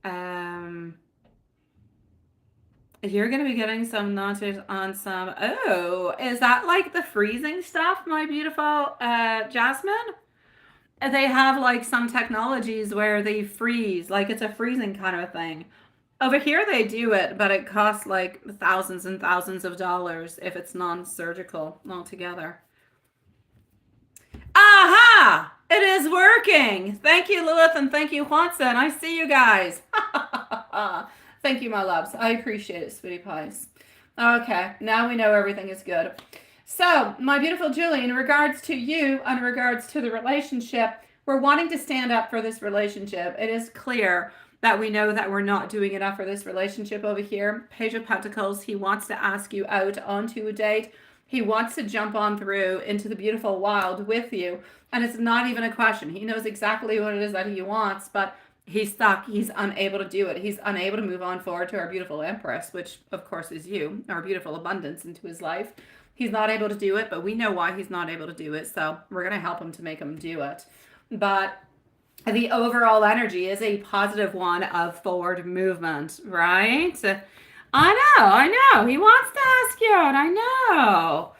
Um, you're going to be getting some nonsense on some. Oh, is that like the freezing stuff, my beautiful Jasmine? They have like some technologies where they freeze, like it's a freezing kind of thing. Over here they do it, but it costs like thousands and thousands of dollars if it's non-surgical altogether. Aha! It is working. Thank you, Lilith, and thank you, Juanson. I see you guys. Thank you, my loves. I appreciate it, sweetie pies. Okay, now we know everything is good. So, my beautiful Julie, in regards to you, in regards to the relationship, we're wanting to stand up for this relationship. It is clear that we know that we're not doing enough for this relationship over here. Page of Pentacles, he wants to ask you out onto a date. He wants to jump on through into the beautiful wild with you. And it's not even a question. He knows exactly what it is that he wants, but he's stuck. He's unable to do it. He's unable to move on forward to our beautiful Empress, which of course is you, our beautiful abundance into his life. He's not able to do it, but we know why he's not able to do it. So we're going to help him to make him do it. But the overall energy is a positive one of forward movement, right? I know. He wants to ask you out. I know.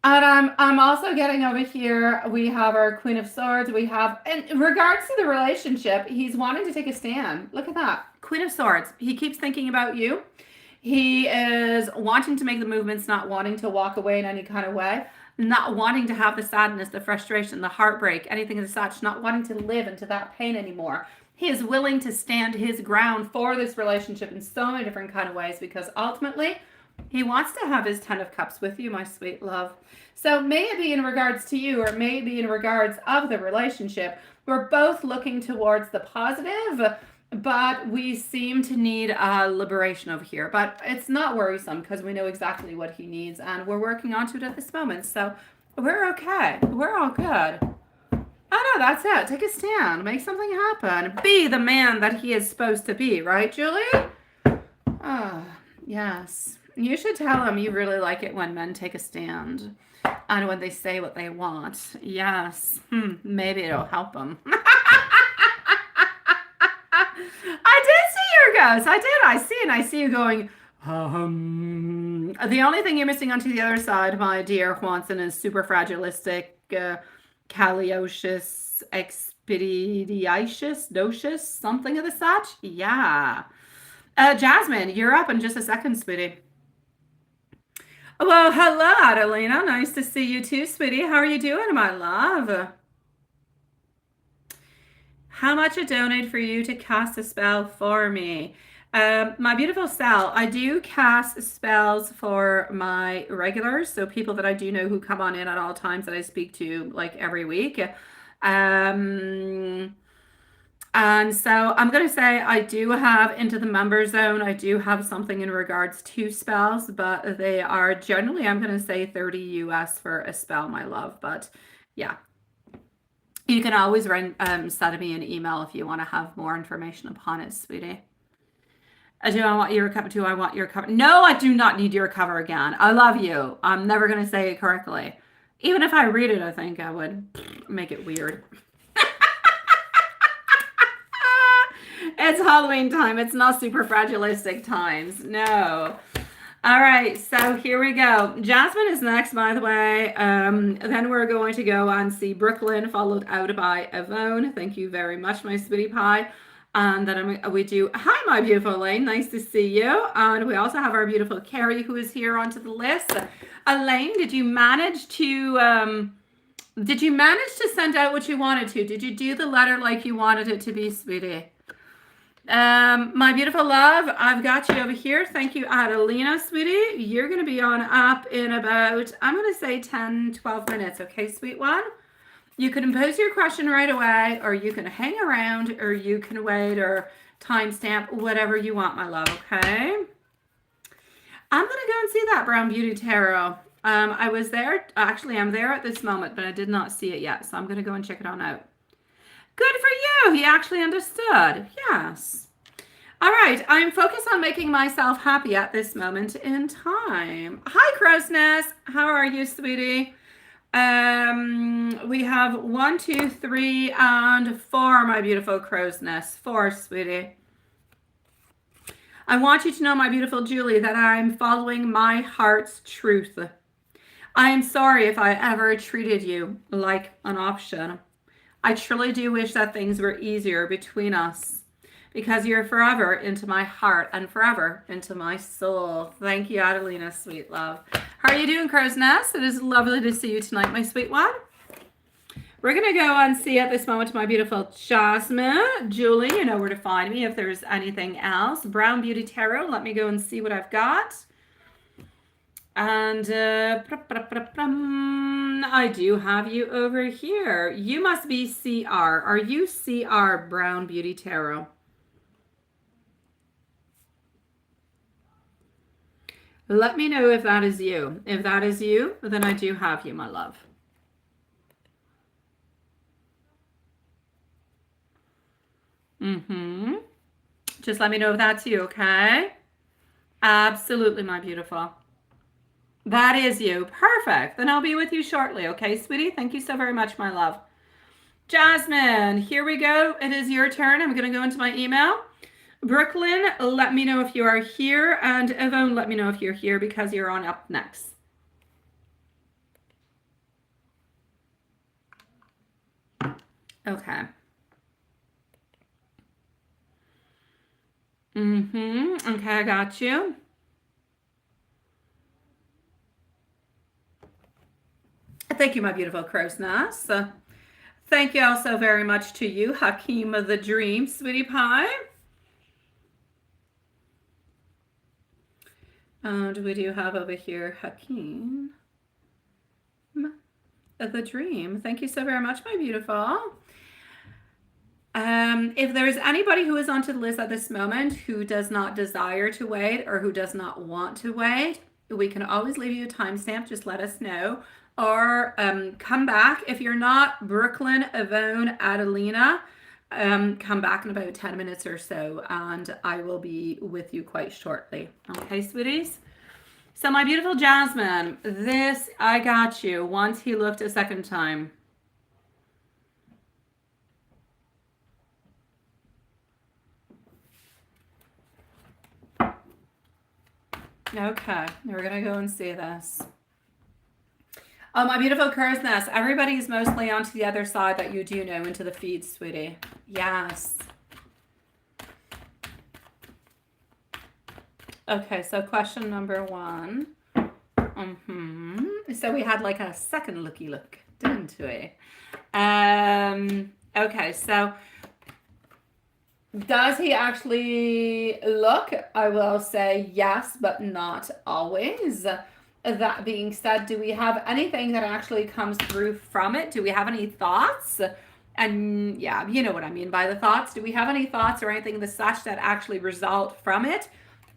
And I'm also getting over here, we have our Queen of Swords. We have, in regards to the relationship, he's wanting to take a stand. Look at that. Queen of Swords. He keeps thinking about you. He is wanting to make the movements, not wanting to walk away in any kind of way, not wanting to have the sadness, the frustration, the heartbreak, anything as such, not wanting to live into that pain anymore. He is willing to stand his ground for this relationship in so many different kind of ways because ultimately he wants to have his 10 of Cups with you, my sweet love. So may it be in regards to you or may it be in regards of the relationship. We're both looking towards the positive, but we seem to need a liberation over here. But it's not worrisome because we know exactly what he needs and we're working onto it at this moment. So we're okay. We're all good. Oh no, that's it. Take a stand. Make something happen. Be the man that he is supposed to be, right, Julie? Ah, yes. You should tell him you really like it when men take a stand and when they say what they want. Yes. Maybe it'll help them. I did see your ghost. I did. I see it. And I see you going, The only thing you're missing onto the other side, my dear Juanson, is super fragilistic, caliosus, expeditious, docious, something of the such. Yeah. Jasmine, you're up in just a second, sweetie. Well, hello, Adelina. Nice to see you too, sweetie. How are you doing, my love? How much I donate for you to cast a spell for me? My beautiful Sal, I do cast spells for my regulars, so people that I do know who come on in at all times that I speak to like every week. And so I'm going to say I do have into the member zone, I do have something in regards to spells, but they are generally, I'm going to say 30 US for a spell, my love. But yeah, you can always send me an email if you want to have more information upon it, sweetie. Do I want your cover? Do I want your cover? No, I do not need your cover again. I love you. I'm never going to say it correctly. Even if I read it, I think I would make it weird. It's Halloween time. It's not super fragilistic times. No. All right, so here we go. Jasmine is next, by the way. Then we're going to go and see Brooklyn, followed out by Yvonne. Thank you very much, my sweetie pie. And then we do, hi, my beautiful Elaine. Nice to see you. And we also have our beautiful Carrie, who is here onto the list. Elaine, did you manage to send out what you wanted to? Did you do the letter like you wanted it to be, sweetie? My beautiful love, I've got you over here. Thank you, Adelina, sweetie. You're going to be on up in about, I'm going to say 10, 12 minutes. Okay, sweet one? You can pose your question right away, or you can hang around, or you can wait, or timestamp, whatever you want, my love, okay? I'm going to go and see that Brown Beauty Tarot. I was there. Actually, I'm there at this moment, but I did not see it yet, so I'm going to go and check it on out. Good for you. He actually understood. Yes. All right. I'm focused on making myself happy at this moment in time. Hi, Crow's Nest. How are you, sweetie? We have 1, 2, 3, and 4, my beautiful crow's nest. 4, sweetie. I want you to know, my beautiful Julie, that I'm following my heart's truth. I am sorry if I ever treated you like an option. I truly do wish that things were easier between us because you're forever into my heart and forever into my soul. Thank you, Adelina, sweet love. How are you doing, Crow's Nest? It is lovely to see you tonight, my sweet one. We're going to go and see at this moment my beautiful Jasmine. Julie, you know where to find me if there's anything else. Brown Beauty Tarot. Let me go and see what I've got. And I do have you over here. You must be CR. Are you CR, Brown Beauty Tarot? Let me know if that is you. If that is you, then I do have you, my love. Just let me know if that's you, okay? Absolutely, my beautiful. That is you. Perfect. Then I'll be with you shortly, okay, sweetie? Thank you so very much, my love. Jasmine, here we go. It is your turn. I'm going to go into my email. Brooklyn, let me know if you are here. And Yvonne, let me know if you're here because you're on up next. Okay. Okay, I got you. Thank you, my beautiful crow's nest. Thank you also very much to you, Hakeem of the Dream, sweetie pie. And we do have over here Hakeem of the Dream. Thank you so very much, my beautiful. If there's anybody who is onto the list at this moment who does not desire to wait or who does not want to wait, we can always leave you a timestamp. Just let us know. Or come back. If you're not Brooklyn, Yvonne, Adelina, come back in about 10 minutes or so, and I will be with you quite shortly. Okay, sweeties? So my beautiful Jasmine, this, I got you. Once he looked a second time. Okay, we're going to go and see this. Oh, my beautiful crow's nest. Everybody's mostly onto the other side that you do know, into the feed, sweetie. Yes. Okay, so question number 1. So we had like a second looky look, didn't we? Okay, so does he actually look? I will say yes, but not always. That being said, do we have anything that actually comes through from it? Do we have any thoughts? And yeah, you know what I mean by the thoughts. Do we have any thoughts or anything the such that actually result from it?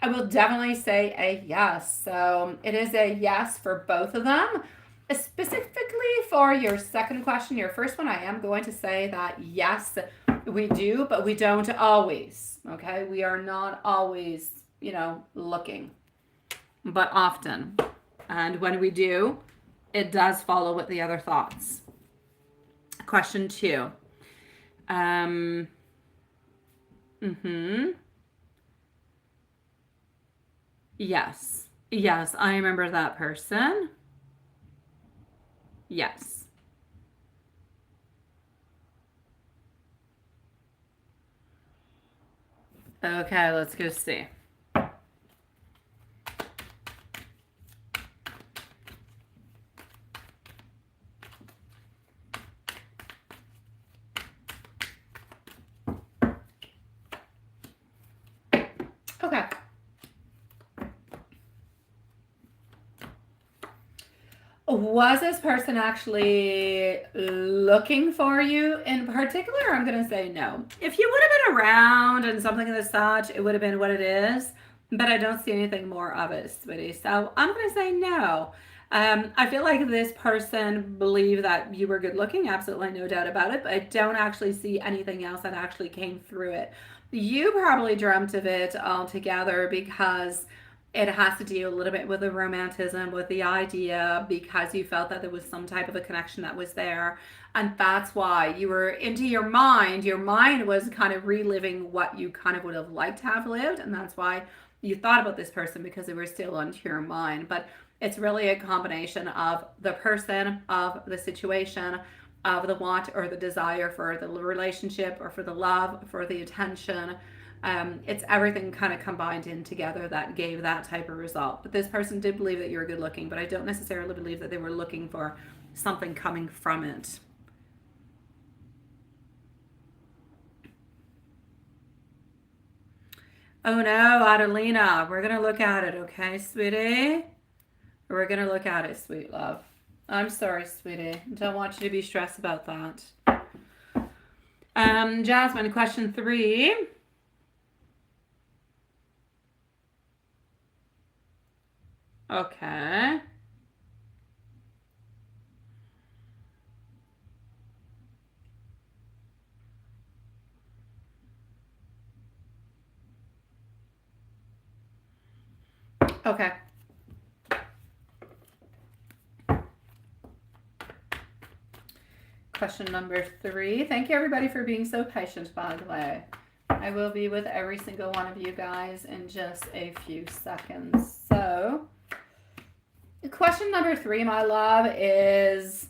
I will definitely say a yes. So it is a yes for both of them. Specifically for your second question, your first one, I am going to say that yes, we do, but we don't always. Okay, we are not always, looking, but often. And when we do, it does follow with the other thoughts. Question 2. Yes. Yes, I remember that person. Yes. Okay, let's go see. Okay. Was this person actually looking for you in particular? I'm going to say no. If you would have been around and something of the such, it would have been what it is. But I don't see anything more of it, sweetie. So I'm going to say no. I feel like this person believed that you were good looking. Absolutely no doubt about it. But I don't actually see anything else that actually came through it. You probably dreamt of it altogether because It has to deal a little bit with the romanticism, with the idea, because you felt that there was some type of a connection that was there. And that's why you were into your mind. Your mind was kind of reliving what you kind of would have liked to have lived. And that's why you thought about this person, because they were still onto your mind. But it's really a combination of the person, of the situation, of the want or the desire for the relationship or for the love, for the attention. It's everything kind of combined in together that gave that type of result. But this person did believe that you were good looking, but I don't necessarily believe that they were looking for something coming from it. Oh no, Adelina, we're going to look at it, okay, sweetie? We're going to look at it, sweet love. I'm sorry, sweetie. Don't want you to be stressed about that. Jasmine, question 3. Okay. Okay. Question number 3. Thank you, everybody, for being so patient, by the way. I will be with every single one of you guys in just a few seconds. So, question number 3, my love, is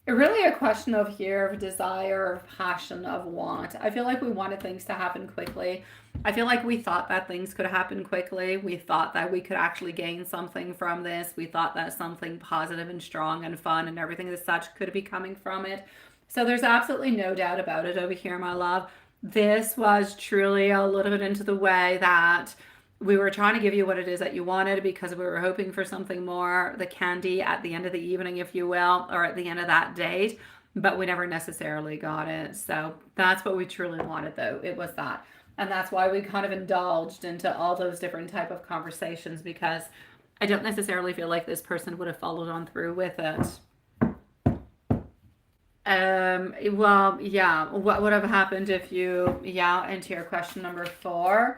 really a question of here of desire, of passion, of want. I feel like we wanted things to happen quickly. I feel like we thought that things could happen quickly. We thought that we could actually gain something from this. We thought that something positive and strong and fun and everything as such could be coming from it. So there's absolutely no doubt about it over here, my love. This was truly a little bit into the way that we were trying to give you what it is that you wanted, because we were hoping for something more, the candy at the end of the evening, if you will, or at the end of that date, but we never necessarily got it. So that's what we truly wanted, though. It was that. And that's why we kind of indulged into all those different type of conversations, because I don't necessarily feel like this person would have followed on through with it. Well, yeah, what would have happened if you, into your question number 4,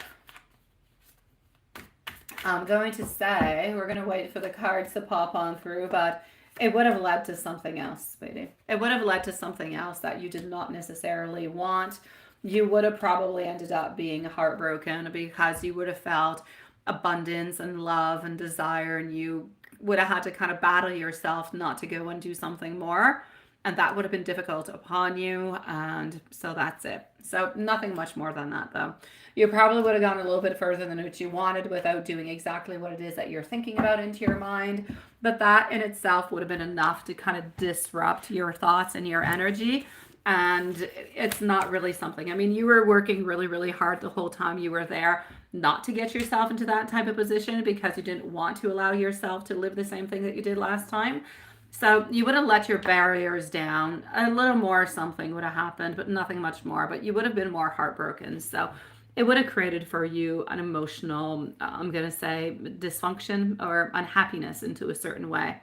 I'm going to say, we're going to wait for the cards to pop on through, but it would have led to something else, sweetie. It would have led to something else that you did not necessarily want. You would have probably ended up being heartbroken, because you would have felt abundance and love and desire, and you would have had to kind of battle yourself not to go and do something more. And that would have been difficult upon you. And so that's it. So nothing much more than that, though. You probably would have gone a little bit further than what you wanted without doing exactly what it is that you're thinking about into your mind. But that in itself would have been enough to kind of disrupt your thoughts and your energy. And it's not really something. I mean, you were working really, really hard the whole time you were there not to get yourself into that type of position, because you didn't want to allow yourself to live the same thing that you did last time. So you would have let your barriers down. A little more something would have happened, but nothing much more. But you would have been more heartbroken. So it would have created for you an emotional, I'm going to say, dysfunction or unhappiness into a certain way.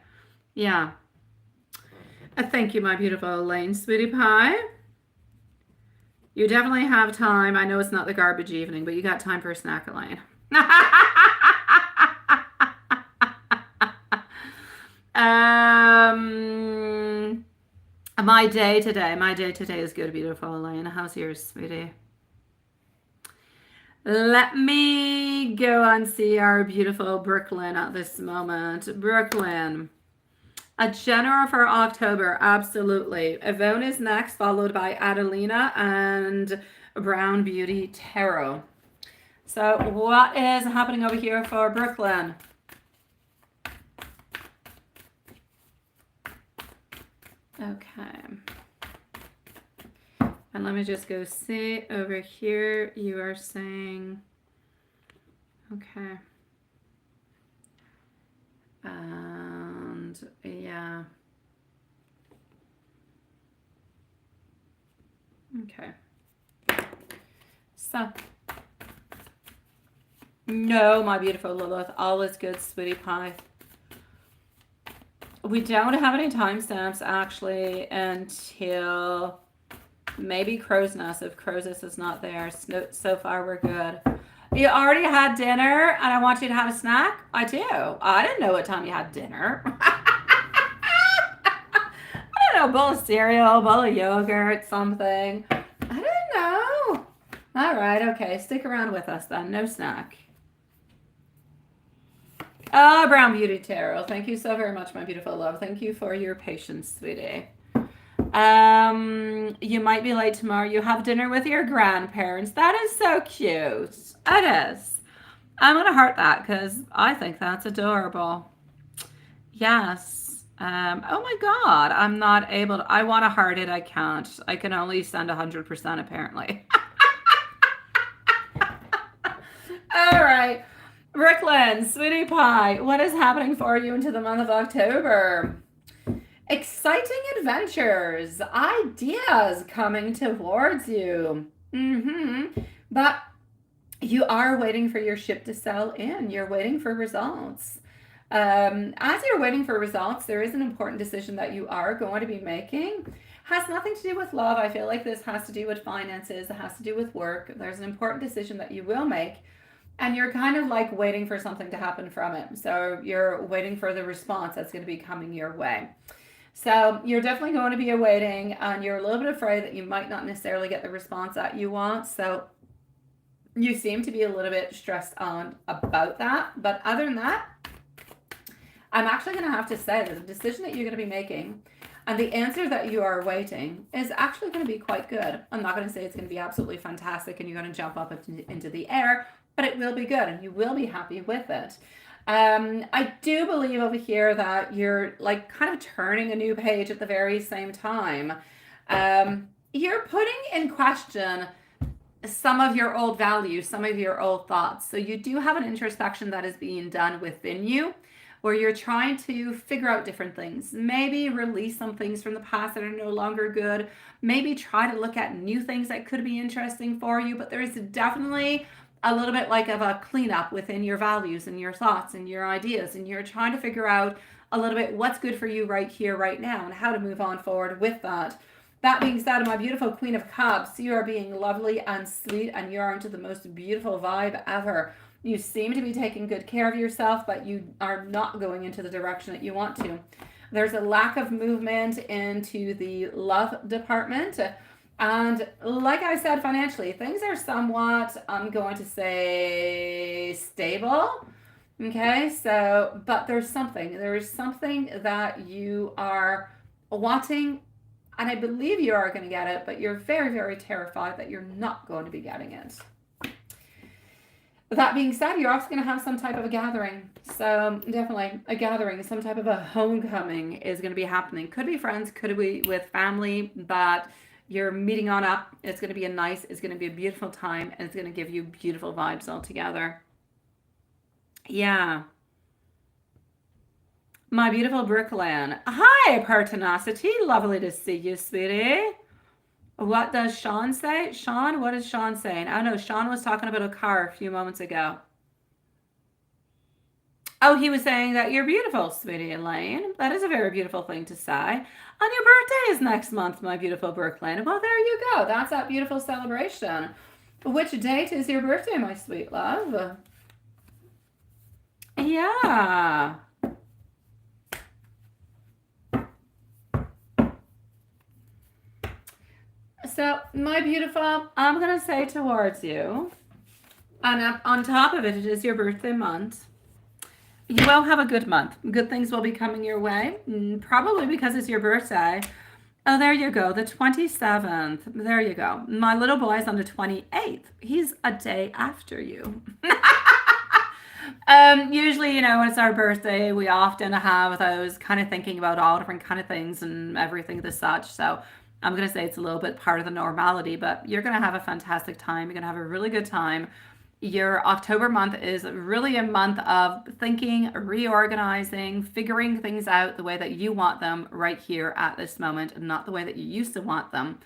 Yeah. Thank you, my beautiful Elaine, sweetie pie. You definitely have time. I know it's not the garbage evening, but you got time for a snack, Elaine. My day today is good, beautiful Elaine. How's yours, sweetie? Let me go and see our beautiful Brooklyn at this moment. Brooklyn, a general for October, absolutely. Yvonne is next, followed by Adelina and Brown Beauty Tarot. So what is happening over here for Brooklyn? Okay. And let me just go see over here. You are saying, okay. And yeah. Okay. So, no, my beautiful Lilith, all is good, sweetie pie. We don't have any timestamps actually until maybe Crow's Nest. If Crow's Nest is not there, so far we're good. You already had dinner and I want you to have a snack? I do. I didn't know what time you had dinner. I don't know, a bowl of cereal, a bowl of yogurt, something. I didn't know. All right, okay. Stick around with us then. No snack. Oh, Brown Beauty Tarot. Thank you so very much, my beautiful love. Thank you for your patience, sweetie. You might be late tomorrow. You have dinner with your grandparents. That is so cute. It is. I'm gonna heart that because I think that's adorable. Yes. Oh my God. I'm not able to. I want to heart it. I can't. I can only send 100% apparently. All right. Brooklyn, sweetie pie, what is happening for you into the month of October? Exciting adventures, ideas coming towards you. But you are waiting for your ship to sail in. You're waiting for results. As you're waiting for results, there is an important decision that you are going to be making. Has nothing to do with love. I feel like this has to do with finances. It has to do with work. There's an important decision that you will make. And you're kind of like waiting for something to happen from it. So you're waiting for the response that's going to be coming your way. So you're definitely going to be awaiting, and you're a little bit afraid that you might not necessarily get the response that you want. So you seem to be a little bit stressed on about that. But other than that, I'm actually going to have to say that the decision that you're going to be making and the answer that you are awaiting is actually going to be quite good. I'm not going to say it's going to be absolutely fantastic and you're going to jump up into the air, but it will be good and you will be happy with it. I do believe over here that you're like kind of turning a new page at the very same time. You're putting in question some of your old values, some of your old thoughts. So you do have an introspection that is being done within you where you're trying to figure out different things. Maybe release some things from the past that are no longer good. Maybe try to look at new things that could be interesting for you. But there is definitely a little bit like of a cleanup within your values and your thoughts and your ideas. And you're trying to figure out a little bit what's good for you right here, right now, and how to move on forward with that. That being said, my beautiful Queen of Cups, you are being lovely and sweet and you are into the most beautiful vibe ever. You seem to be taking good care of yourself, but you are not going into the direction that you want to. There's a lack of movement into the love department. And like I said, financially, things are somewhat, I'm going to say, stable. Okay, so, but there's something that you are wanting, and I believe you are going to get it, but you're very, very terrified that you're not going to be getting it. That being said, you're also going to have some type of a gathering. So definitely a gathering, some type of a homecoming is going to be happening. Could be friends, could be with family, but you're meeting on up. It's going to be it's going to be a beautiful time, and it's going to give you beautiful vibes altogether. Yeah. My beautiful Brooklyn. Hi, Pertinacity. Lovely to see you, sweetie. What does Sean say? Sean, what is Sean saying? I know Sean was talking about a car a few moments ago. Oh, he was saying that you're beautiful, sweetie Elaine. That is a very beautiful thing to say. And your birthday is next month, my beautiful Brooklyn. Well, there you go. That's that beautiful celebration. Which date is your birthday, my sweet love? Yeah. So, my beautiful, I'm going to say towards you, and on top of it, it is your birthday month. You will have a good month. Good things will be coming your way, probably because it's your birthday. Oh, there you go, the 27th. There you go. My little boy's on the 28th. He's a day after you. Usually, when it's our birthday, we often have those kind of thinking about all different kind of things and everything as such. So I'm going to say it's a little bit part of the normality, but you're going to have a fantastic time. You're going to have a really good time. Your October month is really a month of thinking, reorganizing, figuring things out the way that you want them right here at this moment, not the way that you used to want them.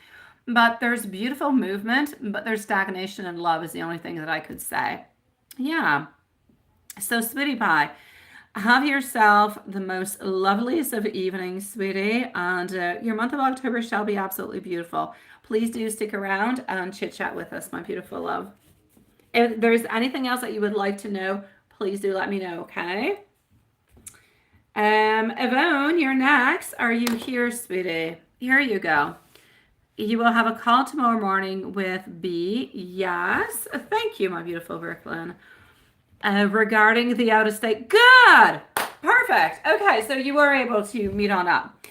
But there's beautiful movement, but there's stagnation and love is the only thing that I could say. Yeah. So, sweetie pie, have yourself the most loveliest of evenings, sweetie, and your month of October shall be absolutely beautiful. Please do stick around and chit chat with us, my beautiful love. If there's anything else that you would like to know, please do let me know, okay? Yvonne, you're next. Are you here, sweetie? Here you go. You will have a call tomorrow morning with B. Yes. Thank you, my beautiful Brooklyn. Regarding the out-of-state. Good. Perfect. Okay, so you were able to meet on up.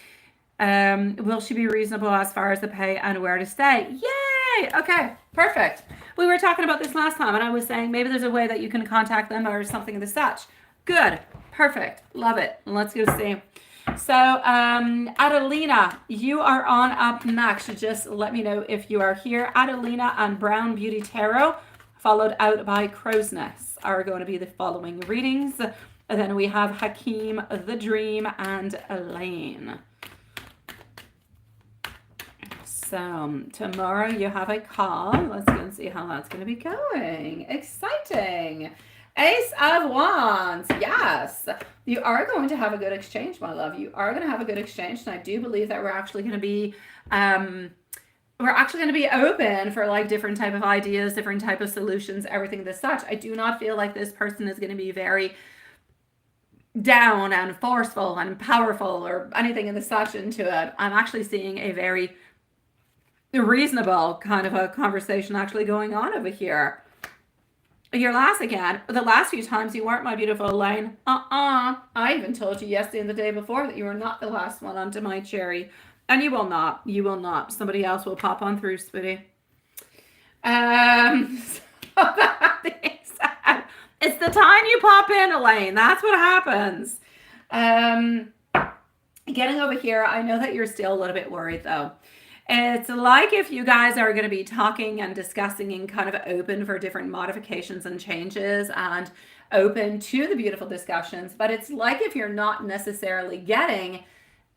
Will she be reasonable as far as the pay and where to stay? Yay! Okay, perfect. We were talking about this last time, and I was saying maybe there's a way that you can contact them or something of the such. Good. Perfect. Love it. Let's go see. So, Adelina, you are on up next. Just let me know if you are here. Adelina and Brown Beauty Tarot, followed out by Crow's Nest, are going to be the following readings. And then we have Hakeem, The Dream, and Elaine. So tomorrow you have a call. Let's go and see how that's going to be going. Exciting. Ace of Wands. Yes. You are going to have a good exchange, my love. You are going to have a good exchange. And I do believe that we're actually going to be open for like different type of ideas, different type of solutions, everything this such. I do not feel like this person is going to be very down and forceful and powerful or anything in the such into it. I'm actually seeing a very reasonable kind of a conversation actually going on over here. Your last again, the last few times you weren't, my beautiful Elaine. I even told you yesterday and the day before that you were not the last one onto my cherry. And you will not. You will not. Somebody else will pop on through, sweetie. So that being said, it's the time you pop in, Elaine. That's what happens. Getting over here, I know that you're still a little bit worried though. It's like if you guys are going to be talking and discussing and kind of open for different modifications and changes and open to the beautiful discussions, but it's like if you're not necessarily getting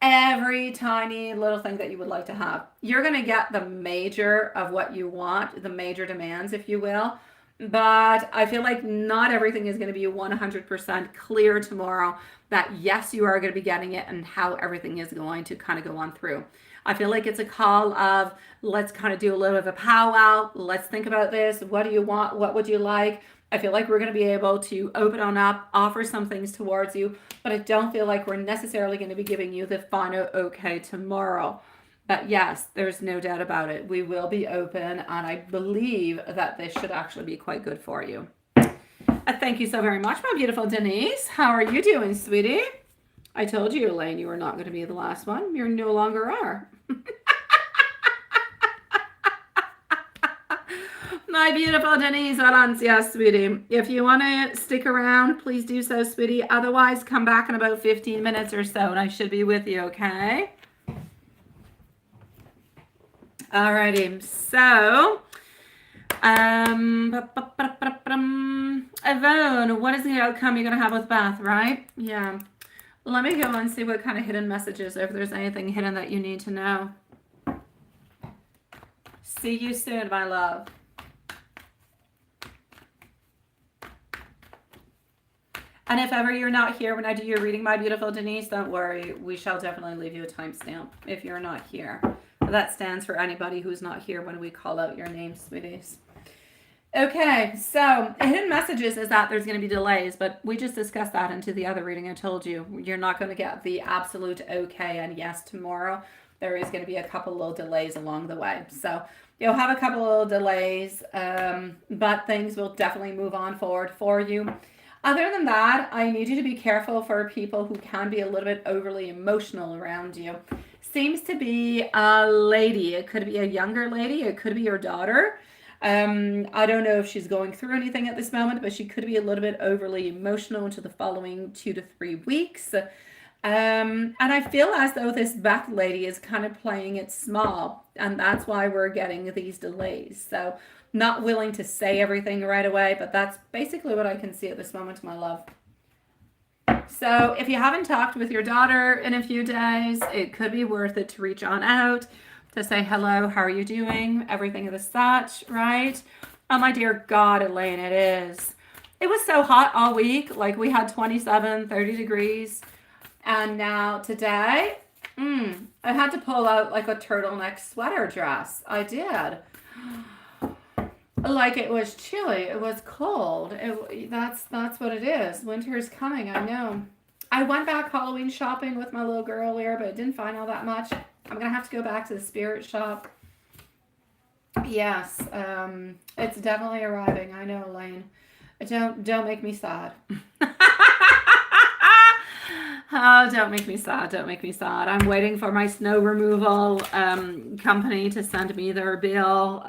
every tiny little thing that you would like to have. You're going to get the major of what you want, the major demands, if you will. But I feel like not everything is going to be 100% clear tomorrow that yes, you are going to be getting it and how everything is going to kind of go on through. I feel like it's a call of let's kind of do a little bit of a powwow. Let's think about this. What do you want? What would you like? I feel like we're going to be able to open on up, offer some things towards you, but I don't feel like we're necessarily going to be giving you the final okay tomorrow. But yes, there's no doubt about it. We will be open, and I believe that this should actually be quite good for you. Thank you so very much, my beautiful Denise. How are you doing, sweetie? I told you, Elaine, you were not going to be the last one. You no longer are. My beautiful Denise Valencia, sweetie. If you want to stick around, please do so, sweetie. Otherwise, come back in about 15 minutes or so, and I should be with you, okay? Alrighty, so, Yvonne, what is the outcome you're going to have with Beth, right? Yeah. Let me go and see what kind of hidden messages, if there's anything hidden that you need to know. See you soon, my love. And if ever you're not here when I do your reading, my beautiful Denise, don't worry. We shall definitely leave you a timestamp if you're not here. That stands for anybody who's not here when we call out your name, sweeties. Okay, so hidden messages is that there's going to be delays, but we just discussed that into the other reading. I told you, you're not going to get the absolute okay and yes tomorrow. There is going to be a couple little delays along the way. So you'll have a couple little delays, but things will definitely move on forward for you. Other than that, I need you to be careful for people who can be a little bit overly emotional around you. Seems to be a lady. It could be a younger lady. It could be your daughter. I don't know if she's going through anything at this moment, but she could be a little bit overly emotional into the following 2 to 3 weeks. And I feel as though this Beth lady is kind of playing it small, and that's why we're getting these delays. So not willing to say everything right away, but that's basically what I can see at this moment, my love. So if you haven't talked with your daughter in a few days, it could be worth it to reach on out to say, hello, how are you doing? Everything of the such, right? Oh my dear God, Elaine, it is. It was so hot all week. Like we had 27, 30 degrees. And now today, I had to pull out like a turtleneck sweater dress. I did. like it was chilly. It was cold. That's what it is. Winter is coming. I know. I went back Halloween shopping with my little girl earlier, but I didn't find all that much. I'm gonna have to go back to the spirit shop. Yes, it's definitely arriving. I know, Elaine. Don't make me sad. Oh, don't make me sad. Don't make me sad. I'm waiting for my snow removal company to send me their bill.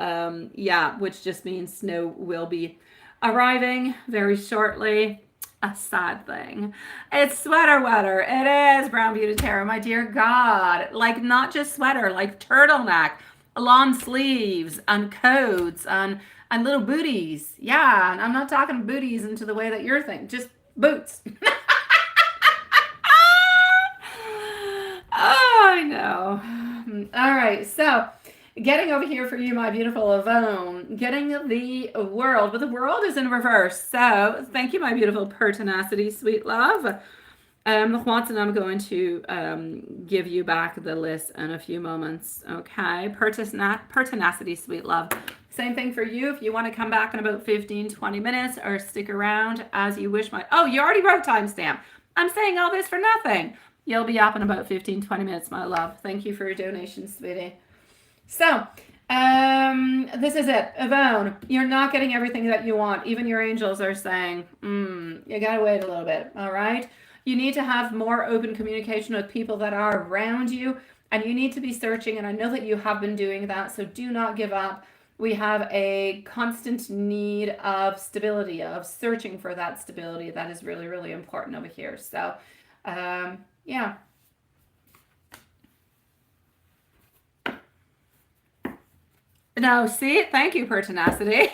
Yeah, which just means snow will be arriving very shortly. A sad thing. It's sweater weather. It is, Brown Beauty Tarot. My dear God. Like, not just sweater, like turtleneck, long sleeves, and coats, and little booties. Yeah, and I'm not talking booties into the way that you're thinking. Just boots. Oh, I know. All right, so getting over here for you, my beautiful Yvonne, getting the world, but the world is in reverse. So thank you, my beautiful pertinacity, sweet love. Watson, I'm going to give you back the list in a few moments. Okay, pertinacity, sweet love. Same thing for you. If you want to come back in about 15, 20 minutes or stick around as you wish. Oh, you already wrote timestamp. I'm saying all this for nothing. You'll be up in about 15, 20 minutes, my love. Thank you for your donation, sweetie. So, this is it. Yvonne, you're not getting everything that you want. Even your angels are saying, you gotta wait a little bit, all right? You need to have more open communication with people that are around you, and you need to be searching, and I know that you have been doing that, so do not give up. We have a constant need of stability, of searching for that stability. That is really, really important over here. So, yeah. No, see? Thank you, pertinacity.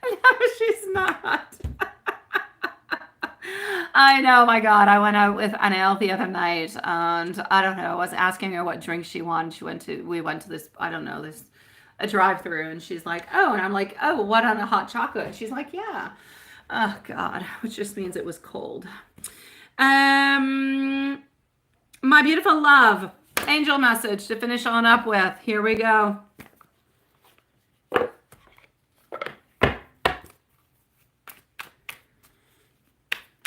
No, she's not. I know, my God. I went out with Anel the other night, and I don't know. I was asking her what drink she wanted. We went to this, I don't know, a drive-through, and she's like, oh, and I'm like, oh, what on a hot chocolate? And she's like, yeah. Oh, God, which just means it was cold. My beautiful love, angel message to finish on up with. Here we go.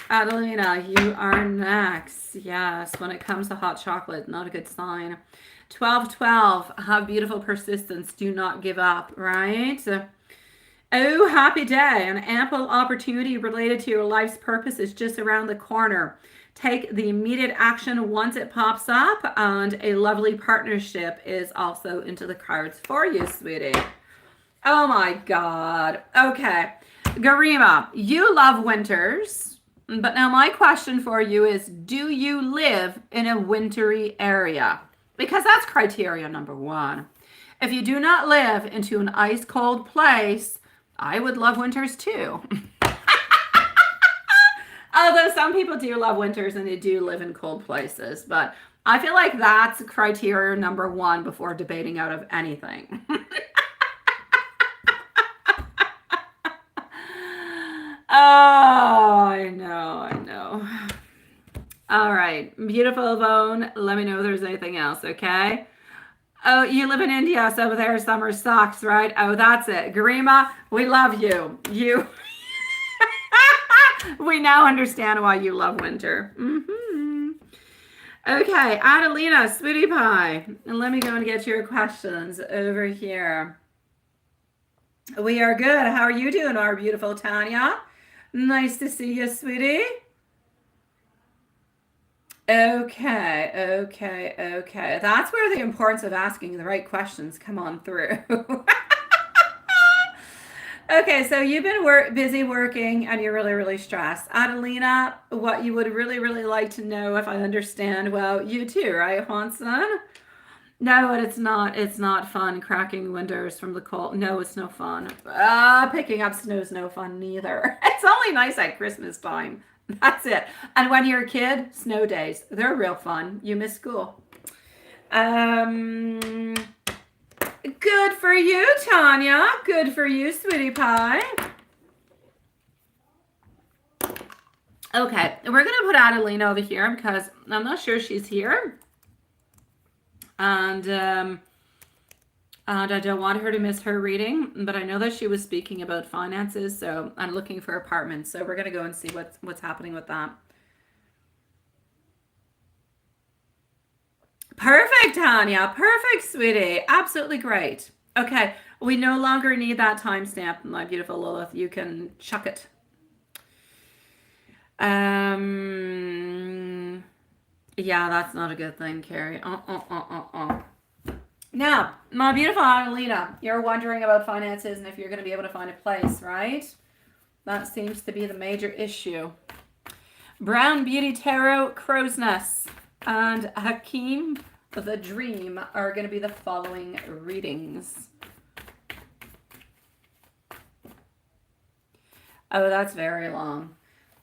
Adelina, you are next. Yes, when it comes to hot chocolate, not a good sign. 1212, have beautiful persistence. Do not give up, right? Oh, happy day. An ample opportunity related to your life's purpose is just around the corner. Take the immediate action once it pops up, and a lovely partnership is also into the cards for you, sweetie. Oh my God. Okay. Garima, you love winters, but now my question for you is, do you live in a wintry area? Because that's criteria number one. If you do not live into an ice cold place, I would love winters too. Although some people do love winters and they do live in cold places. But I feel like that's criteria number one before debating out of anything. Oh, I know. All right. Beautiful Yvonne. Let me know if there's anything else, okay? Oh, you live in India, so there summer sucks, right? Oh, that's it. Garima, we love you. We now understand why you love winter. Okay, Adelina, sweetie pie. And let me go and get your questions over here. We are good. How are you doing, our beautiful Tanya? Nice to see you, sweetie. Okay. That's where the importance of asking the right questions come on through. Okay, so you've been busy working and you're really, really stressed. Adelina, what you would really, really like to know, if I understand, well, you too, right, Hanson? No, it's not. It's not fun cracking windows from the cold. No, it's no fun. Picking up snow's no fun neither. It's only nice at Christmas time. That's it. And when you're a kid, snow days, they're real fun. You miss school. Good for you, Tanya. Good for you, sweetie pie. Okay, we're going to put Adelina over here because I'm not sure she's here. And And I don't want her to miss her reading, but I know that she was speaking about finances, so I'm looking for apartments. So we're gonna go and see what's happening with that. Perfect, Tanya. Perfect, sweetie. Absolutely great. Okay, we no longer need that timestamp, my beautiful Lilith. You can chuck it. Yeah, that's not a good thing, Carrie. Now, my beautiful Adelina, you're wondering about finances and if you're going to be able to find a place, right? That seems to be the major issue. Brown Beauty Tarot, Crow's Nest, and Hakeem the Dream are going to be the following readings. Oh, that's very long.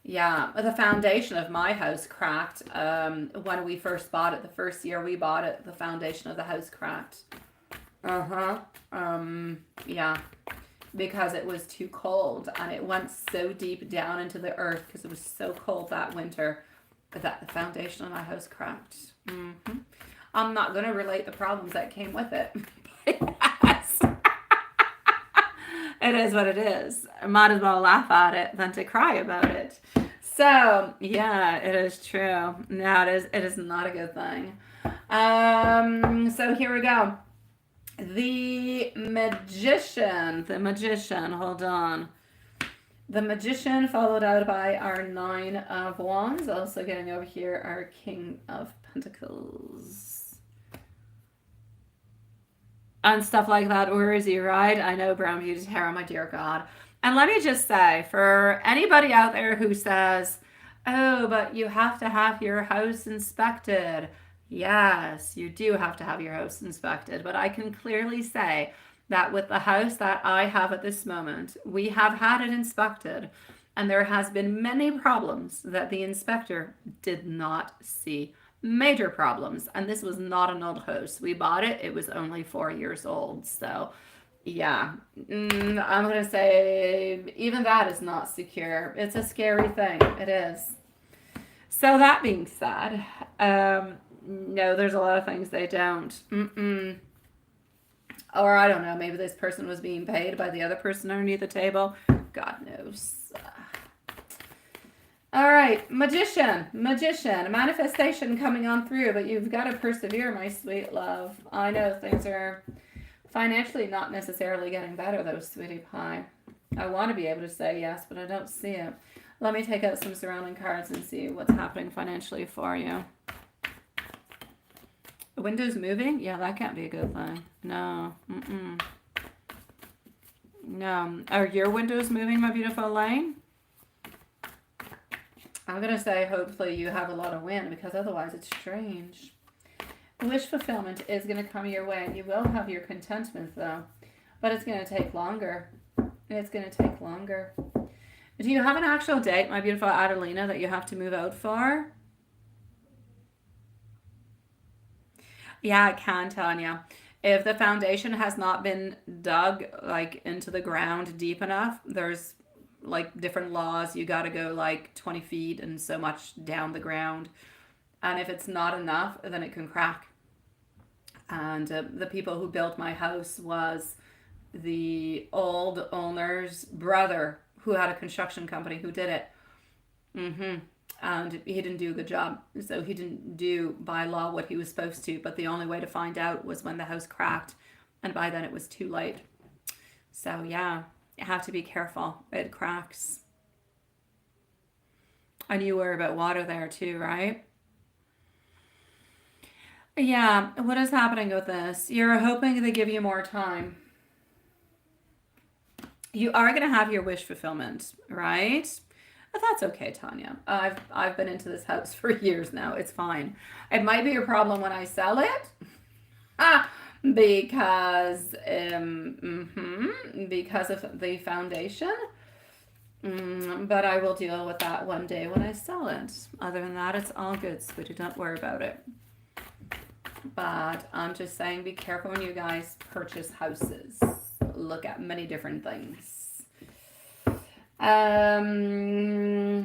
Yeah, the foundation of my house cracked when we first bought it. The first year we bought it, the foundation of the house cracked. Yeah, because it was too cold and it went so deep down into the earth because it was so cold that winter that the foundation of my house cracked. I'm not going to relate the problems that came with it. Yes. It is what it is. I might as well laugh at it than to cry about it. So, yeah, it is true. No, it is not a good thing. So here we go. The Magician, hold on. The Magician followed out by our Nine of Wands. Also getting over here our King of Pentacles. And stuff like that worries you, right? I know, Brown Beauty Tarot, my dear God. And let me just say, for anybody out there who says, oh, but you have to have your house inspected. Yes, you do have to have your house inspected. But I can clearly say that with the house that I have at this moment, we have had it inspected. And there has been many problems that the inspector did not see. Major problems, and this was not an old house. We bought it, it was only 4 years old. So yeah, I'm gonna say even that is not secure. It's a scary thing. It is. So that being said, no, there's a lot of things they don't. Or I don't know, maybe this person was being paid by the other person underneath the table. God knows. All right, Magician, manifestation coming on through, but you've got to persevere, my sweet love. I know things are financially not necessarily getting better, though, sweetie pie. I want to be able to say yes, but I don't see it. Let me take out some surrounding cards and see what's happening financially for you. The window's moving? Yeah, that can't be a good thing. No. No. Are your windows moving, my beautiful Lane? I'm going to say hopefully you have a lot of wind because otherwise it's strange. Wish fulfillment is going to come your way. You will have your contentment though, but it's going to take longer. It's going to take longer. Do you have an actual date, my beautiful Adelina, that you have to move out for? Yeah, it can, Tanya. If the foundation has not been dug like into the ground deep enough, there's like different laws. You got to go like 20 feet and so much down the ground. And if it's not enough, then it can crack. And the people who built my house was the old owner's brother who had a construction company who did it. And he didn't do a good job. So he didn't do by law what he was supposed to. But the only way to find out was when the house cracked. And by then it was too late. So yeah. You have to be careful. It cracks. And you worry about water there too, right? Yeah. What is happening with this? You're hoping they give you more time. You are going to have your wish fulfillment, right? But that's okay, Tanya. I've been into this house for years now. It's fine. It might be a problem when I sell it. Because of the foundation. But I will deal with that one day when I sell it. Other than that, it's all good, sweetie. Don't worry about it. But I'm just saying, be careful when you guys purchase houses. Look at many different things.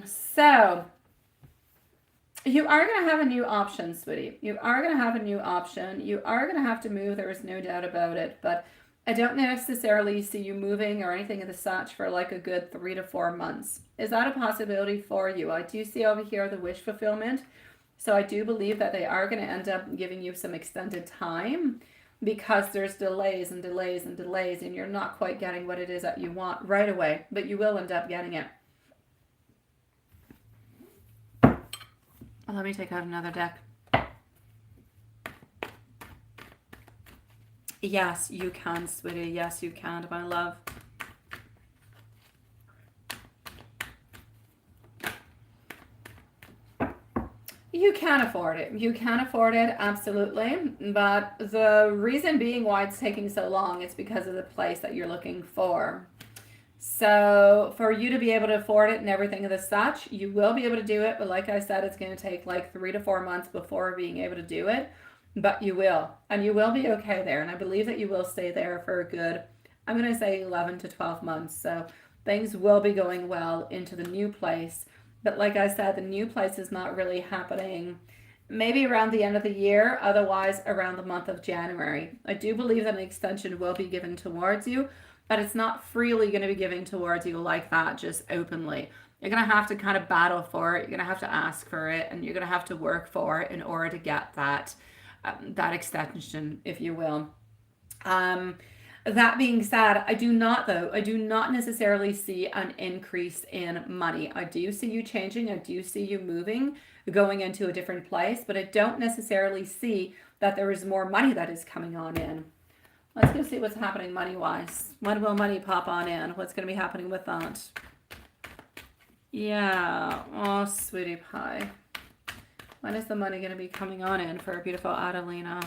So You are going to have a new option, sweetie. You are going to have a new option. You are going to have to move. There is no doubt about it. But I don't necessarily see you moving or anything of the such for like a good 3 to 4 months. Is that a possibility for you? I do see over here the wish fulfillment. So I do believe that they are going to end up giving you some extended time because there's delays and delays and delays and you're not quite getting what it is that you want right away, but you will end up getting it. Let me take out another deck. Yes, you can, sweetie. Yes, you can, my love. You can afford it. You can afford it, absolutely. But the reason being why it's taking so long is because of the place that you're looking for. So for you to be able to afford it and everything of the such, you will be able to do it. But like I said, it's going to take like 3 to 4 months before being able to do it. But you will. And you will be okay there. And I believe that you will stay there for a good, I'm going to say 11 to 12 months. So things will be going well into the new place. But like I said, the new place is not really happening maybe around the end of the year, otherwise around the month of January. I do believe that an extension will be given towards you, but it's not freely going to be given towards you like that, just openly. You're going to have to kind of battle for it. You're going to have to ask for it, and you're going to have to work for it in order to get that extension, if you will. That being said, I do not necessarily see an increase in money. I do see you changing. I do see you moving, going into a different place, but I don't necessarily see that there is more money that is coming on in. Let's go see what's happening money-wise. When will money pop on in? What's going to be happening with that? Yeah. Oh, sweetie pie. When is the money going to be coming on in for beautiful Adelina?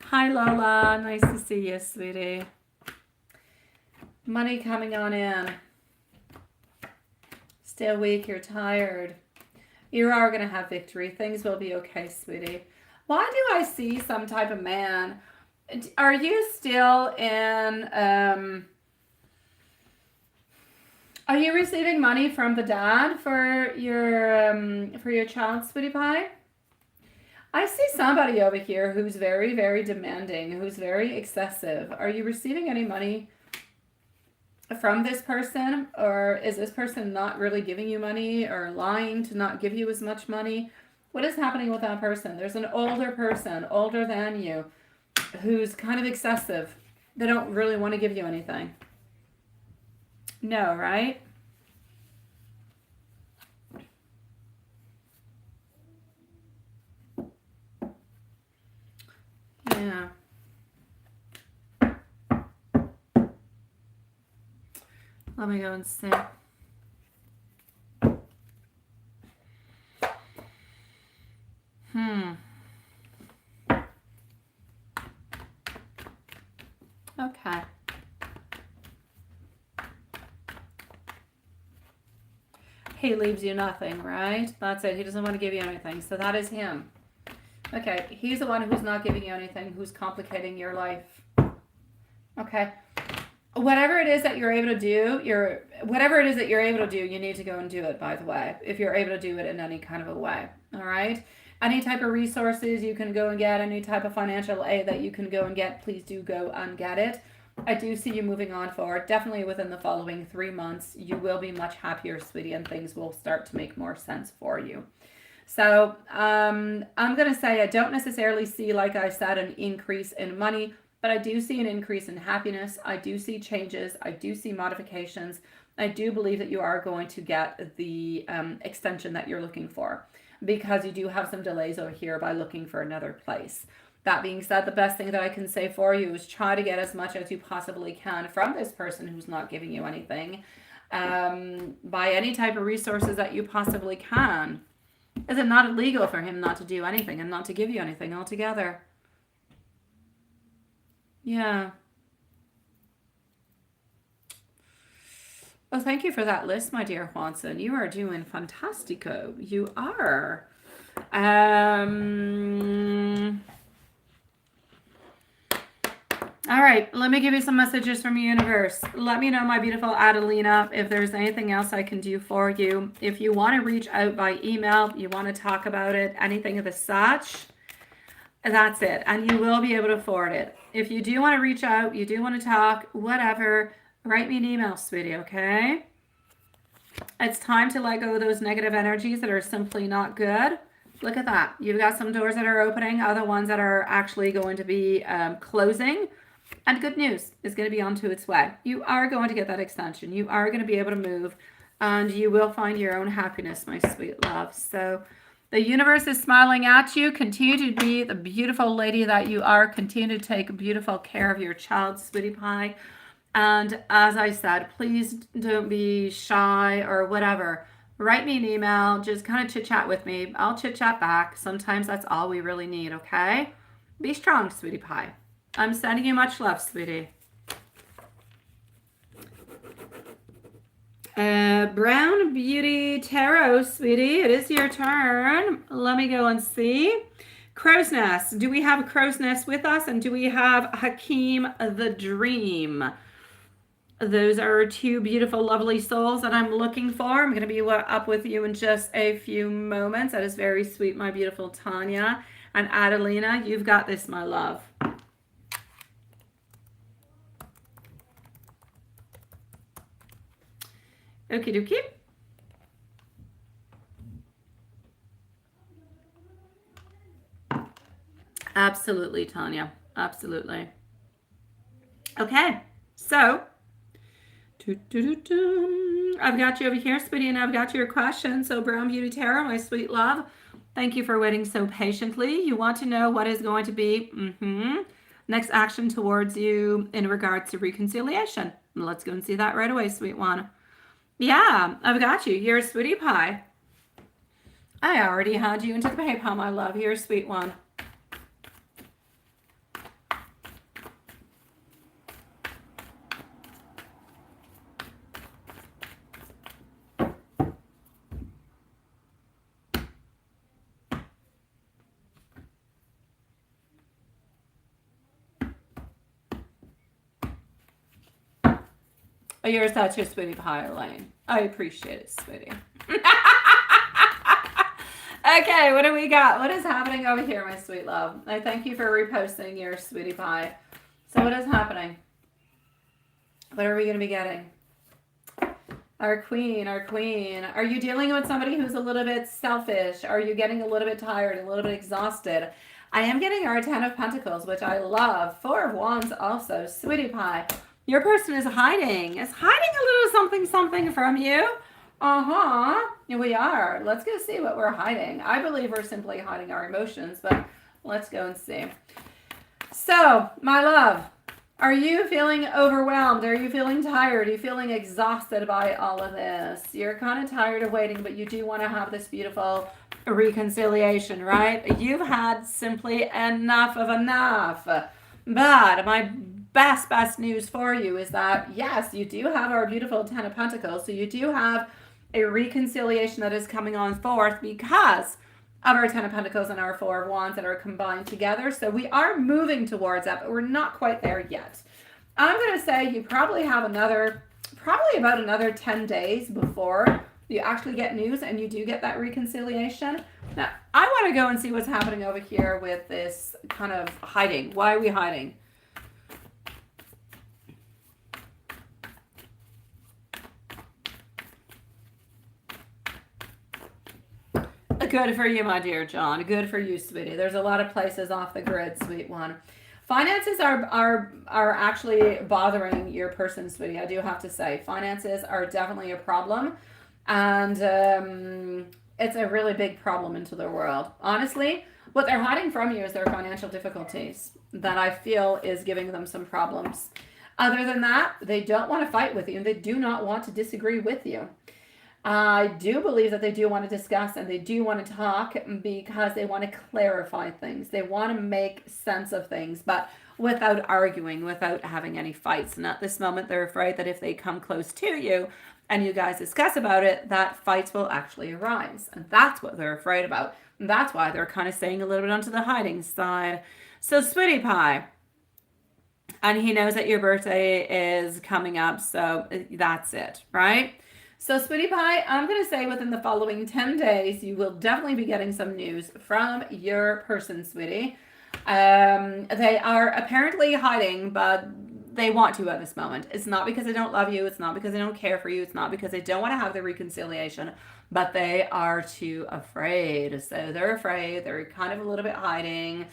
Hi, Lola. Nice to see you, sweetie. Money coming on in. Still weak. You're tired. You are going to have victory. Things will be okay, sweetie. Why do I see some type of man? Are you still in... Are you receiving money from the dad for your child, sweetie pie? I see somebody over here who's very, very demanding, who's very excessive. Are you receiving any money from this person? Or is this person not really giving you money or lying to not give you as much money? What is happening with that person? There's an older person, older than you, who's kind of excessive. They don't really want to give you anything. No, right? Yeah. Let me go and see. Okay. He leaves you nothing, right? That's it. He doesn't want to give you anything. So that is him. Okay. He's the one who's not giving you anything, who's complicating your life. Okay. Whatever it is that you're able to do, you need to go and do it, by the way, if you're able to do it in any kind of a way. All right. Any type of resources you can go and get, any type of financial aid that you can go and get, please do go and get it. I do see you moving on forward. Definitely within the following 3 months, you will be much happier, sweetie, and things will start to make more sense for you. So I'm going to say I don't necessarily see, like I said, an increase in money, but I do see an increase in happiness. I do see changes. I do see modifications. I do believe that you are going to get the extension that you're looking for, because you do have some delays over here by looking for another place. That being said, the best thing that I can say for you is try to get as much as you possibly can from this person who's not giving you anything. Buy any type of resources that you possibly can. Is it not illegal for him not to do anything and not to give you anything altogether? Yeah. Well, thank you for that list, my dear Juanson. You are doing fantastico. You are. All right, let me give you some messages from the universe. Let me know, my beautiful Adelina, if there's anything else I can do for you. If you want to reach out by email, you want to talk about it, anything of the such, that's it. And you will be able to forward it. If you do want to reach out, you do want to talk, whatever, write me an email, sweetie, okay? It's time to let go of those negative energies that are simply not good. Look at that. You've got some doors that are opening, other ones that are actually going to be closing. And good news is going to be onto its way. You are going to get that extension. You are going to be able to move, and you will find your own happiness, my sweet love. So the universe is smiling at you. Continue to be the beautiful lady that you are. Continue to take beautiful care of your child, sweetie pie. And as I said, please don't be shy or whatever. Write me an email. Just kind of chit chat with me. I'll chit chat back. Sometimes that's all we really need, okay? Be strong, sweetie pie. I'm sending you much love, sweetie. Brown Beauty Tarot, sweetie. It is your turn. Let me go and see. Crow's Nest. Do we have a Crow's Nest with us? And do we have Hakeem the Dream? Those are two beautiful, lovely souls that I'm looking for. I'm going to be up with you in just a few moments. That is very sweet, my beautiful Tanya. And Adelina, you've got this, my love. Okie dokie. Absolutely, Tanya. Absolutely. Okay, so I've got you over here, sweetie, and I've got your question. So Brown Beauty Tarot, my sweet love, thank you for waiting so patiently. You want to know what is going to be next action towards you in regards to reconciliation. Let's go and see that right away, sweet one. Yeah, I've got you. You're a sweetie pie. I already had you into the PayPal, my love. You're a sweet one. You're such a sweetie pie, Elaine. I appreciate it, sweetie. Okay, what do we got? What is happening over here, my sweet love? I thank you for reposting your sweetie pie. So what is happening? What are we going to be getting? Our queen, our queen. Are you dealing with somebody who's a little bit selfish? Are you getting a little bit tired, a little bit exhausted? I am getting our 10 of Pentacles, which I love. 4 of Wands also. Sweetie pie. Your person is hiding. Is hiding a little something from you. Here we are. Let's go see what we're hiding. I believe we're simply hiding our emotions, but let's go and see. So, my love, are you feeling overwhelmed? Are you feeling tired? Are you feeling exhausted by all of this? You're kind of tired of waiting, but you do want to have this beautiful reconciliation, right? You've had simply enough of enough. But my best news for you is that, yes, you do have our beautiful 10 of Pentacles. So you do have a reconciliation that is coming on forth because of our 10 of Pentacles and our 4 of Wands that are combined together. So we are moving towards that, but we're not quite there yet. I'm going to say you probably have probably about another 10 days before you actually get news and you do get that reconciliation. Now, I want to go and see what's happening over here with this kind of hiding. Why are we hiding? Good for you, my dear John. Good for you, sweetie. There's a lot of places off the grid, sweet one. Finances are actually bothering your person, sweetie. I do have to say, finances are definitely a problem, and it's a really big problem into the world. Honestly, what they're hiding from you is their financial difficulties that I feel is giving them some problems. Other than that, they don't want to fight with you, and they do not want to disagree with you. I do believe that they do want to discuss and they do want to talk because they want to clarify things. They want to make sense of things, but without arguing, without having any fights. And at this moment, they're afraid that if they come close to you and you guys discuss about it, that fights will actually arise. And that's what they're afraid about. And that's why they're kind of staying a little bit onto the hiding side. So, sweetie pie, And he knows that your birthday is coming up, so that's it, right? So, Sweetie Pie, I'm going to say within the following 10 days, you will definitely be getting some news from your person, sweetie. They are apparently hiding, but they want to at this moment. It's not because they don't love you. It's not because they don't care for you. It's not because they don't want to have the reconciliation, but they are too afraid. So they're afraid. They're kind of a little bit hiding.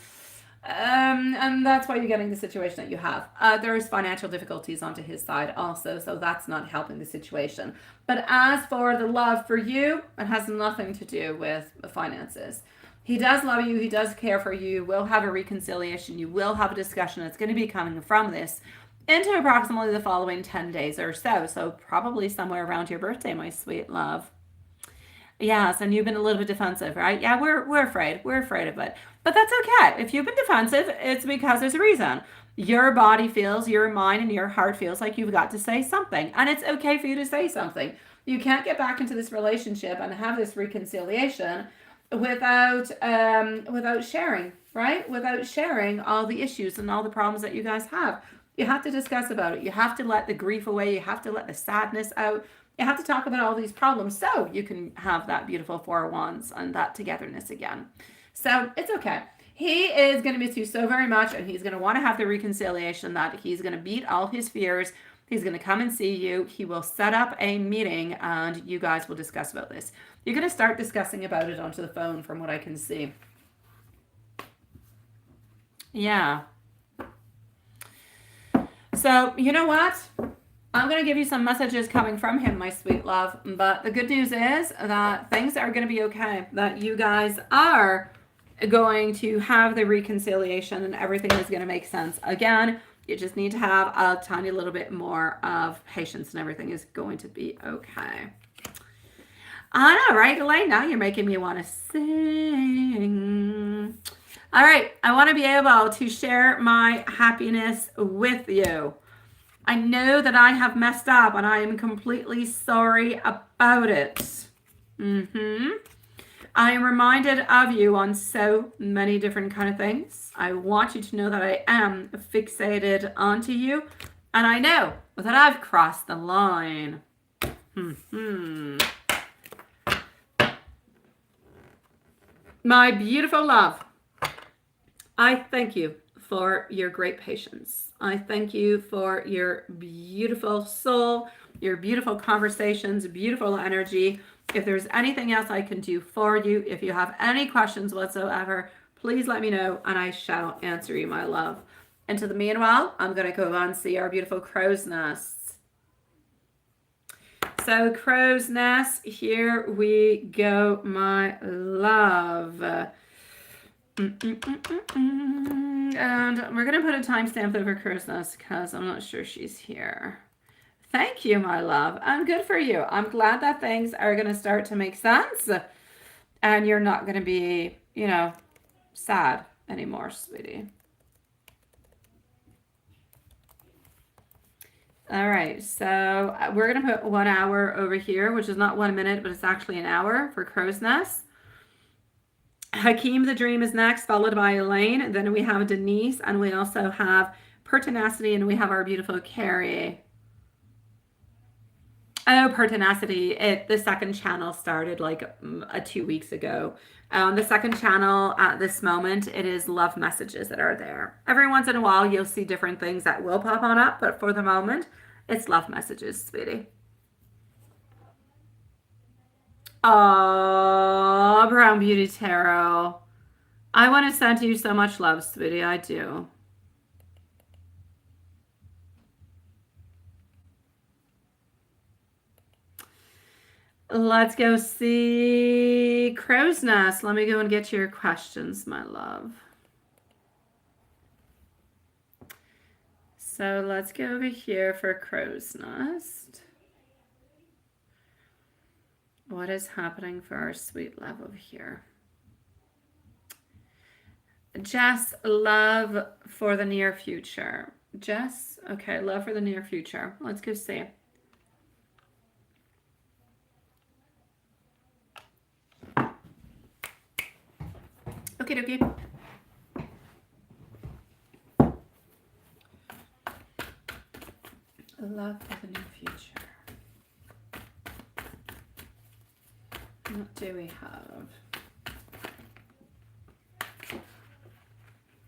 And that's why you're getting the situation that you have. There's financial difficulties onto his side also, so that's not helping the situation. But as for the love for you, it has nothing to do with the finances. He does love you. He does care for you. We'll have a reconciliation. You will have a discussion. It's going to be coming from this into approximately the following 10 days or so. So probably somewhere around your birthday, my sweet love. Yes, and you've been a little bit defensive, right? Yeah, we're afraid. We're afraid of it. But that's okay. If you've been defensive, it's because there's a reason. Your body feels, your mind and your heart feels like you've got to say something. And it's okay for you to say something. You can't get back into this relationship and have this reconciliation without sharing, right? Without sharing all the issues and all the problems that you guys have. You have to discuss about it. You have to let the grief away. You have to let the sadness out. You have to talk about all these problems so you can have that beautiful Four of Wands and that togetherness again. So it's okay. He is going to miss you so very much, and he's going to want to have the reconciliation that he's going to beat all his fears. He's going to come and see you. He will set up a meeting, and you guys will discuss about this. You're going to start discussing about it onto the phone from what I can see. Yeah. So, you know what? I'm going to give you some messages coming from him, my sweet love. But the good news is that things are going to be okay. That you guys are going to have the reconciliation and everything is going to make sense. Again, you just need to have a tiny little bit more of patience and everything is going to be okay. I know, right, Elaine? Now you're making me want to sing. All right, I want to be able to share my happiness with you. I know that I have messed up and I am completely sorry about it. I am reminded of you on so many different kind of things. I want you to know that I am fixated onto you and I know that I've crossed the line. My beautiful love, I thank you for your great patience. I thank you for your beautiful soul, your beautiful conversations, beautiful energy. If there's anything else I can do for you, if you have any questions whatsoever, please let me know and I shall answer you, my love. And to the meanwhile, I'm going to go on and see our beautiful crow's nests. So crow's nest, here we go, my love. And we're going to put a timestamp over crow's nest because I'm not sure she's here. Thank you, my love. And good for you. I'm glad that things are going to start to make sense and you're not going to be, you know, sad anymore, sweetie. All right, so we're going to put 1 hour over here, which is not 1 minute, but it's actually an hour for crow's nest. Hakeem the Dream is next, followed by Elaine. Then we have Denise, and we also have Pertinacity, and we have our beautiful Carrie. Oh, Pertinacity. The second channel started like 2 weeks ago. The second channel at this moment, it is love messages that are there. Every once in a while, you'll see different things that will pop on up, but for the moment, it's love messages, sweetie. Oh, Brown Beauty Tarot. I want to send you so much love, sweetie. I do. Let's go see Crow's Nest. Let me go and get your questions, my love. So let's go over here for Crow's Nest. What is happening for our sweet love over here? Jess, love for the near future. Jess, okay, love for the near future. Let's go see. Okie dokie. Love for the near future. What do we have?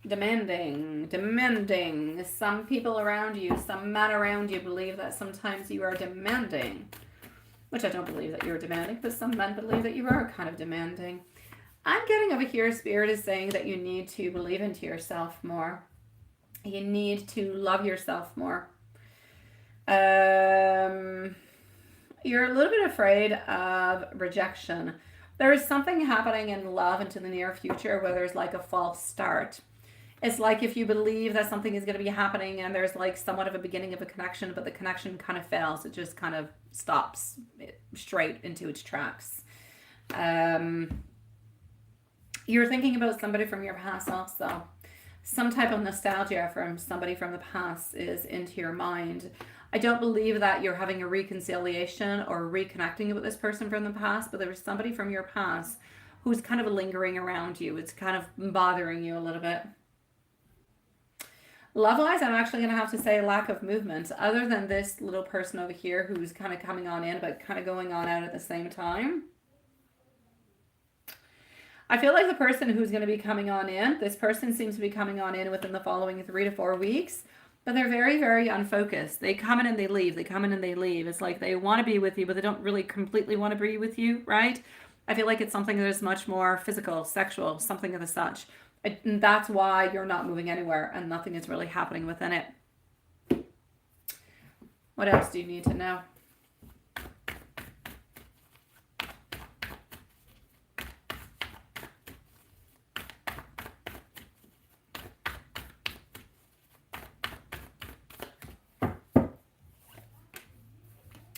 Demanding. Some people around you, some men around you believe that sometimes you are demanding, which I don't believe that you're demanding, but some men believe that you are kind of demanding. I'm getting over here, Spirit is saying that you need to believe into yourself more. You need to love yourself more. You're a little bit afraid of rejection. There is something happening in love into the near future where there's like a false start. It's like if you believe that something is going to be happening and there's like somewhat of a beginning of a connection, but the connection kind of fails. It just kind of stops straight into its tracks. You're thinking about somebody from your past also. Some type of nostalgia from somebody from the past is into your mind. I don't believe that you're having a reconciliation or reconnecting with this person from the past, but there was somebody from your past who's kind of lingering around you. It's kind of bothering you a little bit. Love-wise, I'm actually going to have to say lack of movement. Other than this little person over here who's kind of coming on in, but kind of going on out at the same time. I feel like the person who's going to be coming on in, this person seems to be coming on in within the following 3 to 4 weeks, but they're very, very unfocused. They come in and they leave. They come in and they leave. It's like they want to be with you, but they don't really completely want to be with you, right? I feel like it's something that is much more physical, sexual, something of the such. And that's why you're not moving anywhere and nothing is really happening within it. What else do you need to know?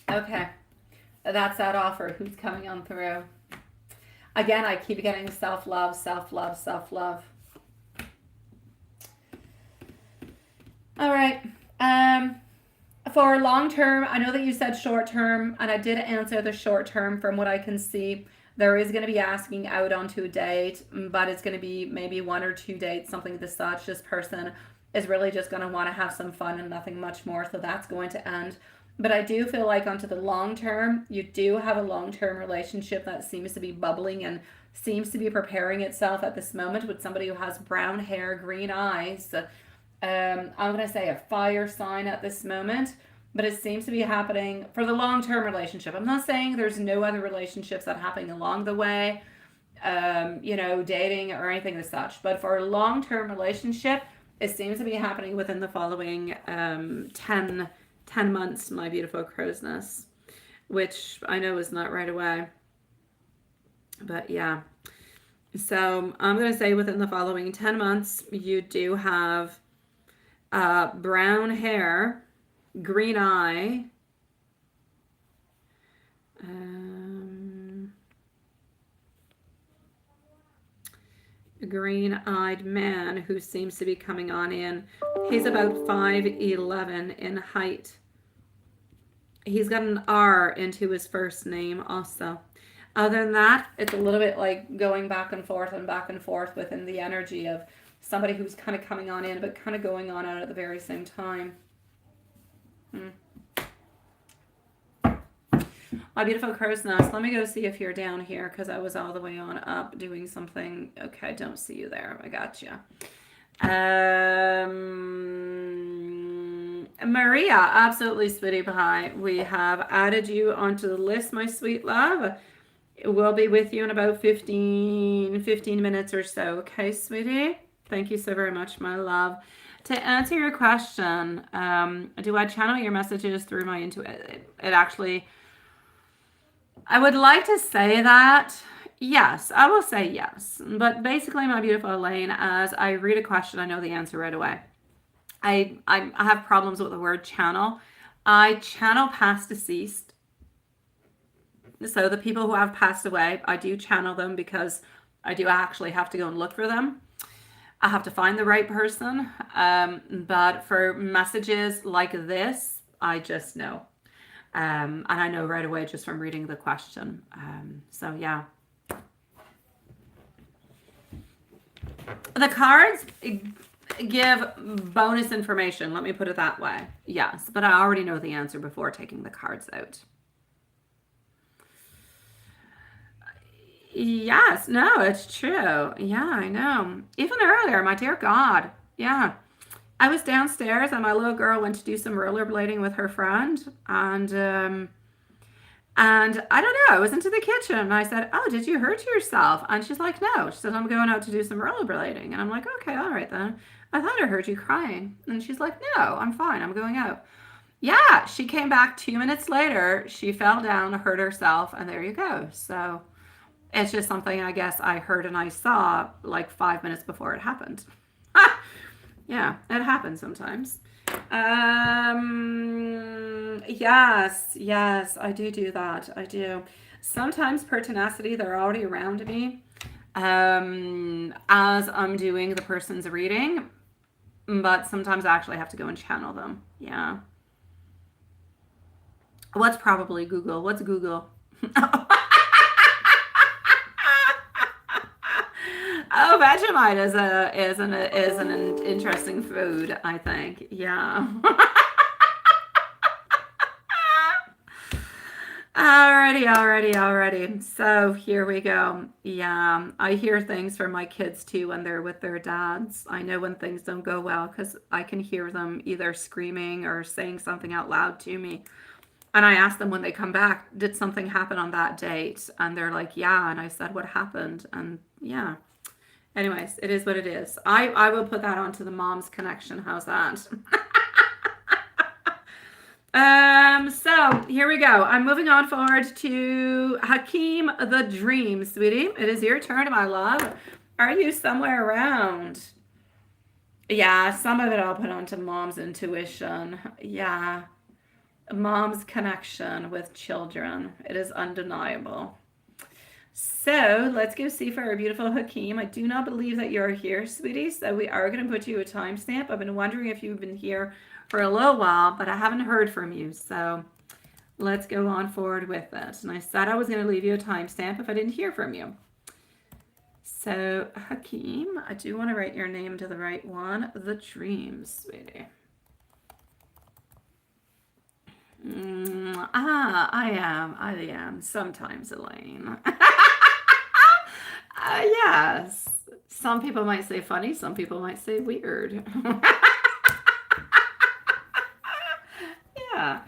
Okay, that's that offer. Who's coming on through? Again, I keep getting self-love, self-love, self-love. All right. For long term, I know that you said short term, and I did answer the short term from what I can see. There is going to be asking out onto a date, but it's going to be maybe 1 or 2 dates, something of the such. This person is really just going to want to have some fun and nothing much more, so that's going to end. But I do feel like onto the long term, you do have a long-term relationship that seems to be bubbling and seems to be preparing itself at this moment with somebody who has brown hair, green eyes. I'm going to say a fire sign at this moment, but it seems to be happening for the long-term relationship. I'm not saying there's no other relationships that are happening along the way, dating or anything as such, but for a long-term relationship, it seems to be happening within the following 10 months, my beautiful crow's nest, which I know is not right away. But yeah. So I'm going to say within the following 10 months, you do have brown hair, green eye, a green-eyed man who seems to be coming on in. He's about 5'11" in height. He's got an R into his first name also. Other than that, it's a little bit like going back and forth within the energy of somebody who's kind of coming on in, but kind of going on out at the very same time. My beautiful crow's nest. Let me go see if you're down here because I was all the way on up doing something. Okay, I don't see you there. I got you. Maria, absolutely, sweetie pie. We have added you onto the list, my sweet love. We'll be with you in about 15 minutes or so. Okay, sweetie? Thank you so very much, my love. To answer your question, do I channel your messages through my intuition? It actually, I would like to say that. Yes, I will say yes. But basically, my beautiful Elaine, as I read a question, I know the answer right away. I have problems with the word channel. I channel past deceased. So the people who have passed away, I do channel them because I do actually have to go and look for them. I have to find the right person. But for messages like this, I just know. And I know right away just from reading the question. So yeah. The cards, give bonus information. Let me put it that way. Yes, but I already know the answer before taking the cards out. Yes, no, it's true. Yeah, I know. Even earlier, my dear God. Yeah. I was downstairs and my little girl went to do some rollerblading with her friend, and I don't know, I was into the kitchen and I said, "Oh, did you hurt yourself?" And she's like, "No." She said, "I'm going out to do some rollerblading." And I'm like, "Okay, all right then. I thought I heard you crying." And she's like, "No, I'm fine. I'm going out." Yeah, she came back 2 minutes later. She fell down, hurt herself, and there you go. So it's just something I guess I heard and I saw like 5 minutes before it happened. Yeah, it happens sometimes. Yes, I do that. I do. Sometimes pertinacity, they're already around me as I'm doing the person's reading, but sometimes I actually have to go and channel them. Yeah. What's probably Google? What's Google? Oh, Vegemite is an interesting food, I think. Yeah. Alrighty. So here we go. Yeah, I hear things from my kids too when they're with their dads. I know when things don't go well because I can hear them either screaming or saying something out loud to me. And I ask them when they come back, did something happen on that date? And they're like, yeah. And I said, what happened? And yeah. Anyways, it is what it is. I will put that onto the mom's connection. How's that? So here we go. I'm moving on forward to Hakeem the Dream, sweetie. It is your turn, my love. Are you somewhere around? Yeah, some of it I'll put onto mom's intuition. Yeah, mom's connection with children. It is undeniable. So let's go see for our beautiful Hakeem. I do not believe that you're here, sweetie, so we are going to put you a timestamp. I've been wondering if you've been here for a little while, but I haven't heard from you, so let's go on forward with it. And I said I was going to leave you a timestamp if I didn't hear from you. So, Hakeem, I do want to write your name to the right one. The Dreams, sweetie. I am. Sometimes, Elaine. Yes. Some people might say funny, some people might say weird. Yeah.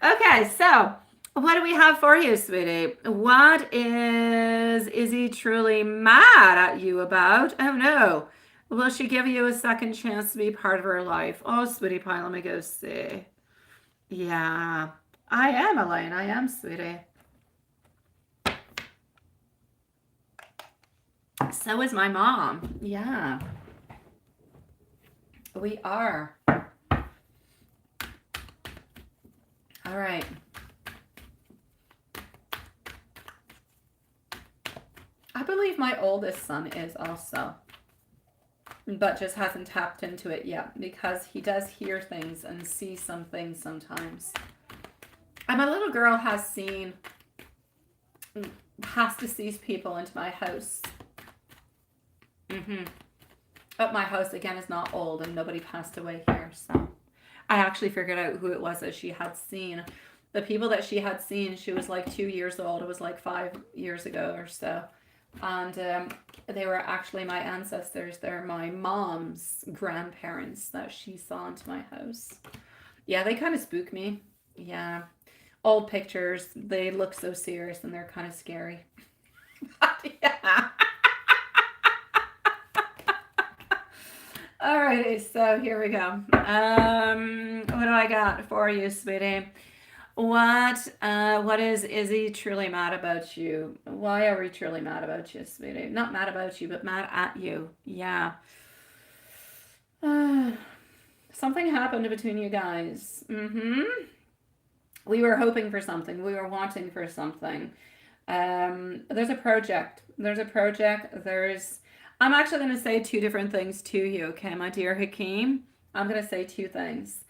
Okay, so what do we have for you, sweetie? What is he truly mad at you about? Oh no. Will she give you a second chance to be part of her life? Oh, sweetie pie, let me go see. Yeah. I am, Elaine. I am, sweetie. So is my mom. Yeah. We are. All right. I believe my oldest son is also, but just hasn't tapped into it yet because he does hear things and see some things sometimes. And my little girl has to see people into my house. But my house, again, is not old and nobody passed away here. So I actually figured out who it was that she had seen. The people that she had seen, she was like 2 years old. It was like 5 years ago or so. And they were actually my ancestors. They're my mom's grandparents that she saw into my house. Yeah, they kind of spook me. Yeah. Old pictures, they look so serious and they're kind of scary. Yeah. Alrighty, so here we go. What do I got for you, sweetie? What is he truly mad about you? Why are we truly mad about you, sweetie? Not mad about you, but mad at you. Yeah. Something happened between you guys. We were hoping for something. We were wanting for something. There's a project. I'm actually going to say two different things to you, okay, my dear Hakeem? I'm going to say two things.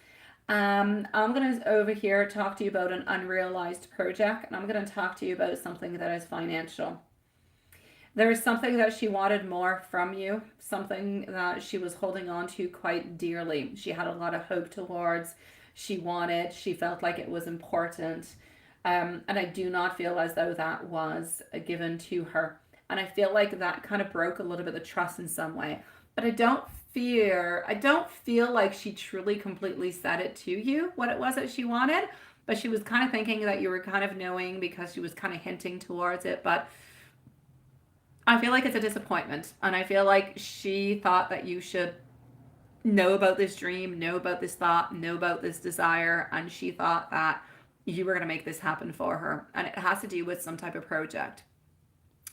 I'm going to over here talk to you about an unrealized project, and I'm going to talk to you about something that is financial. There was something that she wanted more from you, something that she was holding on to quite dearly. She had a lot of hope towards. She felt like it was important. And I do not feel as though that was given to her. And I feel like that kind of broke a little bit of trust in some way. But I don't feel like she truly completely said it to you, what it was that she wanted. But she was kind of thinking that you were kind of knowing because she was kind of hinting towards it. But I feel like it's a disappointment. And I feel like she thought that you should know about this dream, know about this thought, know about this desire. And she thought that you were going to make this happen for her. And it has to do with some type of project.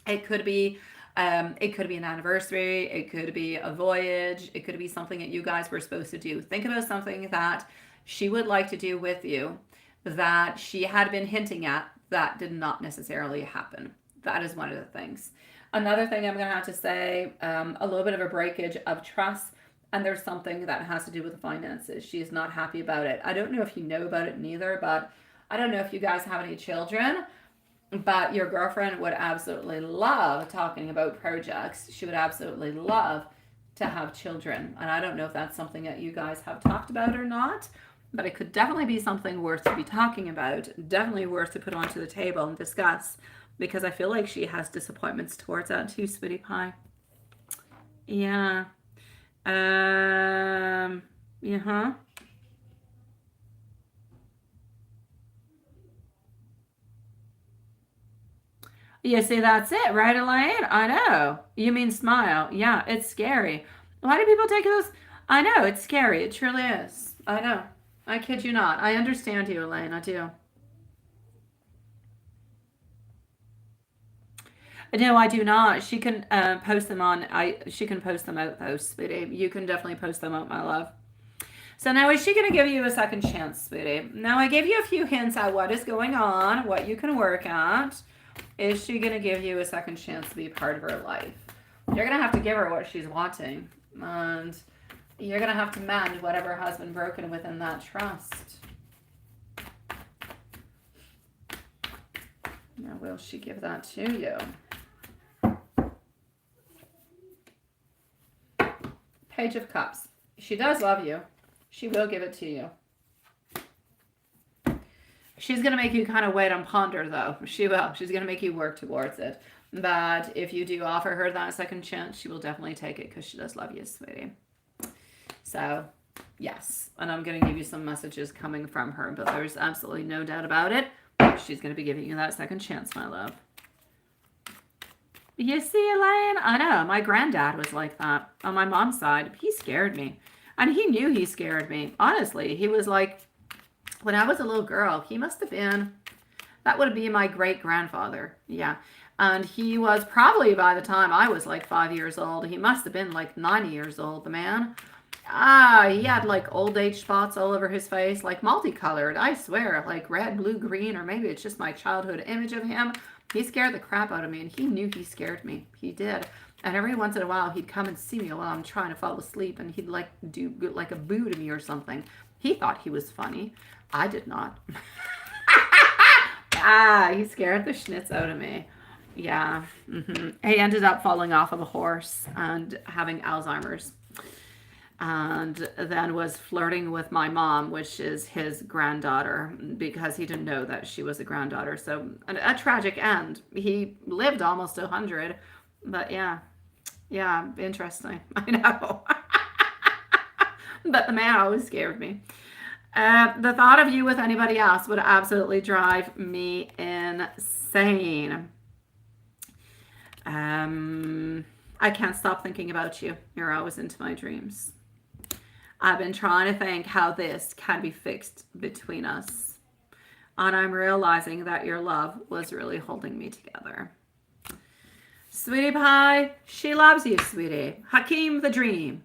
It could be an anniversary. It could be a voyage. It could be something that you guys were supposed to do. Think about something that she would like to do with you that she had been hinting at that did not necessarily happen. That is one of the things. Another thing I'm going to have to say, a little bit of a breakage of trust. And there's something that has to do with the finances. She is not happy about it. I don't know if you know about it neither, but I don't know if you guys have any children, but your girlfriend would absolutely love talking about projects. She would absolutely love to have children. And I don't know if that's something that you guys have talked about or not, but it could definitely be something worth to be talking about. Definitely worth to put onto the table and discuss, because I feel like she has disappointments towards that too, sweetie pie. Yeah. Yeah. You see, that's it, right, Elaine? I know. You mean smile. Yeah, it's scary. Why do people take those? I know, it's scary. It truly is. I know. I kid you not. I understand you, Elaine. I do. No, I do not. She can post them on. She can post them out though, sweetie. You can definitely post them out, my love. So now is she going to give you a second chance, sweetie? Now I gave you a few hints at what is going on, what you can work at. Is she going to give you a second chance to be part of her life? You're going to have to give her what she's wanting. And you're going to have to mend whatever has been broken within that trust. Now, will she give that to you? Page of Cups. She does love you. She will give it to you. She's going to make you kind of wait and ponder, though. She will. She's going to make you work towards it. But if you do offer her that second chance, she will definitely take it because she does love you, sweetie. So, yes. And I'm going to give you some messages coming from her, but there's absolutely no doubt about it. She's going to be giving you that second chance, my love. You see, Elaine? I know. My granddad was like that on my mom's side. He scared me. And he knew he scared me. Honestly, he was like, when I was a little girl, he must have been, that would be my great-grandfather. Yeah. And he was probably, by the time I was like 5 years old, he must have been like 90 years old, the man. He had like old age spots all over his face, like multicolored, I swear, like red, blue, green, or maybe it's just my childhood image of him. He scared the crap out of me, and he knew he scared me. He did. And every once in a while, he'd come and see me while I'm trying to fall asleep, and he'd like do like a boo to me or something. He thought he was funny. I did not. He scared the schnitz out of me. Yeah. He ended up falling off of a horse and having Alzheimer's. And then was flirting with my mom, which is his granddaughter, because he didn't know that she was a granddaughter. So a tragic end. He lived almost 100, but yeah, interesting. I know. But the man always scared me. The thought of you with anybody else would absolutely drive me insane. I can't stop thinking about you. You're always into my dreams. I've been trying to think how this can be fixed between us. And I'm realizing that your love was really holding me together. Sweetie pie, she loves you, sweetie. Hakeem the dream.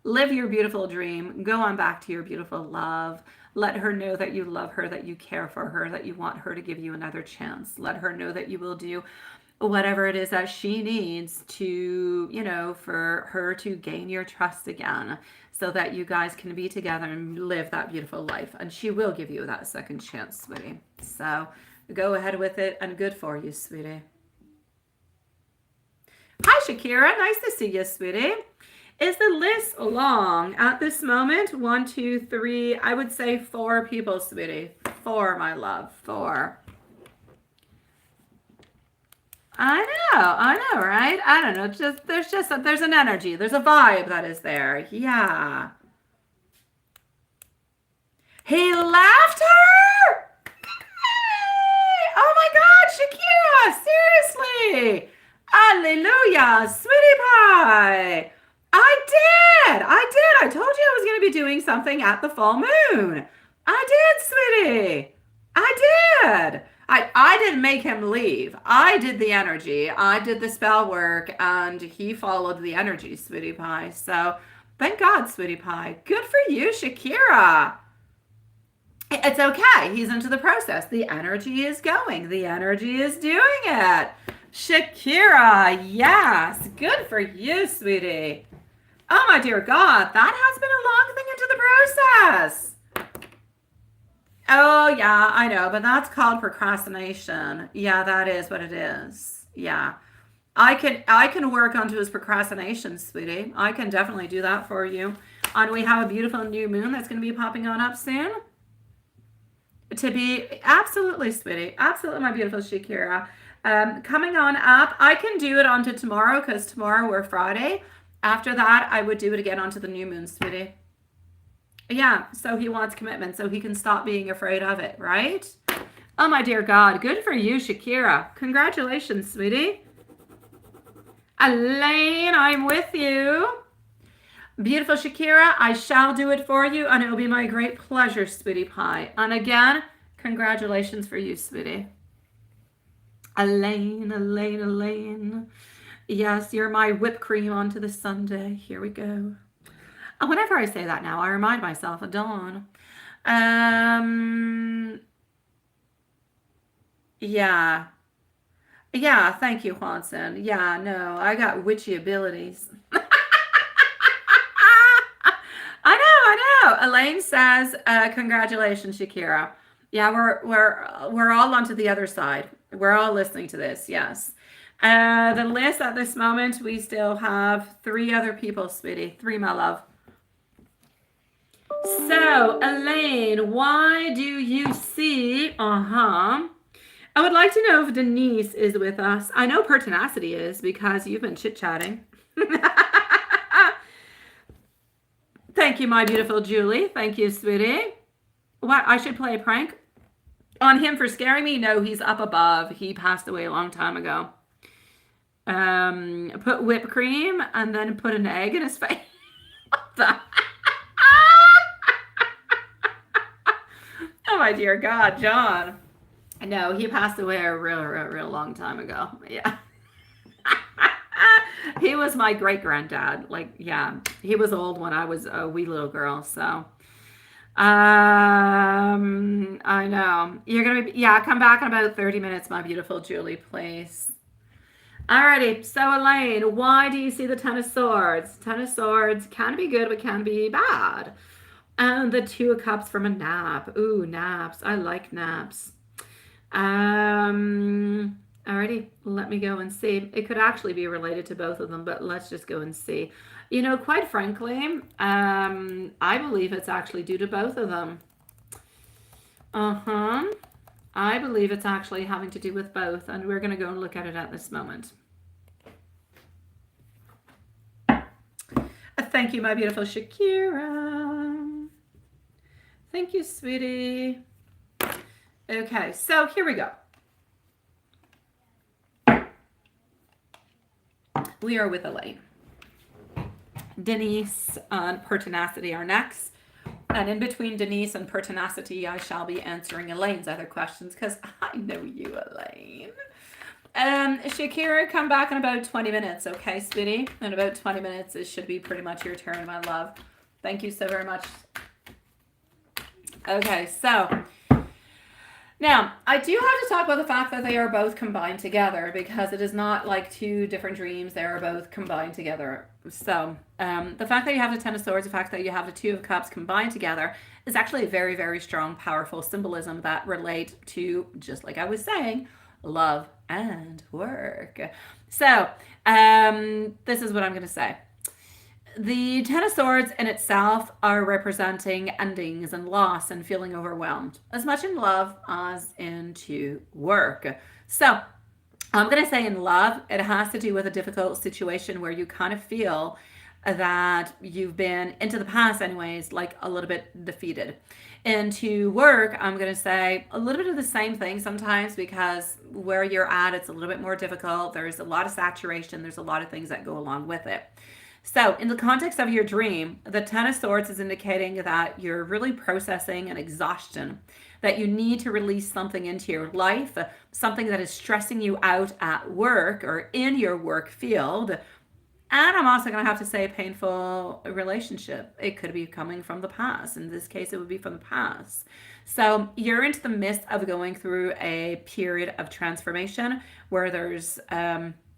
Live your beautiful dream. Go on back to your beautiful love. Let her know that you love her, that you care for her, that you want her to give you another chance. Let her know that you will do whatever it is that she needs to, for her to gain your trust again, so that you guys can be together and live that beautiful life. And she will give you that second chance, sweetie. So go ahead with it, and good for you, sweetie. Hi, Shakira. Nice to see you, sweetie. Is the list long at this moment? 1, 2, 3. I would say 4 people, sweetie. 4, my love. 4. I know, right? I don't know. There's an energy. There's a vibe that is there. Yeah. He left her? Oh my God, Shakira, seriously. Hallelujah, sweetie pie. I told you I was going to be doing something at the full moon. I did, sweetie. I did. I didn't make him leave. I did the energy. I did the spell work, and he followed the energy, sweetie pie. So thank God, sweetie pie. Good for you, Shakira. It's okay. He's into the process. The energy is going. The energy is doing it. Shakira, yes. Good for you, sweetie. Oh, my dear God. That has been a long thing into the process. Oh, yeah, I know. But that's called procrastination. Yeah, that is what it is. Yeah. I can work onto his procrastination, sweetie. I can definitely do that for you. And we have a beautiful new moon that's going to be popping on up soon. To be absolutely, sweetie, absolutely, my beautiful Shakira. Coming on up, I can do it onto tomorrow because tomorrow we're Friday. After that, I would do it again onto the new moon, sweetie. Yeah, so he wants commitment so he can stop being afraid of it, right? Oh, my dear God, good for you, Shakira. Congratulations, sweetie. Elaine, I'm with you. Beautiful Shakira, I shall do it for you, and it will be my great pleasure, sweetie pie. And again, congratulations for you, sweetie. Elaine, Elaine, Elaine. Yes, you're my whipped cream onto the sundae. Here we go. And whenever I say that now, I remind myself of Dawn. Yeah. Yeah, thank you, Juanson. Yeah, no, I got witchy abilities. I know. Elaine says, "Congratulations, Shakira." Yeah, we're all onto the other side. We're all listening to this. Yes. The list at this moment, we still have 3 other people, sweetie. 3, my love. So, Elaine, why do you see? I would like to know if Denise is with us. I know Pertinacity is because you've been chit-chatting. Thank you, my beautiful Julie. Thank you, sweetie. What? I should play a prank on him for scaring me? No, he's up above. He passed away a long time ago. Put whipped cream and then put an egg in his face. What the? Oh, my dear God, John. No, he passed away a real long time ago. Yeah. He was my great granddad. Like, yeah, he was old when I was a wee little girl. So, I know you're gonna be. Yeah, come back in about 30 minutes, my beautiful Julie, please. Alrighty. So, Elaine, why do you see the Ten of Swords? Ten of Swords can be good, but can be bad. And the Two of Cups from a nap. Ooh, naps. I like naps. Alrighty, let me go and see. It could actually be related to both of them, but let's just go and see. You know, quite frankly, I believe it's actually due to both of them. I believe it's actually having to do with both, and we're going to go and look at it at this moment. Thank you, my beautiful Shakira. Thank you, sweetie. Okay, so here we go. We are with Elaine. Denise and Pertinacity are next. And in between Denise and Pertinacity, I shall be answering Elaine's other questions because I know you, Elaine. Shakira, come back in about 20 minutes, okay, sweetie? In about 20 minutes, it should be pretty much your turn, my love. Thank you so very much. Okay, so now I do have to talk about the fact that they are both combined together because it is not like 2 different dreams. They are both combined together. So the fact that you have the Ten of Swords, the fact that you have the Two of Cups combined together is actually a very, very strong, powerful symbolism that relate to, just like I was saying, love, and work. So, this is what I'm going to say. The Ten of Swords in itself are representing endings and loss and feeling overwhelmed, as much in love as into work. So, I'm going to say in love, it has to do with a difficult situation where you kind of feel that you've been, into the past anyways, like a little bit defeated. Into work, I'm going to say a little bit of the same thing sometimes, because where you're at, it's a little bit more difficult. There's a lot of saturation. There's a lot of things that go along with it. So, in the context of your dream, the Ten of Swords is indicating that you're really processing an exhaustion, that you need to release something into your life, something that is stressing you out at work or in your work field. And I'm also going to have to say a painful relationship. It could be coming from the past. In this case, it would be from the past. So you're into the midst of going through a period of transformation where there's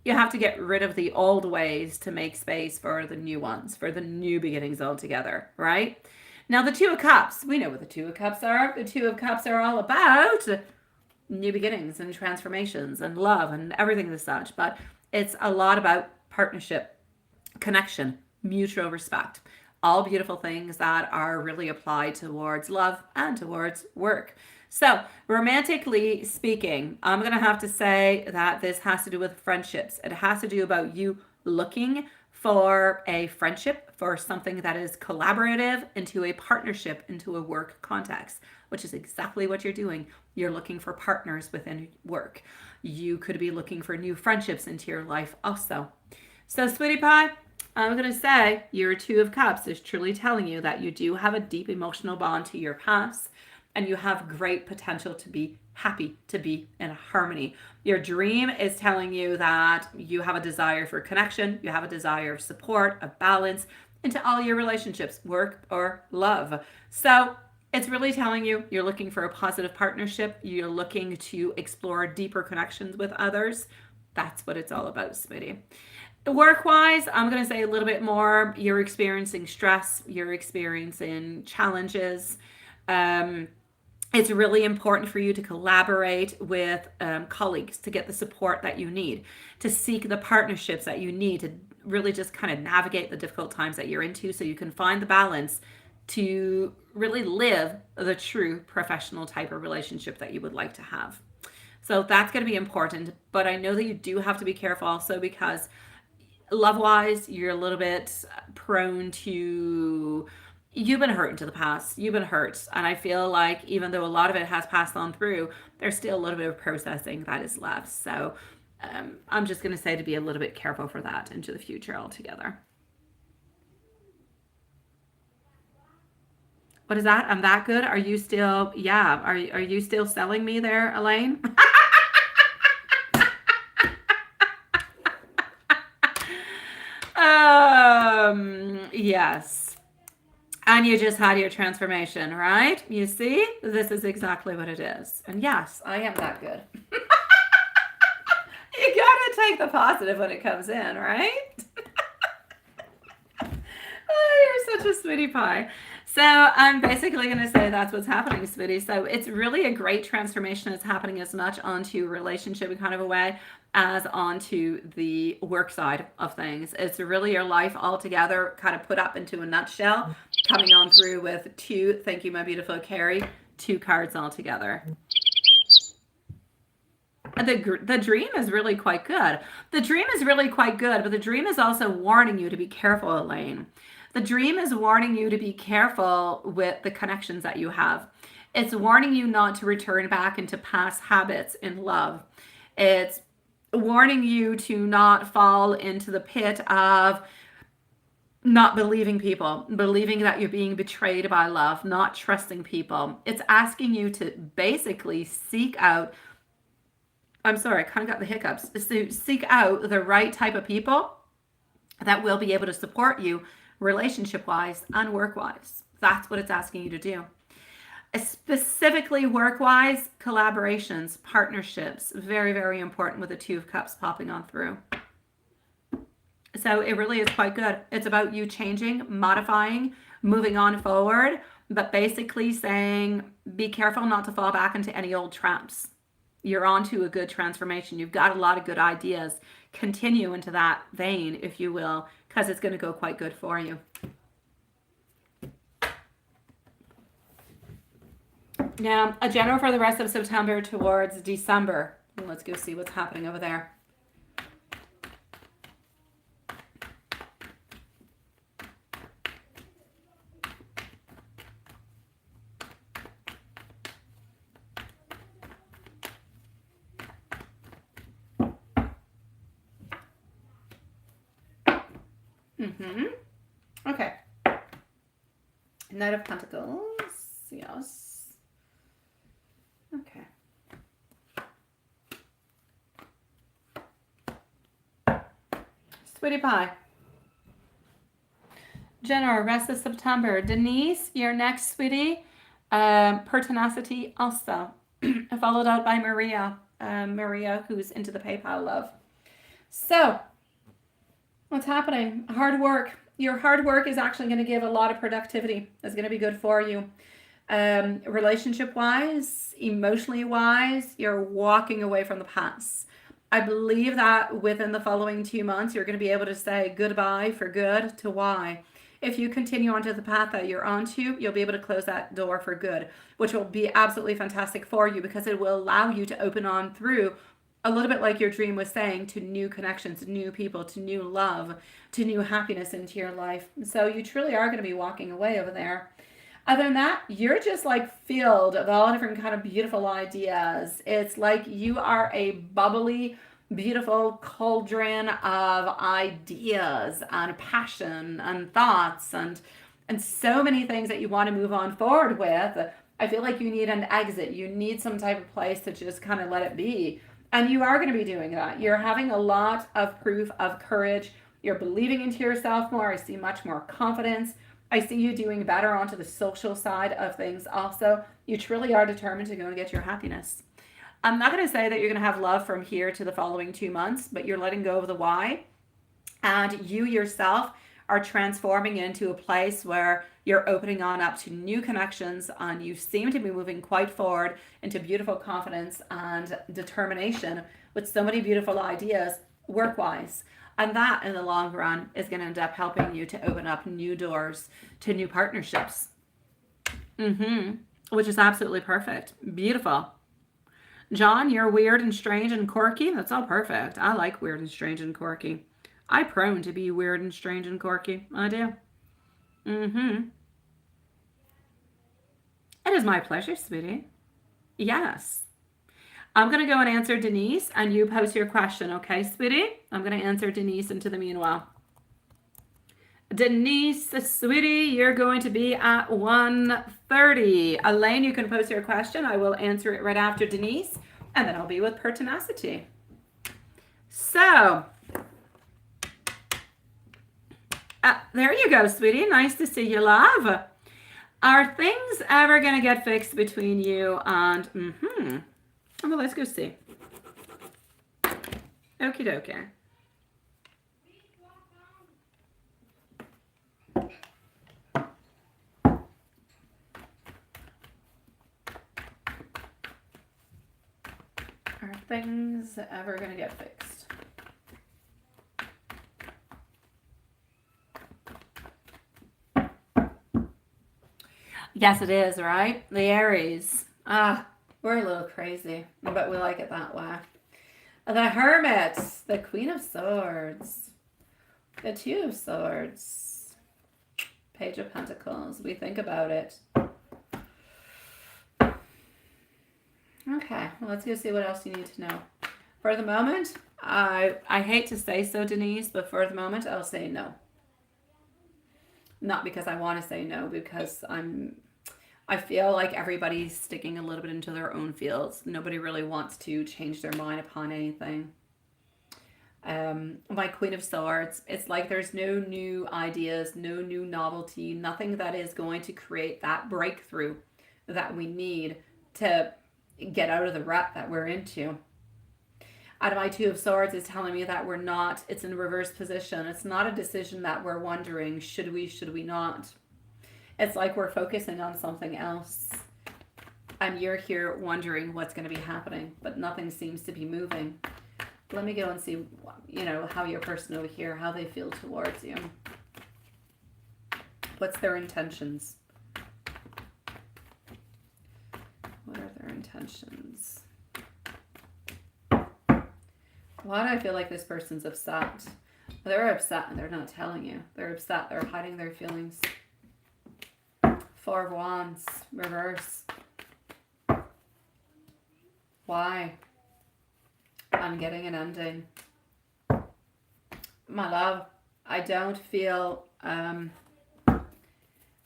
you have to get rid of the old ways to make space for the new ones, for the new beginnings altogether, right? Now, the Two of Cups, we know what the Two of Cups are. The Two of Cups are all about new beginnings and transformations and love and everything as such. But it's a lot about partnership, connection, mutual respect. All beautiful things that are really applied towards love and towards work. So, romantically speaking, I'm going to have to say that this has to do with friendships. It has to do about you looking for a friendship, for something that is collaborative, into a partnership, into a work context, which is exactly what you're doing. You're looking for partners within work. You could be looking for new friendships into your life also. So, sweetie pie, I'm going to say your Two of Cups is truly telling you that you do have a deep emotional bond to your past, and you have great potential to be happy, to be in harmony. Your dream is telling you that you have a desire for connection, you have a desire of support, of balance into all your relationships, work or love. So it's really telling you you're looking for a positive partnership, you're looking to explore deeper connections with others. That's what it's all about, sweetie. Work-wise, I'm going to say a little bit more. You're experiencing stress, you're experiencing challenges. It's really important for you to collaborate with colleagues to get the support that you need, to seek the partnerships that you need to really just kind of navigate the difficult times that you're into, so you can find the balance to really live the true professional type of relationship that you would like to have. So that's going to be important. But I know that you do have to be careful also, because love-wise, you're a little bit prone to... You've been hurt into the past. You've been hurt. And I feel like even though a lot of it has passed on through, there's still a little bit of processing that is left. So I'm just going to say to be a little bit careful for that into the future altogether. What is that? I'm that good? Are you still, yeah, are you still selling me there, Elaine? Yes. And you just had your transformation, right? You see, this is exactly what it is. And yes, I am that good. You gotta take the positive when it comes in, right? Oh, you're such a sweetie pie. So I'm basically going to say that's what's happening, sweetie. So it's really a great transformation that's happening, as much onto relationship in kind of a way as onto the work side of things. It's really your life altogether kind of put up into a nutshell, coming on through with two, thank you, my beautiful Carrie, two cards altogether. The dream is really quite good. The dream is really quite good, but the dream is also warning you to be careful, Elaine. The dream is warning you to be careful with the connections that you have. It's warning you not to return back into past habits in love. It's warning you to not fall into the pit of not believing people, believing that you're being betrayed by love, not trusting people. It's asking you to basically seek out, I'm sorry, I kind of got the hiccups, to seek out the right type of people that will be able to support you relationship-wise and work-wise. That's what it's asking you to do. Specifically work-wise, collaborations, partnerships, very, very important with the Two of Cups popping on through. So it really is quite good. It's about you changing, modifying, moving on forward, but basically saying, be careful not to fall back into any old traps. You're onto a good transformation. You've got a lot of good ideas. Continue into that vein, if you will, because it's going to go quite good for you. Now, a general for the rest of September towards December. Let's go see what's happening over there. Okay. Knight of Pentacles. Yes. Okay. Sweetie pie. General, rest of September. Denise, you're next, sweetie. Pertinacity also. Followed out by Maria. Maria, who's into the PayPal love. So, what's happening? Hard work. Your hard work is actually going to give a lot of productivity. It's going to be good for you. Relationship-wise, emotionally-wise, you're walking away from the past. I believe that within the following 2 months, you're going to be able to say goodbye for good to why. If you continue onto the path that you're onto, you'll be able to close that door for good, which will be absolutely fantastic for you because it will allow you to open on through a little bit like your dream was saying, to new connections, new people, to new love, to new happiness into your life. So you truly are going to be walking away over there. Other than that, you're just like filled with all different kind of beautiful ideas. It's like you are a bubbly, beautiful cauldron of ideas and passion and thoughts and so many things that you want to move on forward with. I feel like you need an exit. You need some type of place to just kind of let it be. And you are going to be doing that. You're having a lot of proof of courage. You're believing into yourself more. I see much more confidence. I see you doing better onto the social side of things also. You truly are determined to go and get your happiness. I'm not going to say that you're going to have love from here to the following 2 months, but you're letting go of the why. And you yourself are transforming into a place where you're opening on up to new connections, and you seem to be moving quite forward into beautiful confidence and determination with so many beautiful ideas work-wise. And that in the long run is going to end up helping you to open up new doors to new partnerships. Which is absolutely perfect. Beautiful. John, you're weird and strange and quirky. That's all perfect. I like weird and strange and quirky. I'm prone to be weird and strange and quirky. I do. It is my pleasure, sweetie. Yes. I'm going to go and answer Denise, and you post your question, okay, sweetie? I'm going to answer Denise into the meanwhile. Denise, sweetie, you're going to be at 1:30. Elaine, you can post your question. I will answer it right after Denise, and then I'll be with Pertinacity. So, there you go, sweetie. Nice to see you live. Are things ever going to get fixed between you and... Well, let's go see. Okie dokie. Are things ever going to get fixed? Yes, it is, right? The Aries. We're a little crazy, but we like it that way. The Hermit, the Queen of Swords, the Two of Swords, Page of Pentacles. We think about it. Okay, well, let's go see what else you need to know. For the moment, I hate to say so, Denise, but for the moment, I'll say no. Not because I want to say no, because I feel like everybody's sticking a little bit into their own fields. Nobody really wants to change their mind upon anything. My Queen of Swords, it's like there's no new ideas, no new novelty, nothing that is going to create that breakthrough that we need to get out of the rut that we're into. Out of my Two of Swords is telling me that we're not, it's in reverse position. It's not a decision that we're wondering, should we not? It's like we're focusing on something else. And you're here wondering what's going to be happening, but nothing seems to be moving. Let me go and see, you know, how your person over here, how they feel towards you. What's their intentions? What are their intentions? Why do I feel like this person's upset? They're upset and they're not telling you. They're upset. They're hiding their feelings. Four of Wands, reverse. Why? I'm getting an ending. My love, I don't feel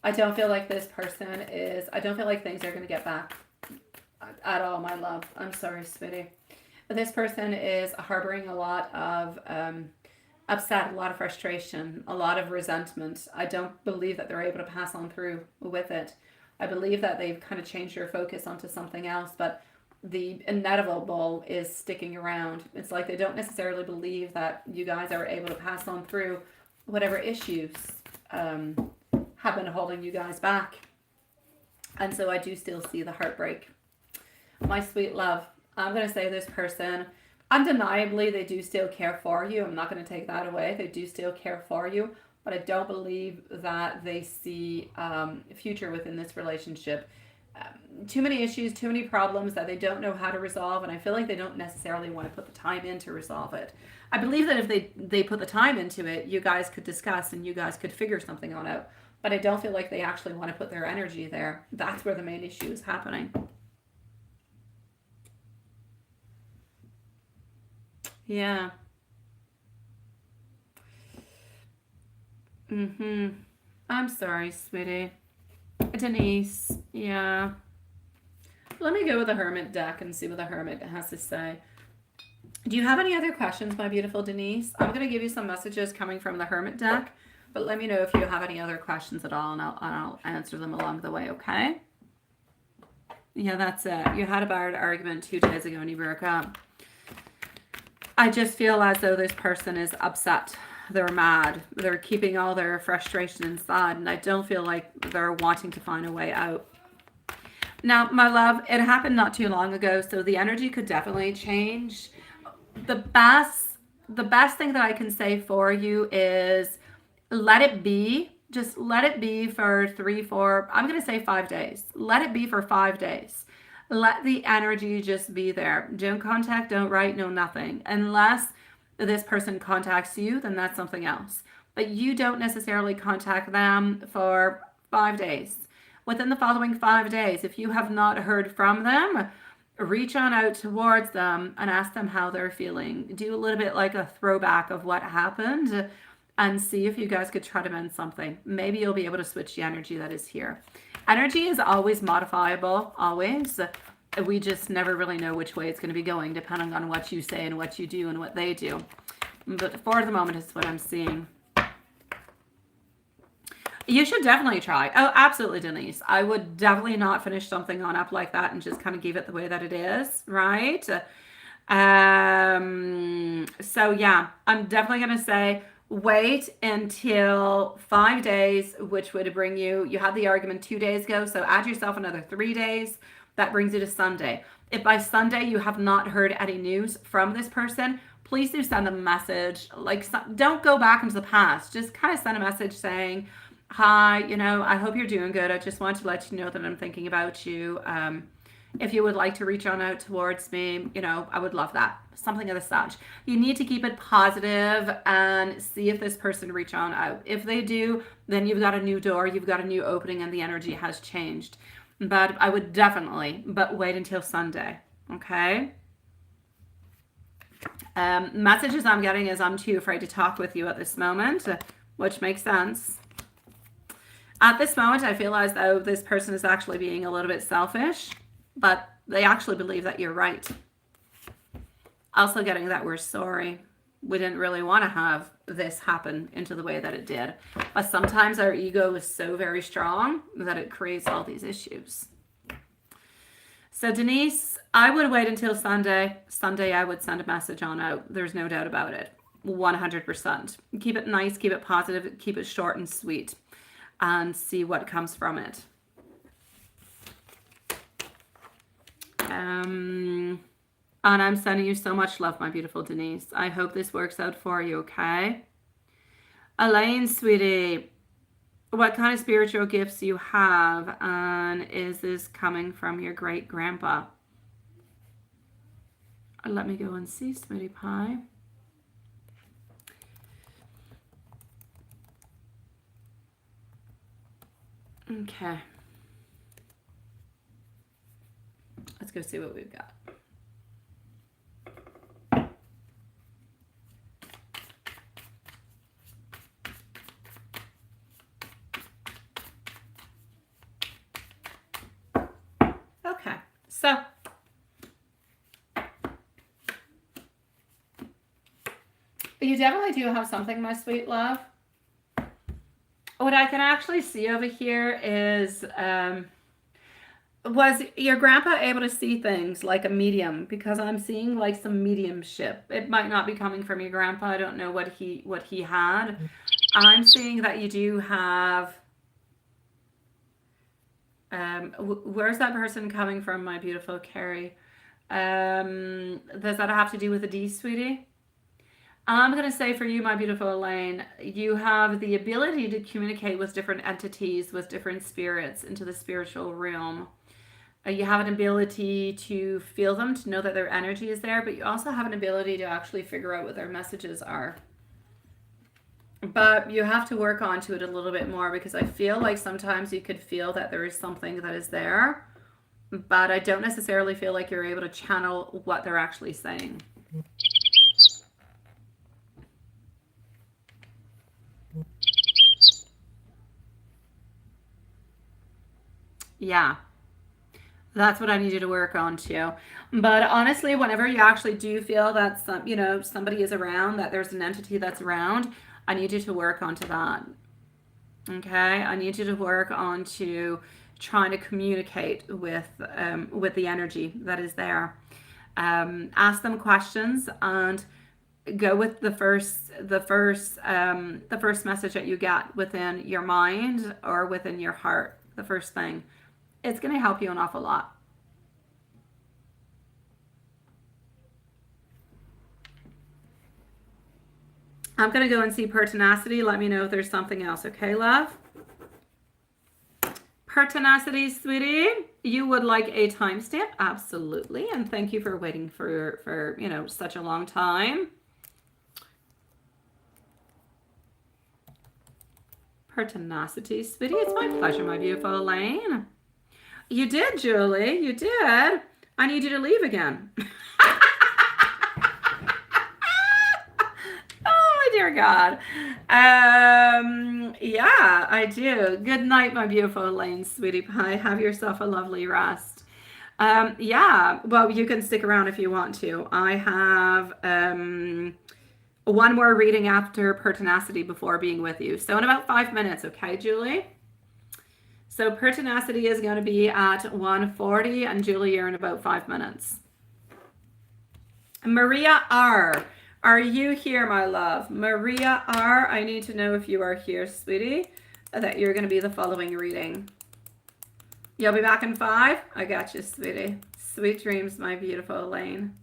like this person is, I don't feel like things are going to get back at all, my love. I'm sorry, sweetie. This person is harboring a lot of upset, a lot of frustration, a lot of resentment. I don't believe that they're able to pass on through with it. I believe that they've kind of changed their focus onto something else, but the inevitable is sticking around. It's like they don't necessarily believe that you guys are able to pass on through whatever issues have been holding you guys back. And so I do still see the heartbreak. My sweet love, I'm going to say this person, undeniably, they do still care for you. I'm not going to take that away. They do still care for you, but I don't believe that they see a future within this relationship. Too many issues, too many problems that they don't know how to resolve, and I feel like they don't necessarily want to put the time in to resolve it. I believe that if they put the time into it, you guys could discuss and you guys could figure something on out, but I don't feel like they actually want to put their energy there. That's where the main issue is happening. Yeah. I'm sorry, sweetie. Denise, yeah. Let me go with the Hermit deck and see what the Hermit has to say. Do you have any other questions, my beautiful Denise? I'm going to give you some messages coming from the Hermit deck, but let me know if you have any other questions at all, and I'll answer them along the way, okay? Yeah, that's it. You had a bad argument 2 days ago and you broke up. I just feel as though this person is upset. They're mad. They're keeping all their frustration inside, and I don't feel like they're wanting to find a way out. Now, my love, it happened not too long ago, so the energy could definitely change. The best thing that I can say for you is let it be. Just let it be for 3, 4, I'm going to say 5 days. Let it be for 5 days. Let the energy just be there. Don't contact, don't write, no nothing. Unless this person contacts you, then that's something else. But you don't necessarily contact them for 5 days. Within the following 5 days, if you have not heard from them, reach on out towards them and ask them how they're feeling. Do a little bit like a throwback of what happened and see if you guys could try to mend something. Maybe you'll be able to switch the energy that is here. Energy is always modifiable, always. We just never really know which way it's going to be going, depending on what you say and what you do and what they do. But for the moment, it's what I'm seeing. You should definitely try. Oh, absolutely, Denise. I would definitely not finish something on up like that and just kind of give it the way that it is, right? So yeah, I'm definitely going to say wait until 5 days, which would bring you had the argument 2 days ago, so add yourself another 3 days. That brings you to Sunday. If by Sunday you have not heard any news from this person, please do send them a message. Like, don't go back into the past. Just kind of send a message saying, hi, I hope you're doing good. I just want to let you know that I'm thinking about you. If you would like to reach on out towards me, I would love that. Something of the such. You need to keep it positive and see if this person reach on out. If they do, then you've got a new door, you've got a new opening, and the energy has changed. But I would definitely, wait until Sunday, okay? Messages I'm getting is I'm too afraid to talk with you at this moment, which makes sense. At this moment, I feel as though this person is actually being a little bit selfish, but they actually believe that you're right. Also getting that we're sorry. We didn't really want to have this happen into the way that it did. But sometimes our ego is so very strong that it creates all these issues. So Denise, I would wait until Sunday. Sunday, I would send a message on out. There's no doubt about it. 100%. Keep it nice, keep it positive, keep it short and sweet, and see what comes from it. And I'm sending you so much love, my beautiful Denise. I hope this works out for you, okay? Elaine, sweetie, what kind of spiritual gifts do you have? And is this coming from your great grandpa? Let me go and see, sweetie pie. Okay. Let's go see what we've got. Okay, so you definitely do have something, my sweet love. What I can actually see over here is, was your grandpa able to see things like a medium? Because I'm seeing like some mediumship. It might not be coming from your grandpa. I don't know what he had. I'm seeing that you do have. Where's that person coming from, my beautiful Carrie? Does that have to do with a D, sweetie? I'm going to say for you, my beautiful Elaine, you have the ability to communicate with different entities, with different spirits into the spiritual realm. You have an ability to feel them, to know that their energy is there, but you also have an ability to actually figure out what their messages are. But you have to work onto it a little bit more, because I feel like sometimes you could feel that there is something that is there, but I don't necessarily feel like you're able to channel what they're actually saying. Yeah. That's what I need you to work on too. But honestly, whenever you actually do feel that somebody is around, that there's an entity that's around, I need you to work onto that. Okay? I need you to work onto trying to communicate with the energy that is there. Ask them questions and go with the first message that you get within your mind or within your heart. The first thing. It's going to help you an awful lot. I'm going to go and see pertinacity. Let me know if there's something else. Okay, love? Pertinacity, sweetie. You would like a timestamp? Absolutely. And thank you for waiting for such a long time. Pertinacity, sweetie. It's my pleasure, my beautiful Elaine. You did, Julie. You did. I need you to leave again. Oh, my dear God. Yeah, I do. Good night, my beautiful Elaine, sweetie pie. Have yourself a lovely rest. Yeah, well, you can stick around if you want to. I have one more reading after pertinacity before being with you. So in about 5 minutes, okay, Julie? So pertinacity is going to be at 1:40, and Julie, you're in about 5 minutes. Maria R., are you here, my love? Maria R., I need to know if you are here, sweetie, that you're going to be the following reading. You'll be back in 5? I got you, sweetie. Sweet dreams, my beautiful Elaine.